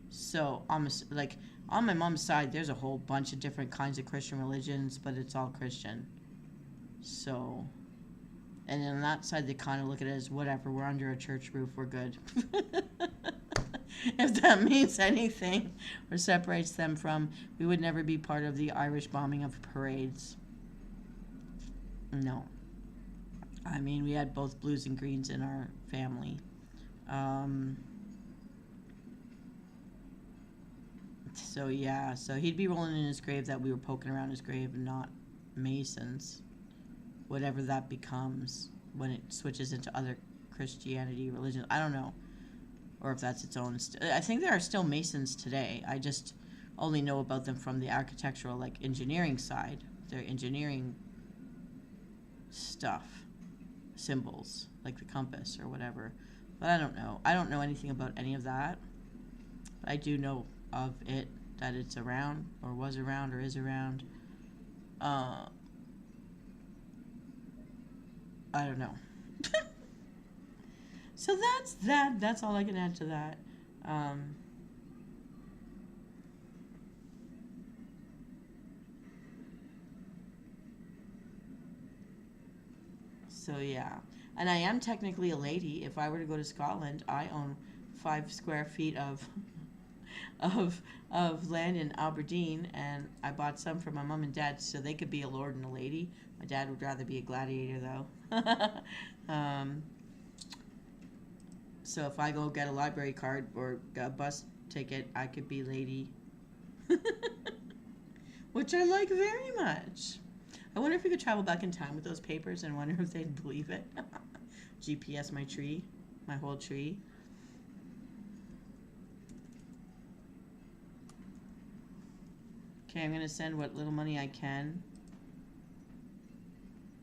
So I'm like, on my mom's side, there's a whole bunch of different kinds of Christian religions, but it's all Christian. So, and on that side, they kind of look at it as whatever, we're under a church roof, we're good. If that means anything or separates them from, we would never be part of the Irish bombing of parades. No. I mean, we had both blues and greens in our family. So yeah, so he'd be rolling in his grave that we were poking around his grave, not Masons. Whatever that becomes when it switches into other Christianity religions. I don't know. Or if that's its own. I think there are still Masons today. I just only know about them from the architectural, like engineering side. Their engineering stuff. Symbols, like the compass or whatever. But I don't know. I don't know anything about any of that. But I do know of it, that it's around, or was around, or is around. I don't know. So that's that. That's all I can add to that. So yeah, and I am technically a lady. If I were to go to Scotland, I own 5 square feet of land in Aberdeen, and I bought some for my mom and dad so they could be a lord and a lady. My dad would rather be a gladiator, though. So if I go get a library card or a bus ticket, I could be Lady. Which I like very much. I wonder if we could travel back in time with those papers and wonder if they'd believe it. GPS my tree, my whole tree. Okay, I'm going to send what little money I can.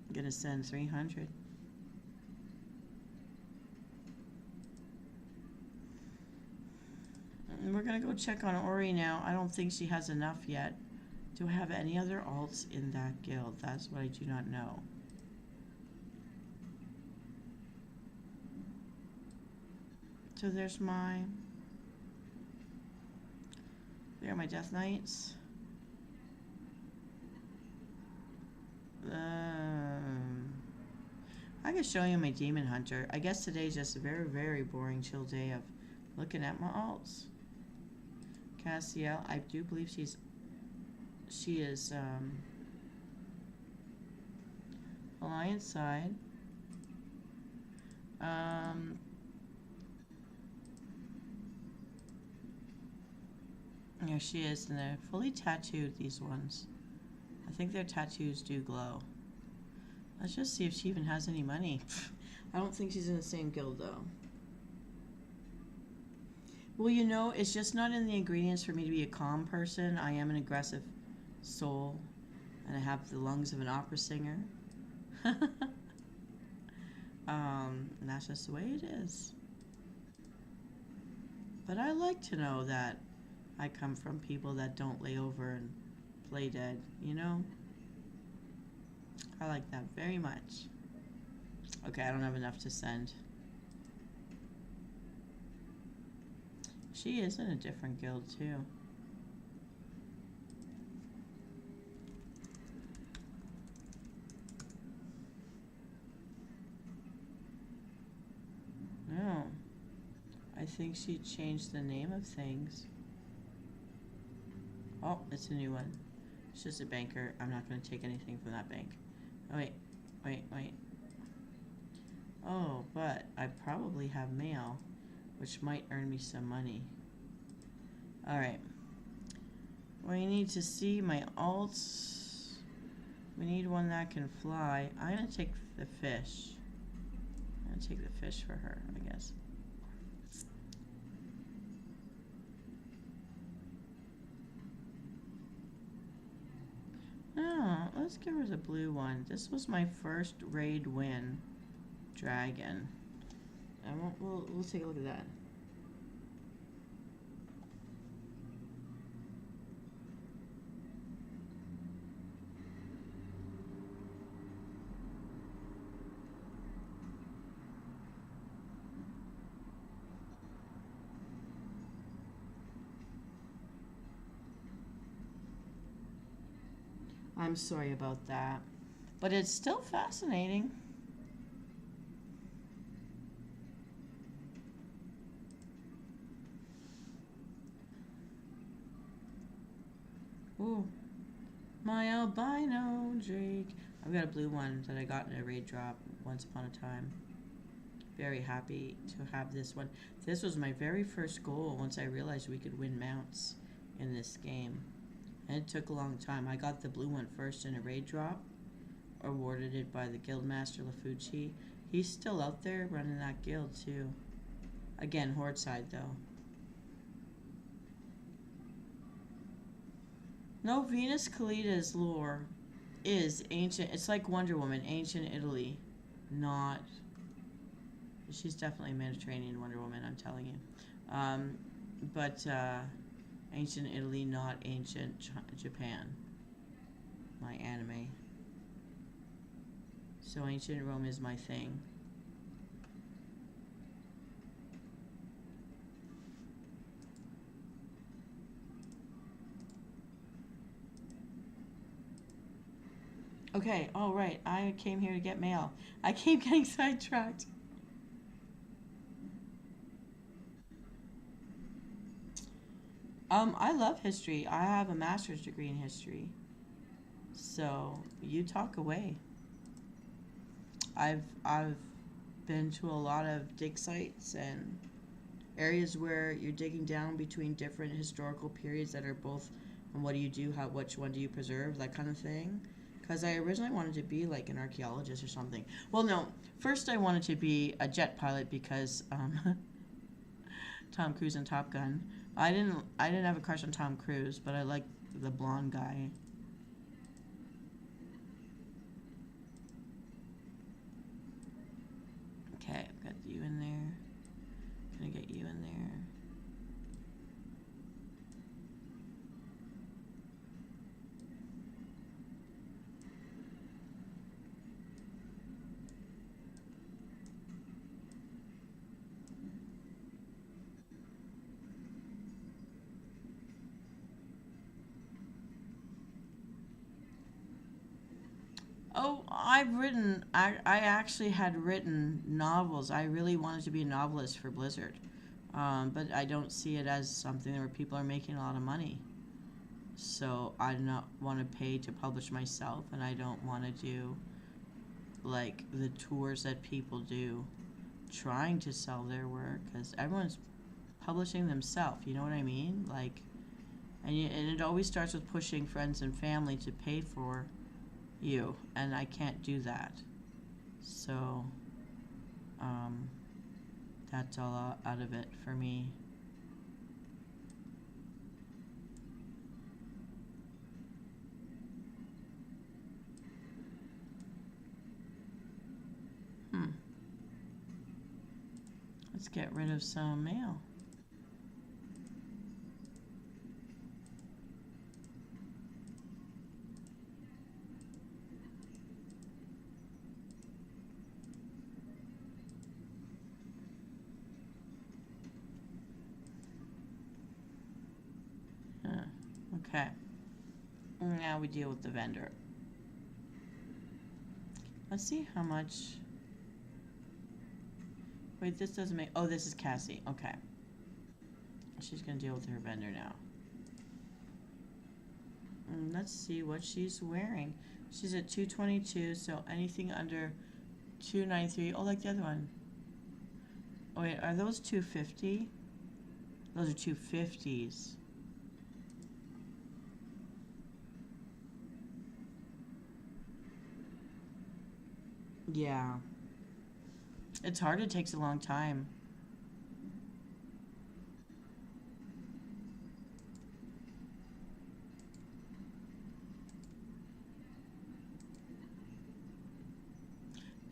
I'm going to send 300. And we're going to go check on Ori now. I don't think she has enough yet. Do I have any other alts in that guild? That's what I do not know. So there's my... There are my Death Knights. I can show you my Demon Hunter. I guess today's just a very, very boring, chill day of looking at my alts. Cassiel, I do believe she is Alliance side. There she is, and they're fully tattooed, these ones. I think their tattoos do glow. Let's just see if she even has any money. I don't think she's in the same guild, though. Well, you know, it's just not in the ingredients for me to be a calm person. I am an aggressive soul, and I have the lungs of an opera singer. And that's just the way it is. But I like to know that I come from people that don't lay over and play dead, you know? I like that very much. Okay, I don't have enough to send. She is in a different guild, too. No. I think she changed the name of things. Oh, it's a new one. It's just a banker. I'm not going to take anything from that bank. Oh, wait. Oh, but I probably have mail, which might earn me some money. Alright. We need to see my alts. We need one that can fly. I'm going to take the fish. I'm going to take the fish for her, I guess. Oh, let's give her the blue one. This was my first raid win. Dragon. We'll take a look at that. I'm sorry about that. But it's still fascinating. Ooh. My albino Drake. I've got a blue one that I got in a raid drop once upon a time. Very happy to have this one. This was my very first goal once I realized we could win mounts in this game. And it took a long time. I got the blue one first in a raid drop, awarded it by the Guildmaster Lafucci. He's still out there running that guild too. Again, Horde side though. No, Venus Kalida's lore is ancient. It's like Wonder Woman, ancient Italy. Not... She's definitely Mediterranean Wonder Woman, I'm telling you. But ancient Italy, not ancient Japan. My anime. So ancient Rome is my thing. Okay, all right. I came here to get mail. I keep getting sidetracked. I love history. I have a master's degree in history. So, you talk away. I've been to a lot of dig sites and areas where you're digging down between different historical periods that are both, and what do you do, which one do you preserve, that kind of thing. Because I originally wanted to be like an archaeologist or something. Well, no, first I wanted to be a jet pilot because Tom Cruise and Top Gun. I didn't have a crush on Tom Cruise, but I liked the blonde guy. Okay, I've got you in there. Gonna get you in there. Oh, I actually had written novels. I really wanted to be a novelist for Blizzard. But I don't see it as something where people are making a lot of money. So I do not want to pay to publish myself, and I don't want to do like the tours that people do trying to sell their work, because everyone's publishing themselves, you know what I mean? Like, and it always starts with pushing friends and family to pay for you, and I can't do that. So that's all out of it for me. Let's get rid of some mail. Okay. Now we deal with the vendor. Let's see how much. Wait, this doesn't make. Oh, this is Cassie. Okay. She's gonna deal with her vendor now. Let's see what she's wearing. She's at 222, so anything under 293. Oh, like the other one. Oh wait, are those 250? Those are 250s. Yeah. It's hard. It takes a long time.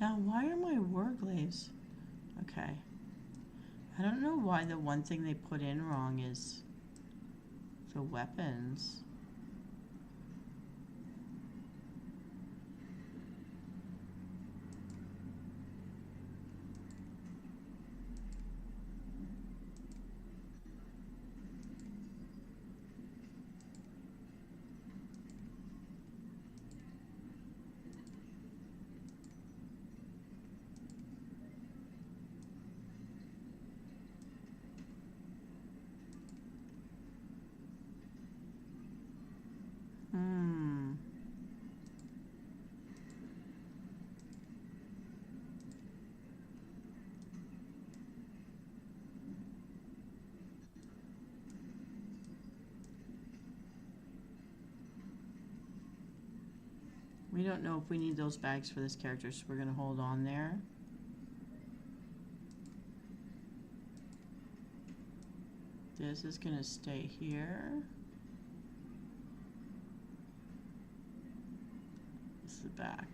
Now, why are my warglaves? Okay. I don't know why the one thing they put in wrong is the weapons. We don't know if we need those bags for this character, so we're going to hold on there. This is going to stay here. This is the back.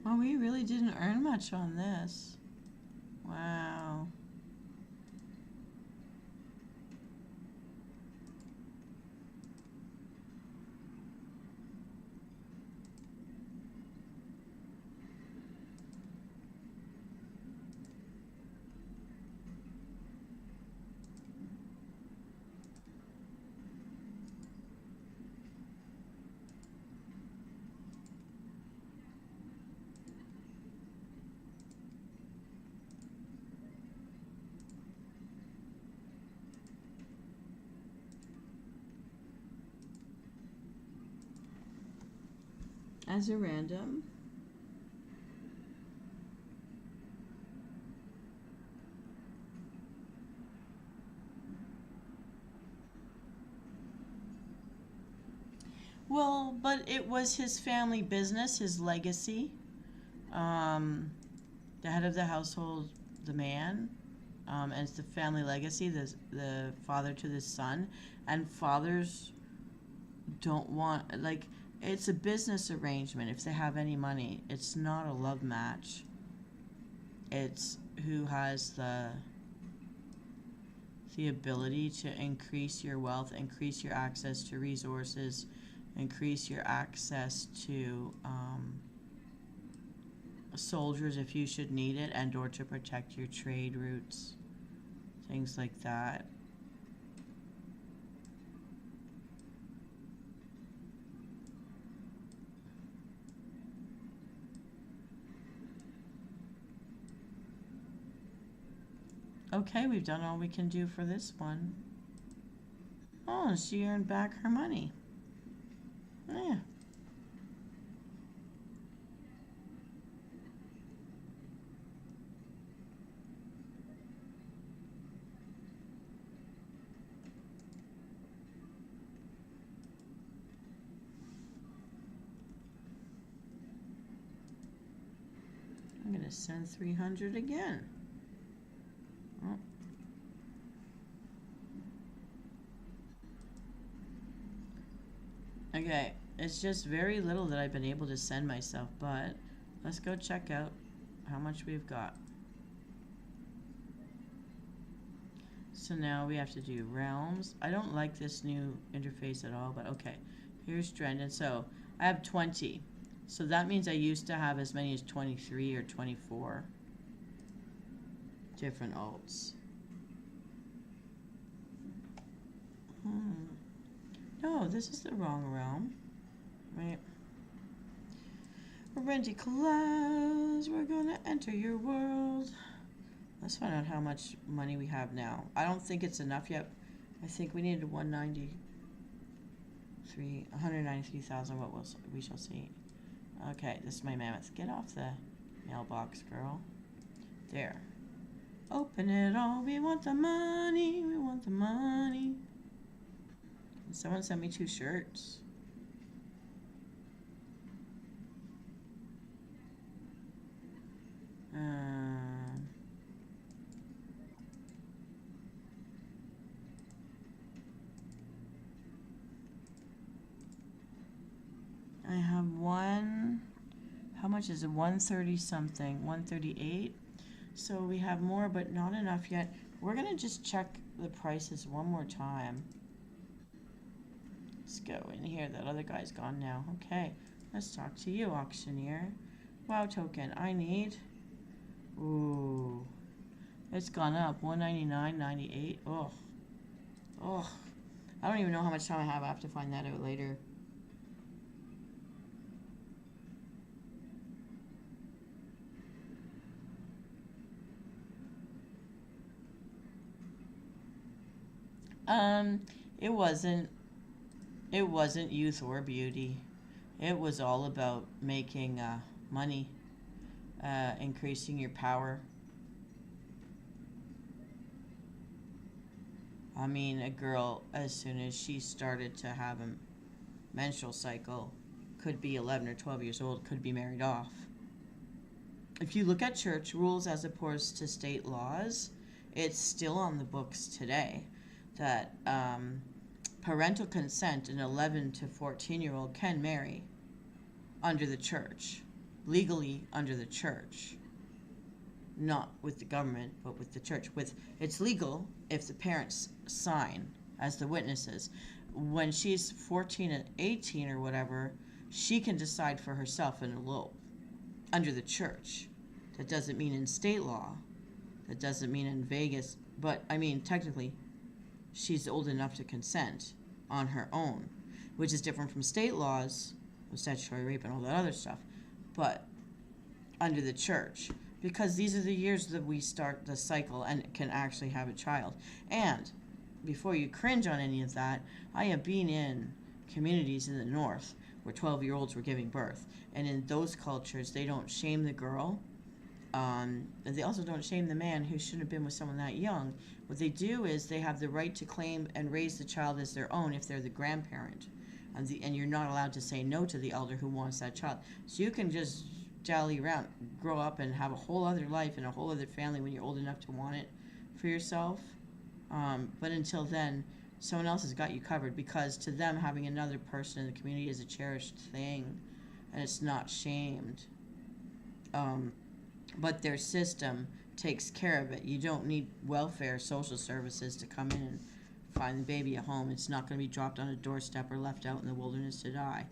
Well, we really didn't earn much on this. Wow. as a random. Well, but it was his family business, his legacy. The head of the household, the man, and it's the family legacy, the father to the son. And fathers don't want, like, it's a business arrangement if they have any money. It's not a love match. It's who has the ability to increase your wealth, increase your access to resources, increase your access to soldiers if you should need it, and or to protect your trade routes, things like that. Okay, we've done all we can do for this one. Oh, she earned back her money. Yeah. I'm going to send 300 again. Oh. Okay, it's just very little that I've been able to send myself, but let's go check out how much we've got. So now we have to do realms. I don't like this new interface at all, but okay. Here's Drendan. So I have 20. So that means I used to have as many as 23 or 24 different alts. No, this is the wrong realm. Right. Rendi class, we're gonna enter your world. Let's find out how much money we have now. I don't think it's enough yet. I think we needed 193,000. What we shall see. Okay, this is my mammoth. Get off the mailbox, girl. There. Open it all. We want the money. We want the money. And someone sent me 2 shirts. I have one. How much is it? 130 something. 138. So we have more, but not enough yet. We're gonna just check the prices one more time. Let's go in here. That other guy's gone now. Okay, let's talk to you, auctioneer. Wow token. I need. Ooh, it's gone up. 199.98. Oh, oh. I don't even know how much time I have. I have to find that out later. It wasn't youth or beauty. It was all about making money, increasing your power. I mean, a girl, as soon as she started to have a menstrual cycle, could be 11 or 12 years old, could be married off. If you look at church rules as opposed to state laws, it's still on the books today that parental consent, an 11 to 14-year-old can marry under the church, legally under the church, not with the government, but with the church. It's legal if the parents sign as the witnesses. When she's 14 and 18 or whatever, she can decide for herself and elope under the church. That doesn't mean in state law. That doesn't mean in Vegas. But, I mean, technically, she's old enough to consent on her own, which is different from state laws of statutory rape and all that other stuff, but under the church, because these are the years that we start the cycle and can actually have a child. And before you cringe on any of that, I have been in communities in the north where 12-year-olds were giving birth. And in those cultures, they don't shame the girl. And they also don't shame the man who shouldn't have been with someone that young. What they do is they have the right to claim and raise the child as their own if they're the grandparent. And you're not allowed to say no to the elder who wants that child. So you can just jolly around, grow up and have a whole other life and a whole other family when you're old enough to want it for yourself. But until then, someone else has got you covered, because to them, having another person in the community is a cherished thing, and it's not shamed. But their system takes care of it. You don't need welfare social services to come in and find the baby a home. It's not going to be dropped on a doorstep or left out in the wilderness to die.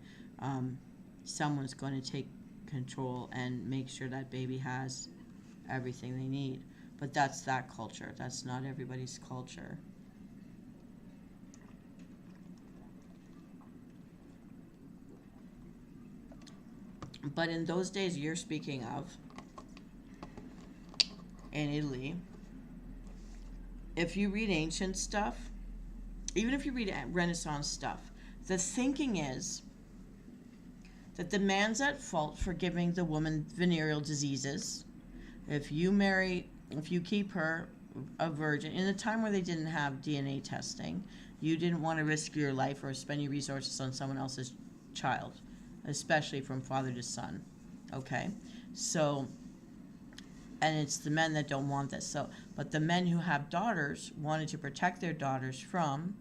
Someone's going to take control and make sure that baby has everything they need. But that's that culture. That's not everybody's culture. But in those days you're speaking of, in Italy, if you read ancient stuff, even if you read Renaissance stuff, the thinking is that the man's at fault for giving the woman venereal diseases. If you keep her a virgin, in a time where they didn't have DNA testing, you didn't want to risk your life or spend your resources on someone else's child, especially from father to son. Okay? So, and it's the men that don't want this. So, but the men who have daughters wanted to protect their daughters from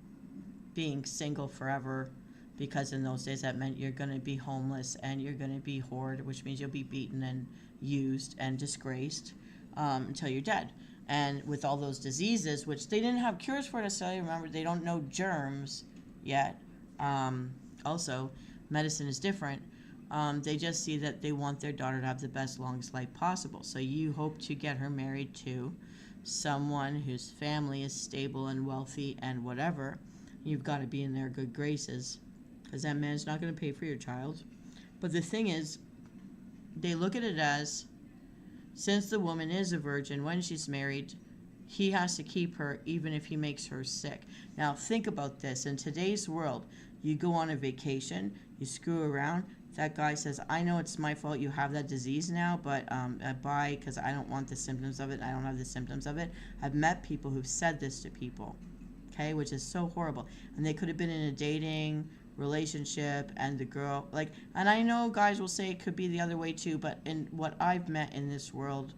being single forever, because in those days that meant you're going to be homeless and you're going to be whored, which means you'll be beaten and used and disgraced until you're dead. And with all those diseases, which they didn't have cures for necessarily, remember, they don't know germs yet. Also, medicine is different. They just see that they want their daughter to have the best, longest life possible. So you hope to get her married to someone whose family is stable and wealthy and whatever. You've got to be in their good graces, because that man's not going to pay for your child. But the thing is, they look at it as, since the woman is a virgin when she's married, he has to keep her even if he makes her sick. Now think about this. In today's world, you go on a vacation, you screw around, that guy says, I know it's my fault you have that disease now, but bye, because I don't want the symptoms of it, and I don't have the symptoms of it. I've met people who've said this to people, okay, which is so horrible. And they could have been in a dating relationship, and the girl, like, and I know guys will say it could be the other way too, but in what I've met in this world,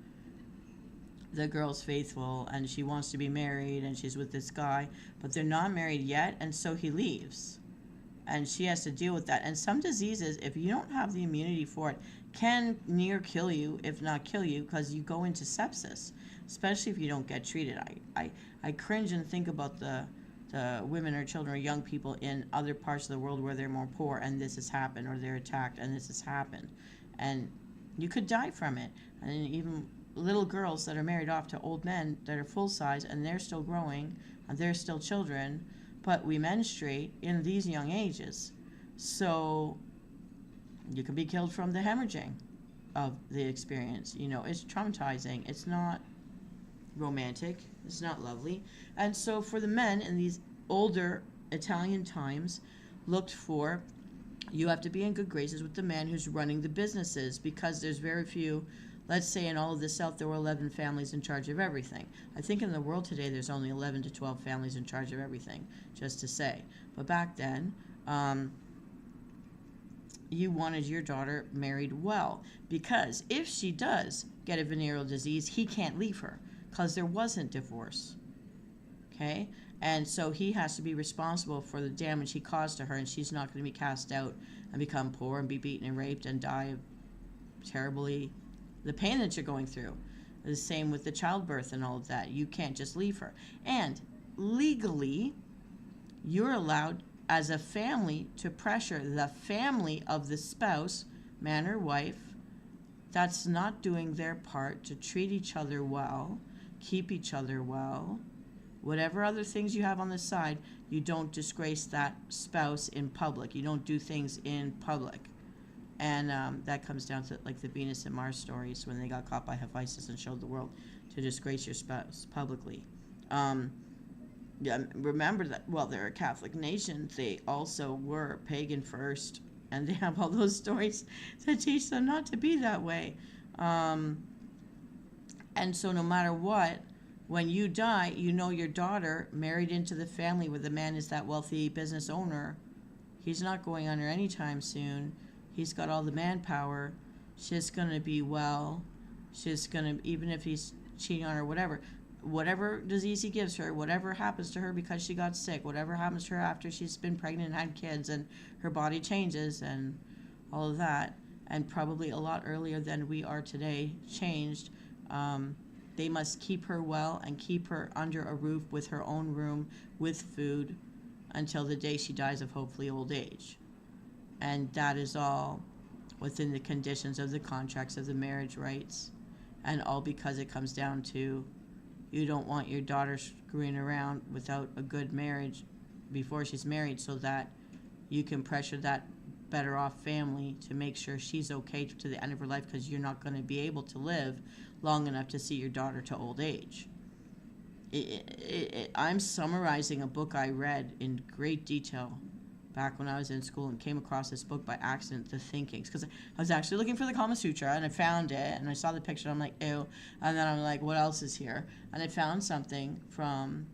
the girl's faithful and she wants to be married and she's with this guy, but they're not married yet, and so he leaves and she has to deal with that. And some diseases, if you don't have the immunity for it, can near kill you, if not kill you, because you go into sepsis, especially if you don't get treated. I cringe and think about the women or children or young people in other parts of the world where they're more poor and this has happened, or they're attacked and this has happened, and you could die from it. And even little girls that are married off to old men that are full size and they're still growing and they're still children, but we menstruate in these young ages, so you can be killed from the hemorrhaging of the experience. You know, it's traumatizing. It's not romantic. It's not lovely. And so for the men in these older Italian times, looked for, you have to be in good graces with the man who's running the businesses, because there's very few. Let's say in all of the South there were 11 families in charge of everything. I think in the world today there's only 11 to 12 families in charge of everything, just to say. But back then, you wanted your daughter married well, because if she does get a venereal disease, he can't leave her, because there wasn't divorce. Okay? And so he has to be responsible for the damage he caused to her, and she's not going to be cast out and become poor and be beaten and raped and die of terribly the pain that you're going through. The same with the childbirth and all of that. You can't just leave her. And legally, you're allowed as a family to pressure the family of the spouse, man or wife, that's not doing their part to treat each other well, keep each other well. Whatever other things you have on the side, you don't disgrace that spouse in public. You don't do things in public. And that comes down to like the Venus and Mars stories, when they got caught by Hephaestus and showed the world to disgrace your spouse publicly. Yeah, remember that, well, they're a Catholic nation. They also were pagan first, and they have all those stories to teach them not to be that way. And so no matter what, when you die, you know your daughter married into the family where the man is that wealthy business owner. He's not going under anytime soon. He's got all the manpower. She's going to be well. She's going to, even if he's cheating on her, whatever disease he gives her, whatever happens to her because she got sick, whatever happens to her after she's been pregnant and had kids and her body changes and all of that, and probably a lot earlier than we are today, changed, they must keep her well and keep her under a roof with her own room, with food, until the day she dies of hopefully old age. And that is all within the conditions of the contracts of the marriage rights, and all because it comes down to you don't want your daughter screwing around without a good marriage before she's married, so that you can pressure that better off family to make sure she's okay to the end of her life, because you're not going to be able to live long enough to see your daughter to old age. I'm summarizing a book I read in great detail back when I was in school, and came across this book by accident, The Thinkings, because I was actually looking for the Kama Sutra, and I found it, and I saw the picture, and I'm like, ew, and then I'm like, what else is here? And I found something from,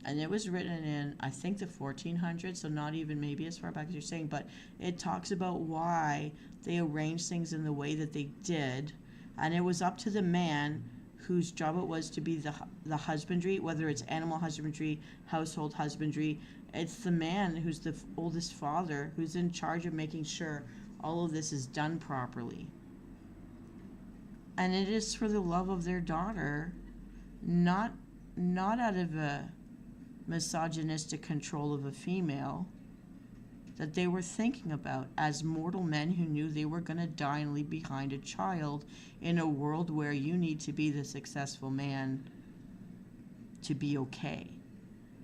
and it was written in, I think, the 1400s, so not even maybe as far back as you're saying, but it talks about why they arranged things in the way that they did, and it was up to the man whose job it was to be the husbandry, whether it's animal husbandry, household husbandry. It's the man who's the oldest father who's in charge of making sure all of this is done properly. And it is for the love of their daughter, not out of a misogynistic control of a female, that they were thinking about as mortal men who knew they were going to die and leave behind a child in a world where you need to be the successful man to be okay.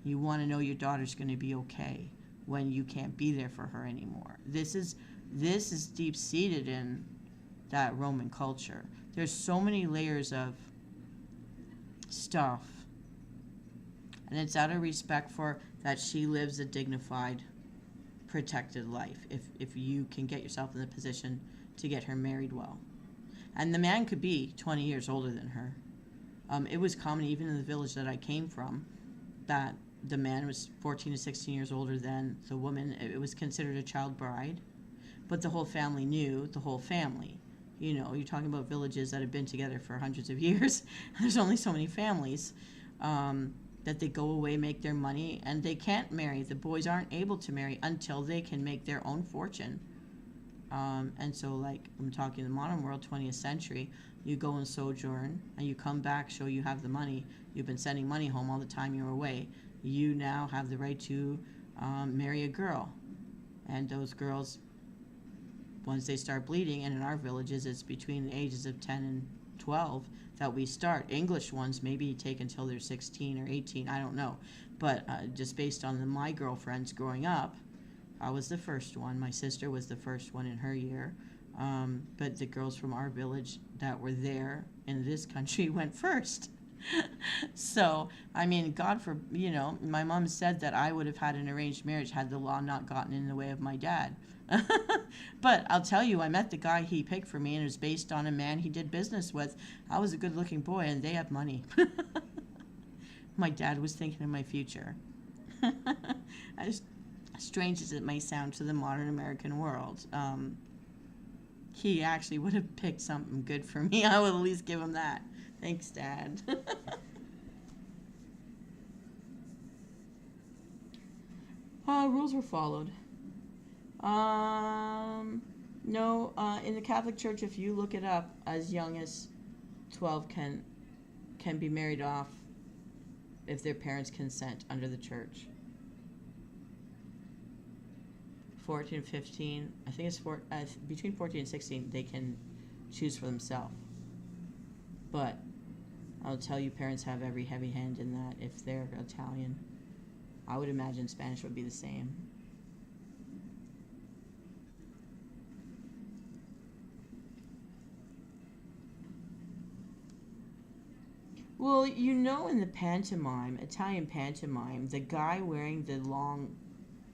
You want to know your daughter's going to be okay when you can't be there for her anymore. This is deep-seated in that Roman culture. There's so many layers of stuff, and it's out of respect for that she lives a dignified, protected life if you can get yourself in the position to get her married well. And the man could be 20 years older than her. It was common even in the village that I came from that the man was 14 to 16 years older than the woman. It was considered a child bride, but the whole family knew, the whole family. You know, you're talking about villages that have been together for hundreds of years. There's only so many families that they go away, make their money, and they can't marry. The boys aren't able to marry until they can make their own fortune. And so, like, I'm talking the modern world, 20th century, you go and sojourn, and you come back, show you have the money. You've been sending money home all the time you were away. You now have the right to marry a girl. And those girls, once they start bleeding, and in our villages it's between the ages of 10 and 12 that we start. English ones maybe take until they're 16 or 18, I don't know. But just based on my girlfriends growing up, I was the first one. My sister was the first one in her year. But the girls from our village that were there in this country went first. So, I mean, my mom said that I would have had an arranged marriage had the law not gotten in the way of my dad. But I'll tell you, I met the guy he picked for me, and it was based on a man he did business with. I was a good-looking boy, and they have money. My dad was thinking of my future. As strange as it may sound to the modern American world, he actually would have picked something good for me. I will at least give him that. Thanks, Dad. Rules were followed. No, in the Catholic Church, if you look it up, as young as 12 can be married off if their parents consent under the church. 14 and 15, I think it's between 14 and 16, they can choose for themselves. But I'll tell you, parents have every heavy hand in that if they're Italian. I would imagine Spanish would be the same. Well, you know, in the pantomime, Italian pantomime, the guy wearing the long,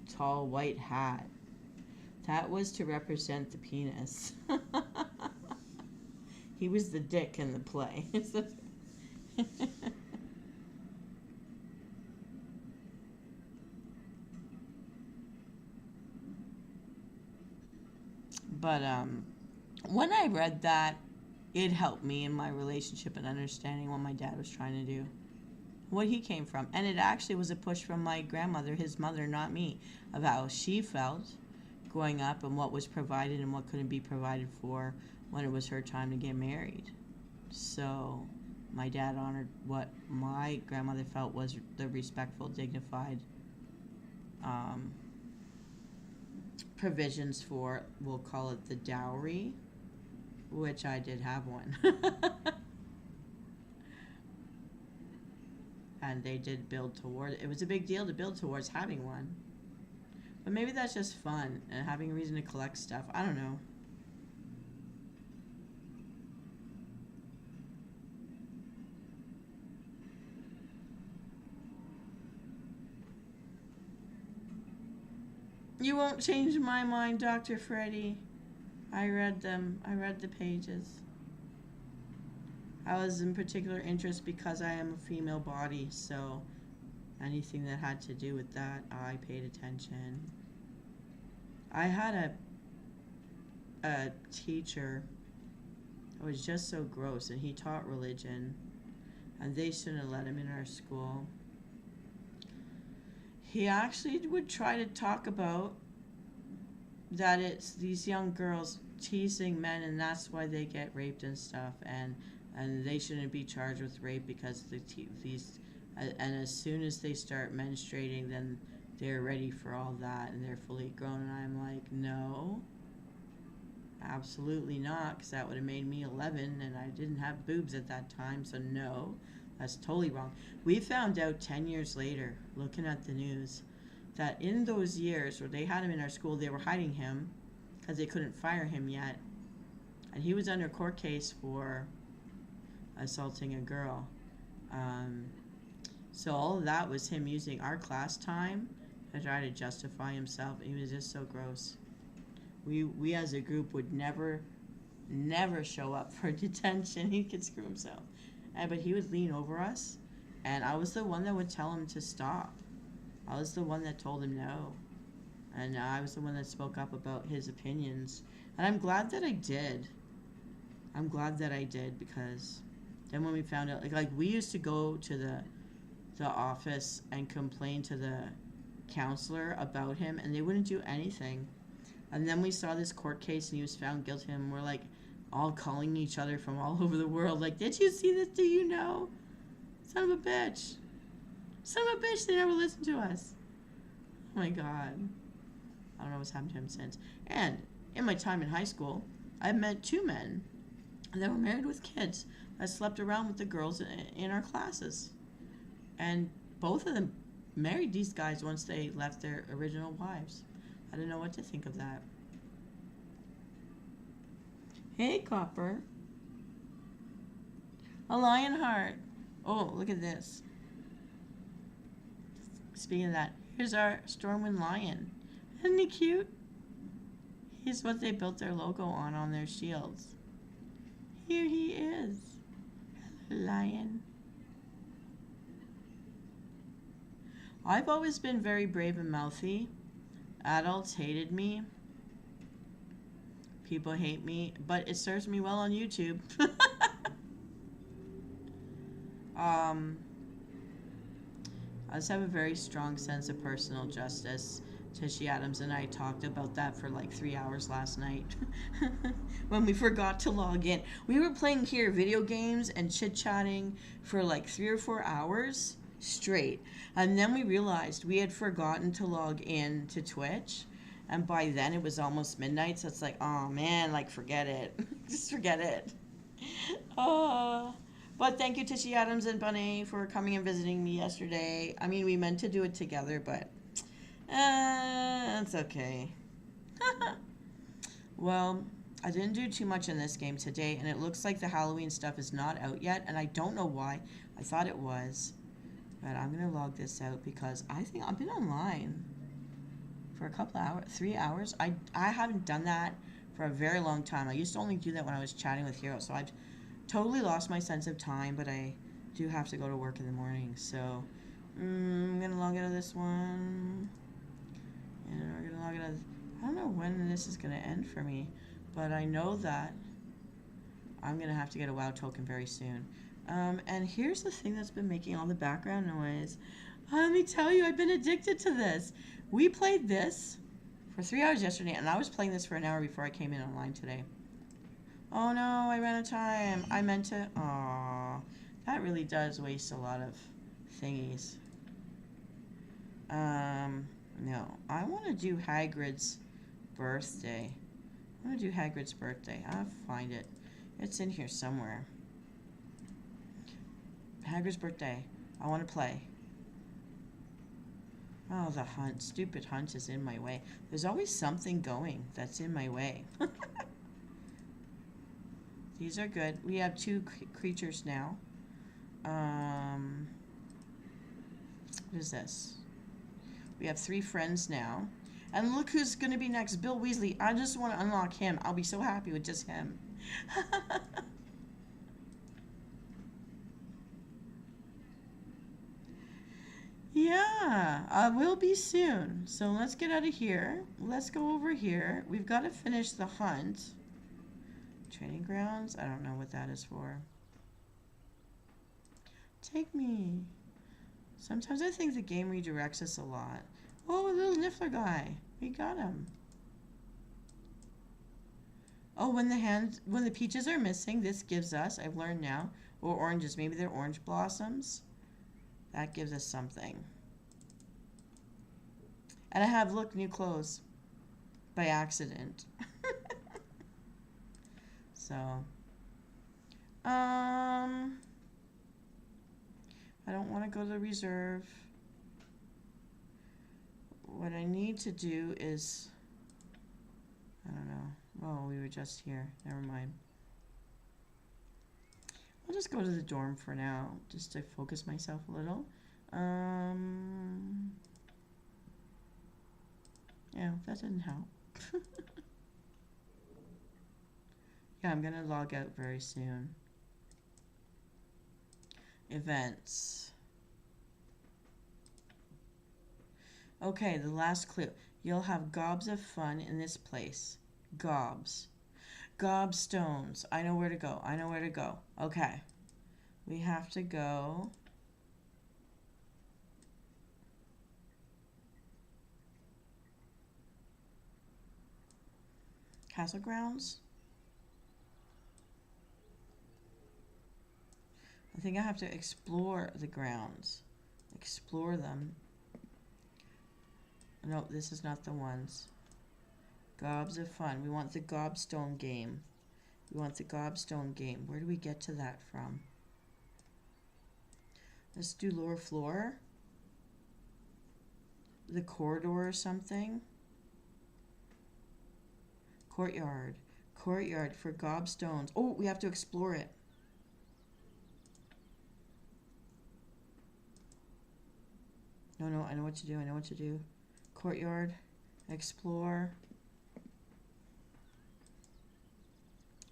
tall white hat, That was to represent the penis. He was the dick in the play. But when I read that, it helped me in my relationship and understanding what my dad was trying to do, what he came from. And it actually was a push from my grandmother, his mother, not me, of how she felt growing up and what was provided and what couldn't be provided for when it was her time to get married. So my dad honored what my grandmother felt was the respectful, dignified provisions for, we'll call it the dowry, which I did have one. And they did build toward it. It was a big deal to build towards having one. But maybe that's just fun and having a reason to collect stuff. I don't know. You won't change my mind, Dr. Freddy. I read them. I read the pages. I was in particular interest because I am a female body, so anything that had to do with that, I paid attention. I had a teacher who was just so gross, and he taught religion, and they shouldn't have let him in our school. He actually would try to talk about that it's these young girls teasing men, and that's why they get raped and stuff, and they shouldn't be charged with rape because and as soon as they start menstruating, then they're ready for all that and they're fully grown. And I'm like, no, absolutely not, because that would have made me 11 and I didn't have boobs at that time, so no, that's totally wrong. We found out 10 years later, looking at the news, that in those years where they had him in our school, they were hiding him because they couldn't fire him yet, and he was under court case for assaulting a girl. So all of that was him using our class time to try to justify himself. He was just so gross. We as a group would never show up for detention. He could screw himself. But he would lean over us, and I was the one that would tell him to stop. I was the one that told him no. And I was the one that spoke up about his opinions. And I'm glad that I did. I'm glad that I did, because then when we found out, like we used to go to the office and complain to the counselor about him, and they wouldn't do anything. And then we saw this court case, and he was found guilty, and we're like all calling each other from all over the world, like, did you see this? Do you know? Son of a bitch. Son of a bitch, they never listened to us. Oh my God. I don't know what's happened to him since. And in my time in high school, I met 2 men that were married with kids that slept around with the girls in our classes. And both of them married these guys once they left their original wives. I don't know what to think of that. Hey, Copper. A lion heart. Oh, look at this. Speaking of that, here's our Stormwind lion. Isn't he cute? He's what they built their logo on their shields. Here he is. Hello, lion. I've always been very brave and mouthy. Adults hated me. People hate me, but it serves me well on YouTube. I just have a very strong sense of personal justice. Tishy Adams and I talked about that for like 3 hours last night when we forgot to log in. We were playing here video games and chit-chatting for like 3 or 4 hours straight, and then we realized we had forgotten to log in to Twitch, and by then it was almost midnight, so it's like, oh man, like, forget it. Just forget it. But thank you, Tishy Adams and Bunny, for coming and visiting me yesterday. I mean, we meant to do it together, but it's okay. Well, I didn't do too much in this game today, and it looks like the Halloween stuff is not out yet, and I don't know why. I thought it was. But I'm going to log this out because I think I've been online. for a couple of hours, 3 hours. I haven't done that for a very long time. I used to only do that when I was chatting with Hero, so I've totally lost my sense of time, but I do have to go to work in the morning, so I'm gonna log out of this one, and we're gonna log out of, I don't know when this is gonna end for me, but I know that I'm gonna have to get a WoW token very soon. And here's the thing that's been making all the background noise. Let me tell you, I've been addicted to this. We played this for 3 hours yesterday, and I was playing this for an hour before I came in online today. Oh no, I ran out of time. I meant to. Aww, that really does waste a lot of thingies. No, I want to do Hagrid's birthday. I want to do Hagrid's birthday. I'll find it. It's in here somewhere. Hagrid's birthday. I want to play. Oh, the hunt. Stupid hunt is in my way. There's always something going that's in my way. These are good. We have 2 creatures now. What is this? We have 3 friends now. And look who's going to be next. Bill Weasley. I just want to unlock him. I'll be so happy with just him. Yeah, I will be soon. So let's get out of here. Let's go over here. We've got to finish the hunt. Training grounds? I don't know what that is for. Take me. Sometimes I think the game redirects us a lot. Oh, a little Niffler guy. We got him. Oh, when the peaches are missing, this gives us, I've learned now, or oranges, maybe they're orange blossoms. That gives us something. And I have, look, new clothes. By accident. So. I don't want to go to the reserve. What I need to do is, I don't know. Oh, we were just here. Never mind. I'll just go to the dorm for now, just to focus myself a little. Yeah, that didn't help. Yeah, I'm gonna log out very soon. Events. Okay, the last clue. You'll have gobs of fun in this place. Gobs. Gobstones. I know where to go. I know where to go. Okay. We have to go. Castle grounds? I think I have to explore the grounds. Explore them. No, this is not the ones. Gobs of fun. We want the gobstone game. We want the gobstone game. Where do we get to that from? Let's do lower floor. The corridor or something. Courtyard. Courtyard for gobstones. Oh, we have to explore it. No, I know what to do. I know what to do. Courtyard. Explore.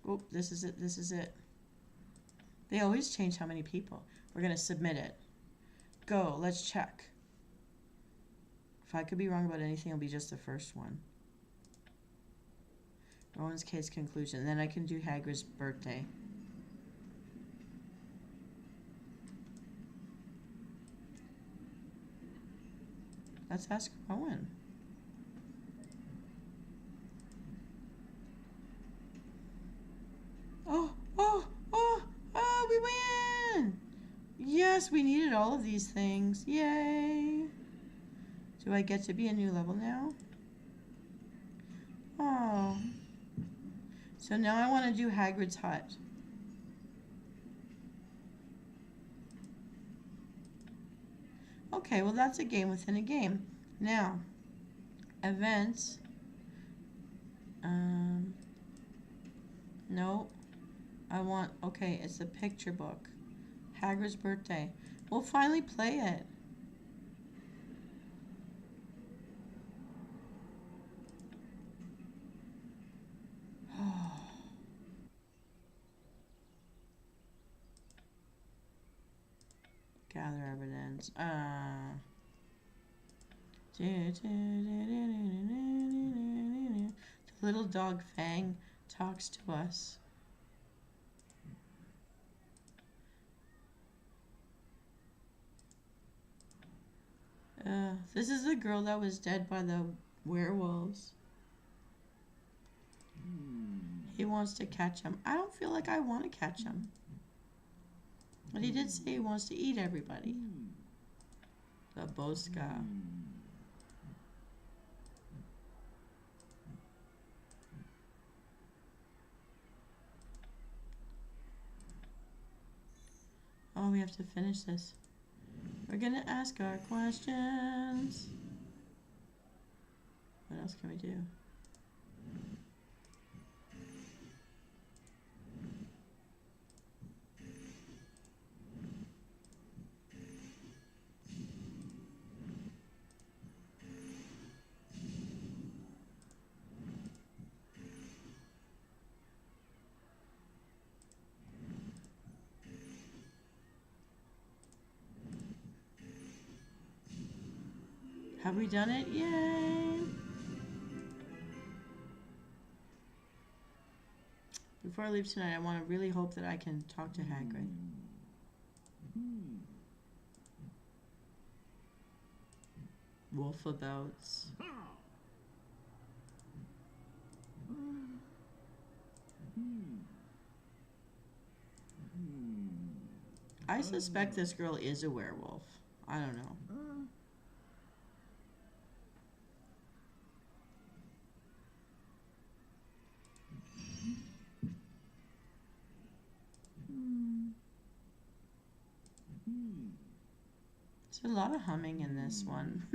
Oh, this is it. This is it. They always change how many people. We're going to submit it. Go. Let's check. If I could be wrong about anything, it'll be just the first one. Rowan's case conclusion. Then I can do Hagrid's birthday. Let's ask Rowan. Oh, we win! Yes, we needed all of these things. Yay! Do I get to be a new level now? Oh. So now I want to do Hagrid's hut. Okay, well that's a game within a game. Now, events. No. I want, okay, it's a picture book. Hagrid's birthday. We'll finally play it. other evidence. The little dog Fang talks to us. This is the girl that was dead by the werewolves. He wants to catch him. I don't feel like I want to catch him. But he did say he wants to eat everybody. The Bosca. Oh, we have to finish this. We're gonna ask our questions. What else can we do? Have we done it? Yay! Before I leave tonight, I want to really hope that I can talk to Hagrid. Wolfabouts. I suspect this girl is a werewolf. I don't know. There's a lot of humming in this one.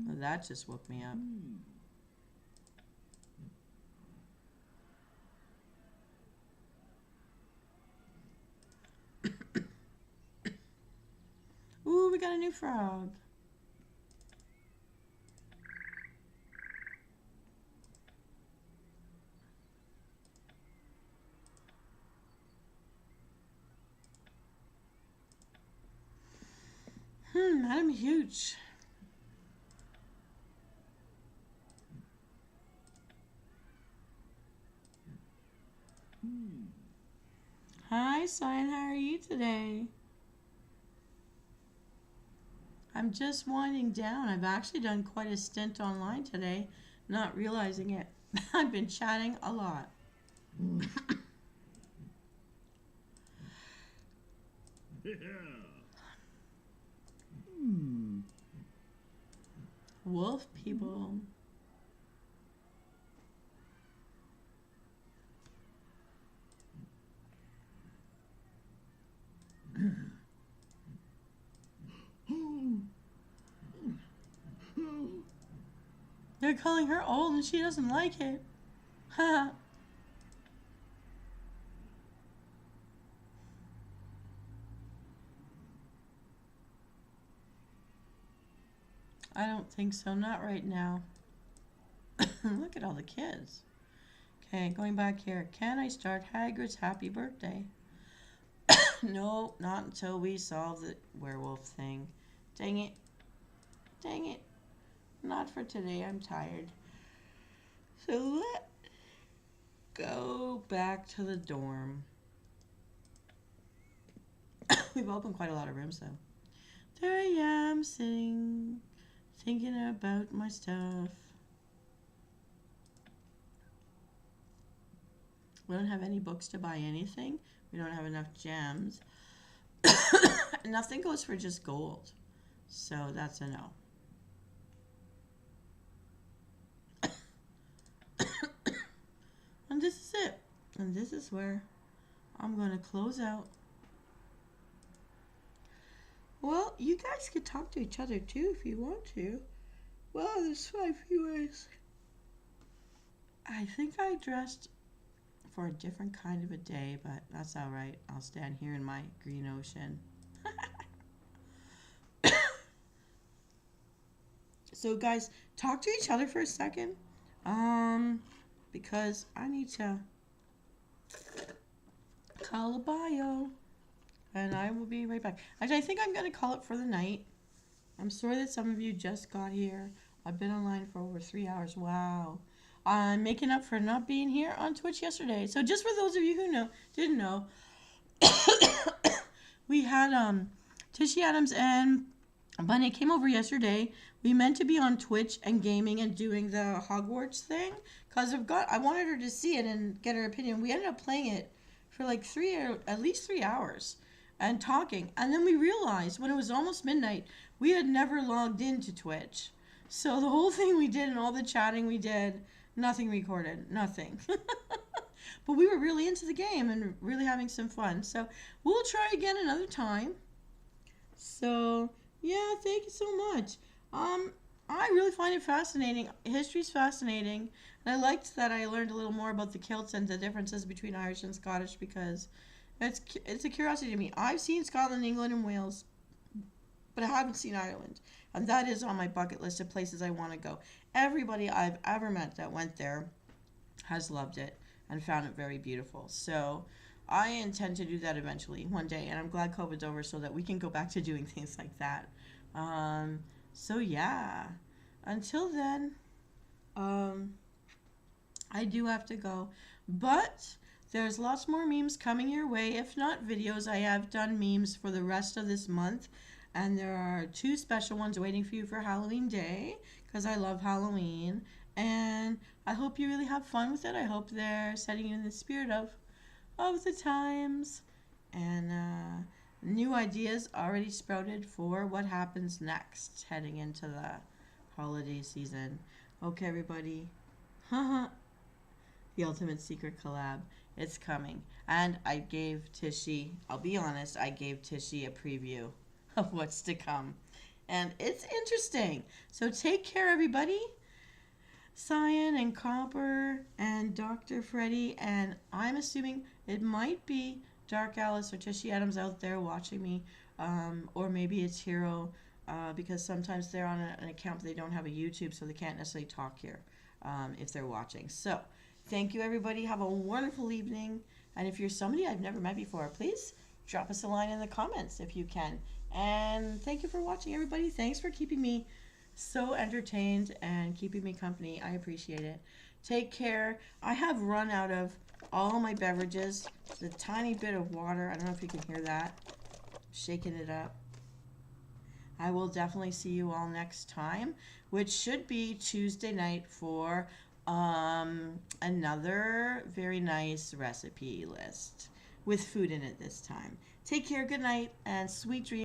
Well, that just woke me up. Ooh, we got a new frog. Madam Huge. Hi, Cyan. How are you today? I'm just winding down. I've actually done quite a stint online today, not realizing it. I've been chatting a lot. Wolf people. They're calling her old and she doesn't like it. Ha. I don't think so, not right now. Look at all the kids. Okay, going back here. Can I start Hagrid's happy birthday? No, not until we solve the werewolf thing. Dang it. Dang it. Not for today, I'm tired. So let's go back to the dorm. We've opened quite a lot of rooms though. There I am, sitting, thinking about my stuff. We don't have any books to buy anything. We don't have enough gems. Nothing goes for just gold. So that's a no. And this is it. And this is where I'm going to close out. Well, you guys could talk to each other too if you want to. Well, there's 5 viewers. I think I dressed for a different kind of a day, but that's all right. I'll stand here in my green ocean. So guys, talk to each other for a second. Because I need to call a bio. And I will be right back. Actually, I think I'm going to call it for the night. I'm sorry that some of you just got here. I've been online for over 3 hours. Wow. I'm making up for not being here on Twitch yesterday. So just for those of you who didn't know, we had Tishy Adams and Bunny came over yesterday. We meant to be on Twitch and gaming and doing the Hogwarts thing because I wanted her to see it and get her opinion. We ended up playing it for like at least 3 hours and talking. And then we realized when it was almost midnight, we had never logged into Twitch. So the whole thing we did and all the chatting we did, nothing recorded, nothing. But we were really into the game and really having some fun. So we'll try again another time. So yeah, thank you so much. I really find it fascinating. History's fascinating. And I liked that I learned a little more about the kilts and the differences between Irish and Scottish because it's a curiosity to me. I've seen Scotland, England, and Wales, but I haven't seen Ireland. And that is on my bucket list of places I want to go. Everybody I've ever met that went there has loved it and found it very beautiful. So I intend to do that eventually one day. And I'm glad COVID's over so that we can go back to doing things like that. So yeah, until then, I do have to go. But there's lots more memes coming your way. If not videos, I have done memes for the rest of this month. And there are 2 special ones waiting for you for Halloween Day because I love Halloween. And I hope you really have fun with it. I hope they're setting you in the spirit of the times. And new ideas already sprouted for what happens next heading into the holiday season. Okay, everybody. The Ultimate Secret Collab. It's coming. And I gave Tishy, I'll be honest, I gave Tishy a preview of what's to come. And it's interesting. So take care, everybody. Cyan and Copper and Dr. Freddy. And I'm assuming it might be Dark Alice or Tishy Adams out there watching me. Or maybe it's Hero. Because sometimes they're on an account but they don't have a YouTube, so they can't necessarily talk here if they're watching. So thank you, everybody. Have a wonderful evening. And if you're somebody I've never met before, please drop us a line in the comments if you can. And thank you for watching, everybody. Thanks for keeping me so entertained and keeping me company. I appreciate it. Take care. I have run out of all my beverages. The tiny bit of water. I don't know if you can hear that. Shaking it up. I will definitely see you all next time, which should be Tuesday night for another very nice recipe list with food in it this time. Take care, good night, and sweet dreams.